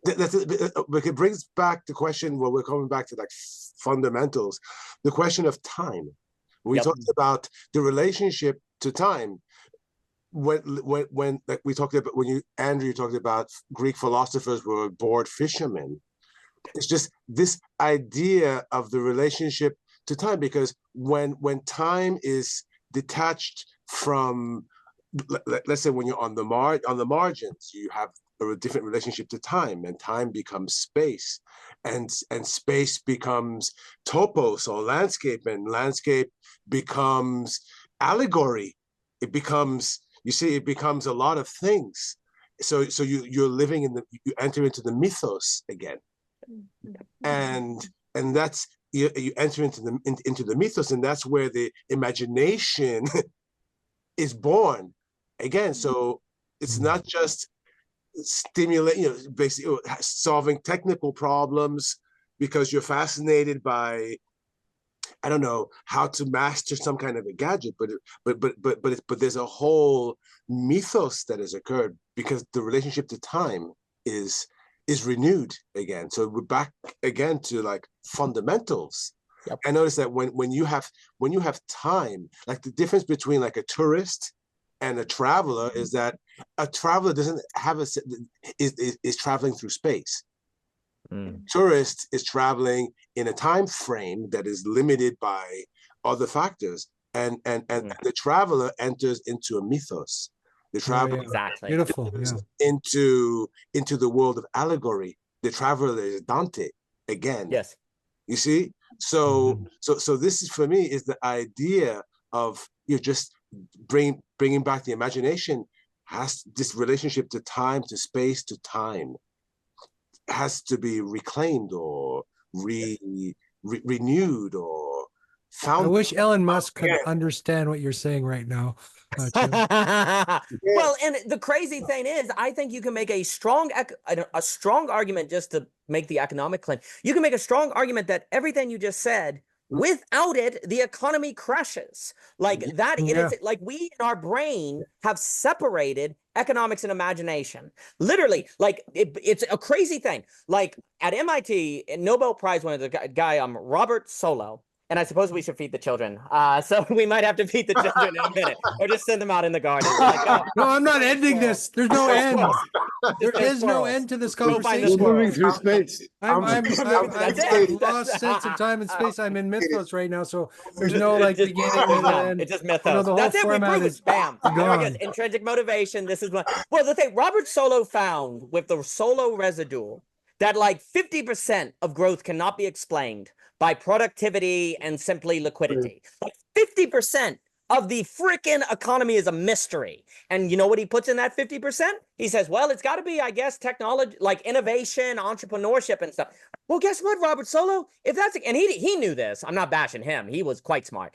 It brings back the question where we're coming back to like fundamentals, the question of time. We talked about the relationship to time. When like we talked about, when Andrew talked about Greek philosophers were bored fishermen. It's just this idea of the relationship to time, because when time is detached from, let's say when you're on the margins, you have a different relationship to time, and time becomes space, and space becomes topos or landscape, and landscape becomes allegory. It becomes, it becomes a lot of things. So you're living you enter into the mythos again, and that's you enter into the mythos, and that's where the imagination is born again. So it's not just stimulate, basically solving technical problems because you're fascinated by, I don't know, how to master some kind of a gadget, but there's a whole mythos that has occurred because the relationship to time is renewed again. So we're back again to like fundamentals. Yep. I noticed that when you have time, like the difference between like a tourist and a traveler is that a traveler doesn't have is traveling through space. Tourist is traveling in a time frame that is limited by other factors, and the traveler enters into a mythos. The traveler Beautiful. into the world of allegory. The traveler is Dante again. Yes. You see, so this is, for me, is the idea of just bringing back the imagination. Has this relationship to time, to space, to time, has to be reclaimed or renewed or found. I wish Elon Musk could understand what you're saying right now. Well, and the crazy thing is, I think you can make a strong argument, just to make the economic claim. You can make a strong argument that everything you just said Without it, the economy crashes. Like that, Yeah. it's like we in our brain have separated economics and imagination. Literally, like it's a crazy thing. Like at MIT, Nobel Prize winner, the guy, Robert Solow. And I suppose we should feed the children. So we might have to feed the children in a minute, or just send them out in the garden. Like, No, I'm not ending this. There's no end. There play is no squirrels. end to this Go find the conversation. We're moving squirrels. through space. I'm That's I've it. lost sense of time and space. I'm in mythos right now, so there's no like It's just- beginning, there's middle, none. end. It's just You know, mythos. the whole That's it. We format prove is it. Bam. There gone. it is. Intrinsic motivation. This is what. Well, the thing Robert Solow found with the Solow residue that like 50% of growth cannot be explained by productivity and simply liquidity. Like 50% of the freaking economy is a mystery. And you know what he puts in that 50%? He says, well, it's got to be, I guess, technology, like innovation, entrepreneurship and stuff. Well, guess what, Robert Solow? If that's, and he knew this. I'm not bashing him. He was quite smart.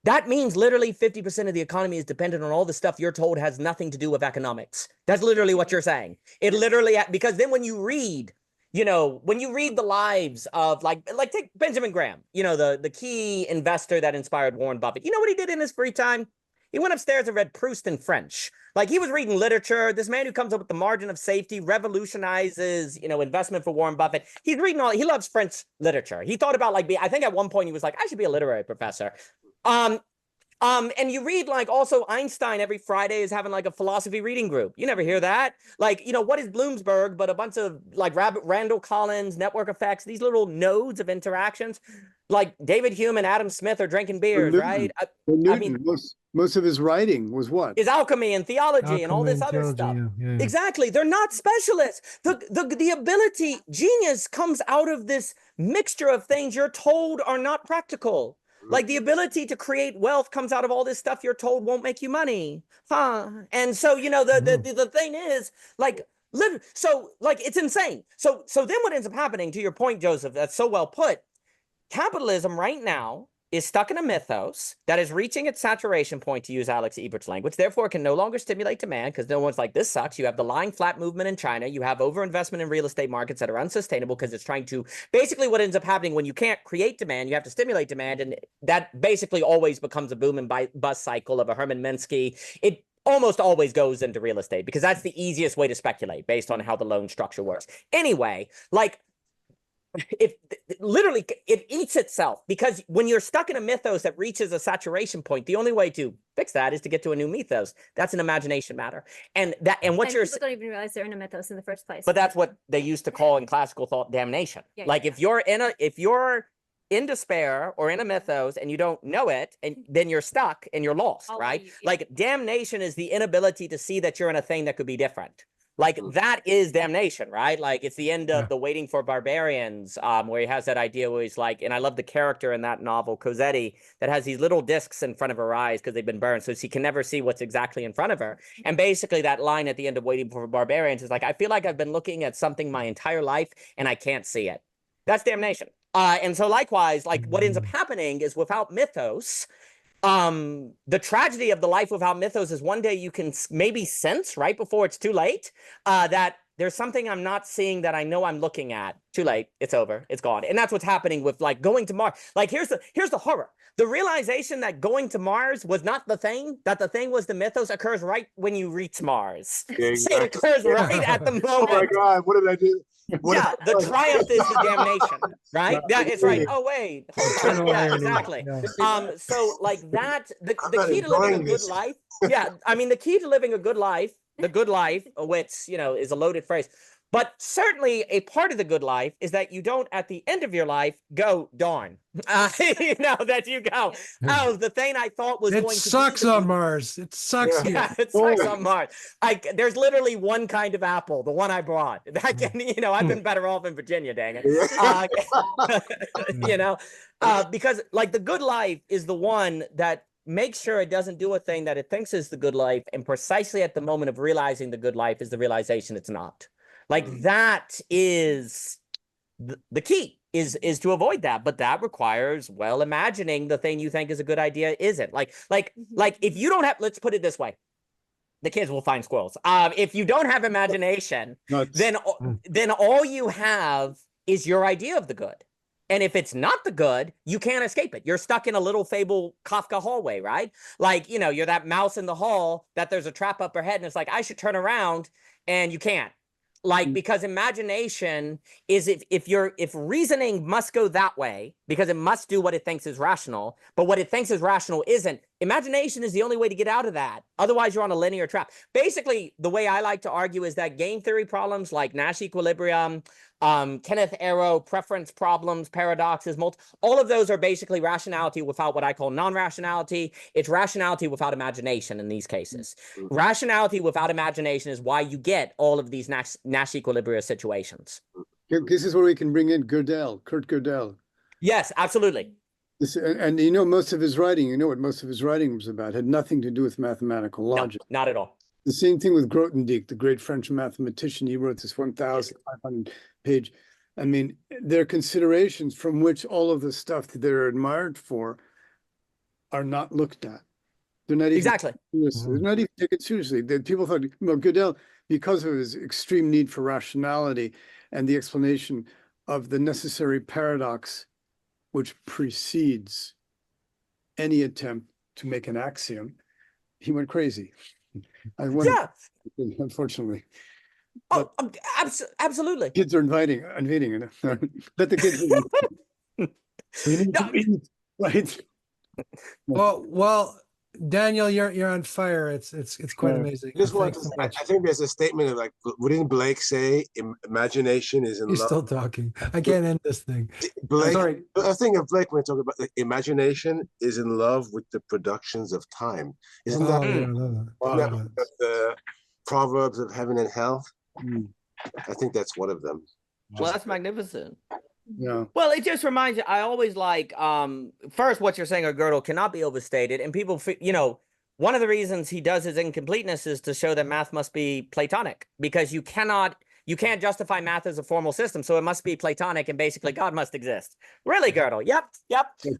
That means literally 50% of the economy is dependent on all the stuff you're told has nothing to do with economics. That's literally what you're saying. It literally, because then when you read, you know, when you read the lives of like take Benjamin Graham, you know, the key investor that inspired Warren Buffett. You know what he did in his free time? He went upstairs and read Proust in French. Like he was reading literature. This man who comes up with the margin of safety revolutionizes, you know, investment for Warren Buffett. He's reading he loves French literature. He thought about like I think at one point he was like, I should be a literary professor. And you read like also Einstein every Friday is having like a philosophy reading group. You never hear that. Like, you know, what is Bloomsburg but a bunch of like Randall Collins, network effects, these little nodes of interactions. Like David Hume and Adam Smith are drinking beers, right? I mean, most of his writing was what? Is alchemy and theology and all this other Theology, stuff. yeah. Exactly. They're not specialists. The ability, genius comes out of this mixture of things you're told are not practical. Like the ability to create wealth comes out of all this stuff you're told won't make you money. And so, you know, the thing is like, so like, it's insane. So then what ends up happening, to your point, Joseph, that's so well put, capitalism right now is stuck in a mythos that is reaching its saturation point, to use Alex Ebert's language. Therefore, it can no longer stimulate demand because no one's like, this sucks. You have the lying flat movement in China. You have overinvestment in real estate markets that are unsustainable because it's trying to, basically what ends up happening when you can't create demand, you have to stimulate demand. And that basically always becomes a boom and bust cycle of a Herman Minsky. It almost always goes into real estate because that's the easiest way to speculate based on how the loan structure works. Anyway, like, if literally it eats itself, because when you're stuck in a mythos that reaches a saturation point, the only way to fix that is to get to a new mythos. That's an imagination matter. And what you're people don't even realize they're in a mythos in the first place. But that's what they used to call in classical thought damnation. Like if you're in despair or in a mythos and you don't know it, and then you're stuck and you're lost, right? Like damnation is the inability to see that you're in a thing that could be different. Like that is damnation, right? Like it's the end of the Waiting for Barbarians, where he has that idea where he's like, and I love the character in that novel, Cosette, that has these little discs in front of her eyes because they've been burned, so she can never see what's exactly in front of her. And basically that line at the end of Waiting for Barbarians is like, I feel like I've been looking at something my entire life and I can't see it. That's damnation. And so likewise, like what ends up happening is without mythos, the tragedy of the life without mythos is one day you can maybe sense right before it's too late, that there's something I'm not seeing that I know I'm looking at. Too late. It's over. It's gone. And that's what's happening with like going to Mars. Like here's the horror. The realization that going to Mars was not the thing, that the thing was the mythos, occurs right when you reach Mars. Yeah, exactly. It occurs right at the moment. Oh my God, what did I do? The triumph is the damnation, right? It's right. Oh wait, hold on. Yeah, exactly. So like that, the key to living a good life. Yeah, I mean the key to living a good life, which you know is a loaded phrase, but certainly a part of the good life is that you don't at the end of your life go, darn, you know, that you go, oh, the thing I thought was going to sucks on Mars. It sucks here. Yeah, it sucks on Mars. There's literally one kind of apple, the one I brought. That can, you know, I've been better off in Virginia, dang it. You know, because like the good life is the one that makes sure it doesn't do a thing that it thinks is the good life, and precisely at the moment of realizing the good life is the realization it's not. Like that is the key. Is to avoid that, but that requires, well, imagining the thing you think is a good idea isn't. Like if you don't have, let's put it this way, the kids will find squirrels. If you don't have imagination, then all you have is your idea of the good. And if it's not the good, you can't escape it. You're stuck in a little fable Kafka hallway, right? Like, you know, you're that mouse in the hall that there's a trap up ahead and it's like, I should turn around, and you can't. Like, because imagination is if reasoning must go that way because it must do what it thinks is rational, but what it thinks is rational isn't, imagination is the only way to get out of that. Otherwise, you're on a linear trap. Basically, the way I like to argue is that game theory problems like Nash equilibrium, Kenneth arrow, preference problems, paradoxes, all of those are basically rationality without what I call non-rationality. It's rationality without imagination in these cases. Rationality without imagination is why you get all of these Nash equilibria situations. This is where we can bring in Kurt Gödel. Yes, absolutely. And you know, most of his writing, you know what most of his writing was about, had nothing to do with mathematical logic. No, not at all. The same thing with Grothendieck, the great French mathematician. He wrote this 1,500 page. I mean, there are considerations from which all of the stuff that they're admired for are not looked at. They're not even Exactly. They're not even taken seriously. People thought, well, Gödel, because of his extreme need for rationality and the explanation of the necessary paradox which precedes any attempt to make an axiom, he went crazy. Yeah. Unfortunately. Oh, absolutely. Kids are invading. Let the kids. We need to eat, right? Well, Daniel, you're on fire. It's quite amazing. Just want Thanks to, so much. I think there's a statement of like, wouldn't Blake say imagination is in He's love? still talking. I can't end this thing. Blake, Sorry. I think of Blake when we talk about like, imagination is in love with the productions of time. Isn't that, Oh, yeah, I love that. isn't that Love one that. of the proverbs of heaven and hell? I think that's one of them. Well, that's magnificent. Yeah. Well, it just reminds you, I always like, first, what you're saying, Gödel, cannot be overstated. And people, you know, one of the reasons he does his incompleteness is to show that math must be Platonic, because you can't justify math as a formal system. So it must be Platonic, and basically God must exist. Really, Gödel? Yep.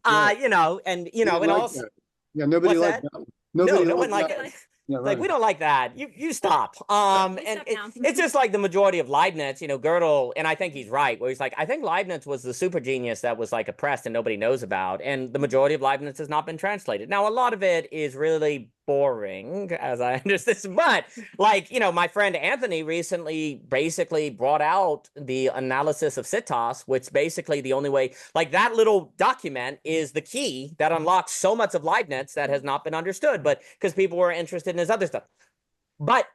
Right. You know, and also. That. Yeah, nobody liked that. Nobody no one liked that. it. Yeah, Like, we don't like that. You stop. And it's just like the majority of Leibniz, you know, Gödel, and I think he's right, where he's like, I think Leibniz was the super genius that was like oppressed and nobody knows about. And the majority of Leibniz has not been translated. Now, a lot of it is really boring, as I understand. But like, you know, my friend Anthony recently basically brought out the analysis of Citas, which basically the only way, like that little document is the key that unlocks so much of Leibniz that has not been understood, but because people were interested in his other stuff. But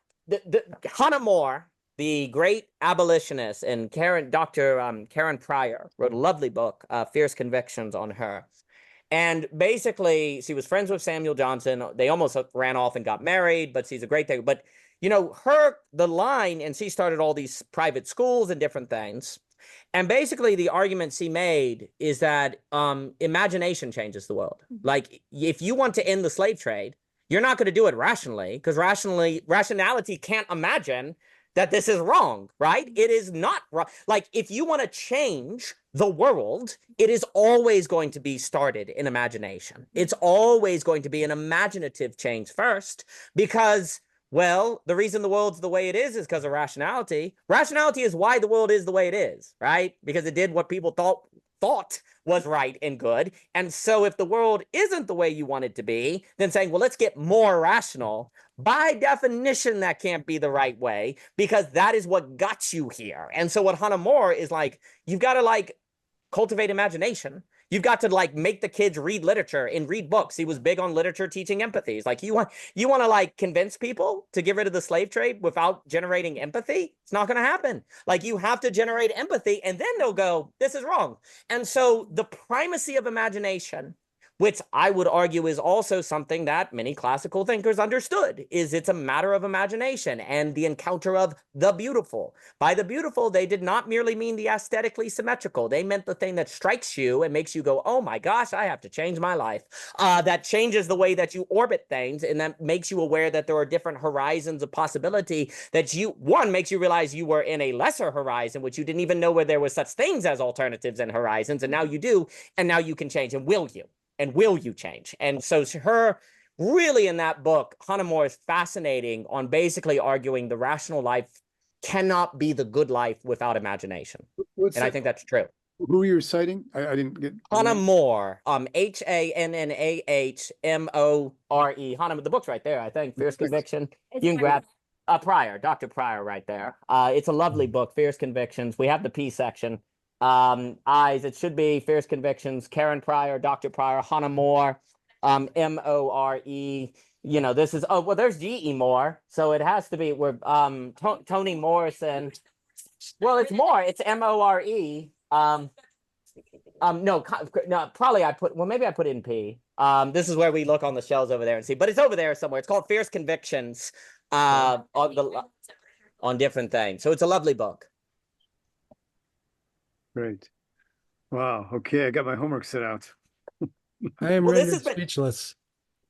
Hannah More, the great abolitionist, and Dr. Karen Pryor wrote a lovely book, Fierce Convictions, on her. And basically, she was friends with Samuel Johnson. They almost ran off and got married, but she's a great thing. But, you know, the line, and she started all these private schools and different things. And basically, the argument she made is that imagination changes the world. Like, if you want to end the slave trade, you're not going to do it rationally, because rationality can't imagine that this is wrong, right? It is not wrong. Like, if you want to change the world, it is always going to be started in imagination. It's always going to be an imaginative change first, because, well, the reason the world's the way it is because of rationality. Rationality is why the world is the way it is, right? Because it did what people thought was right and good. And so if the world isn't the way you want it to be, then saying, well, let's get more rational, by definition, that can't be the right way, because that is what got you here. And so what Hannah More is like, you've got to like cultivate imagination. You've got to like make the kids read literature and read books. He was big on literature teaching empathy. It's like, you want to like convince people to get rid of the slave trade without generating empathy? It's not going to happen. Like, you have to generate empathy, and then they'll go, this is wrong. And so the primacy of imagination, which I would argue is also something that many classical thinkers understood, is it's a matter of imagination and the encounter of the beautiful. By the beautiful, they did not merely mean the aesthetically symmetrical. They meant the thing that strikes you and makes you go, oh my gosh, I have to change my life. That changes the way that you orbit things, and that makes you aware that there are different horizons of possibility, that one makes you realize you were in a lesser horizon, which you didn't even know where there was such things as alternatives and horizons, and now you do, and now you can change. And will you? And will you change? And so her, really in that book, Hannah More is fascinating on basically arguing the rational life cannot be the good life without imagination. And I think that's true. Who are you citing? I didn't get. Hannah More, Hannamore. Hannah, the book's right there, I think. Fierce Conviction. It's You can grab Pryor. Pryor, Dr. Pryor right there. It's a lovely book, Fierce Convictions. We have the P section. Eyes, it should be Fierce Convictions, Karen Pryor, Dr. Pryor, Hannah More, More. You know, this is, oh, well, there's G.E. Moore. So it has to be, we're, Toni Morrison. Well, it's Moore, it's More. No, probably maybe I put in P. This is where we look on the shelves over there and see, but it's over there somewhere. It's called Fierce Convictions, on different things. So it's a lovely book. Great. Wow. Okay, I got my homework set out. I am Well, this rendered has been- speechless.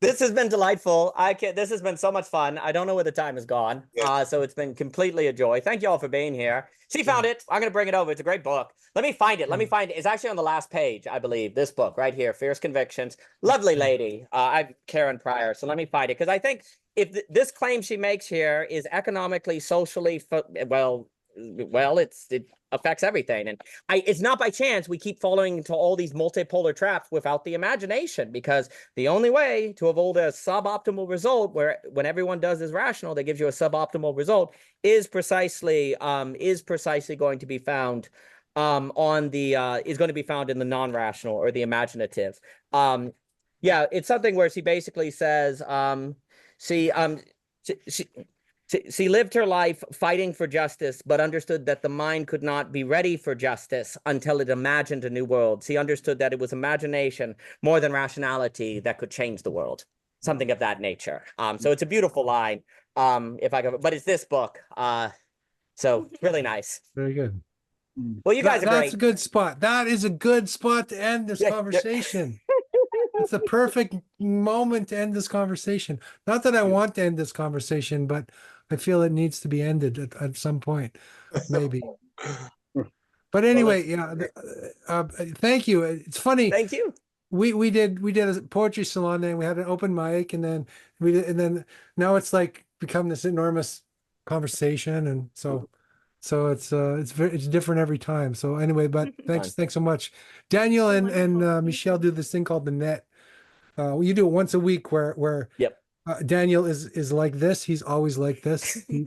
This has been delightful. This has been so much fun. I don't know where the time has gone. Yeah. So it's been completely a joy. Thank you all for being here. She found it. I'm going to bring it over. It's a great book. Let me find it. Let me find it. It's actually on the last page, I believe. This book right here, Fierce Convictions. Lovely lady. I'm Karen Pryor. So let me find it. Because I think if this claim she makes here is economically, socially, well, it affects everything. And it's not by chance we keep falling into all these multipolar traps without the imagination, because the only way to avoid a suboptimal result where when everyone does is rational, that gives you a suboptimal result is precisely going to be found is going to be found in the non-rational or the imaginative. Yeah, it's something where she basically says, she lived her life fighting for justice, but understood that the mind could not be ready for justice until it imagined a new world. She understood that it was imagination more than rationality that could change the world, something of that nature. So it's a beautiful line. If I could, but it's this book. So really nice. Very good. Well, you guys are That's great. a good spot. That is a good spot to end this Yeah. conversation. It's the perfect moment to end this conversation. Not that I want to end this conversation, but I feel it needs to be ended at some point, maybe. But anyway, thank you. It's funny. Thank you. We did a poetry salon and we had an open mic, and then now it's like become this enormous conversation, and so it's different every time. So anyway, but thanks so much. Daniel and Michelle do this thing called the net. You do it once a week where Yep. Daniel is like this. He's always like this. He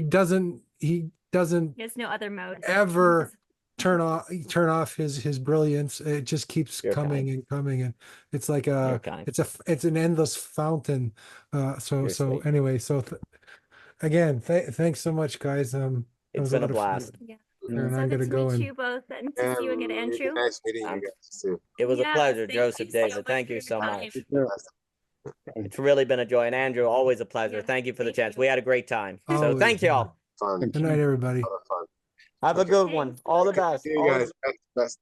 doesn't He has no other mode. ever turn off his brilliance. It just keeps You're coming kind. and coming, and it's like You're kind. it's an endless fountain. So You're sweet. anyway, again, thanks so much, guys. That It's was been a lot of fun. blast. Yeah. And So I'm good gonna to go meet and you both and to see you again, Andrew. Nice meeting you guys too. It was a Yes, pleasure, thank Joseph you so David. much Thank for you your so time. much. Yeah. It's really been a joy. And Andrew, always a pleasure. Yeah, Thank you for the thank chance. you. We had a great time. So Always, thank you yeah. all. Fun. Good night, everybody. A lot of fun. Have a Okay. good one. All the best. See you All the guys. Best.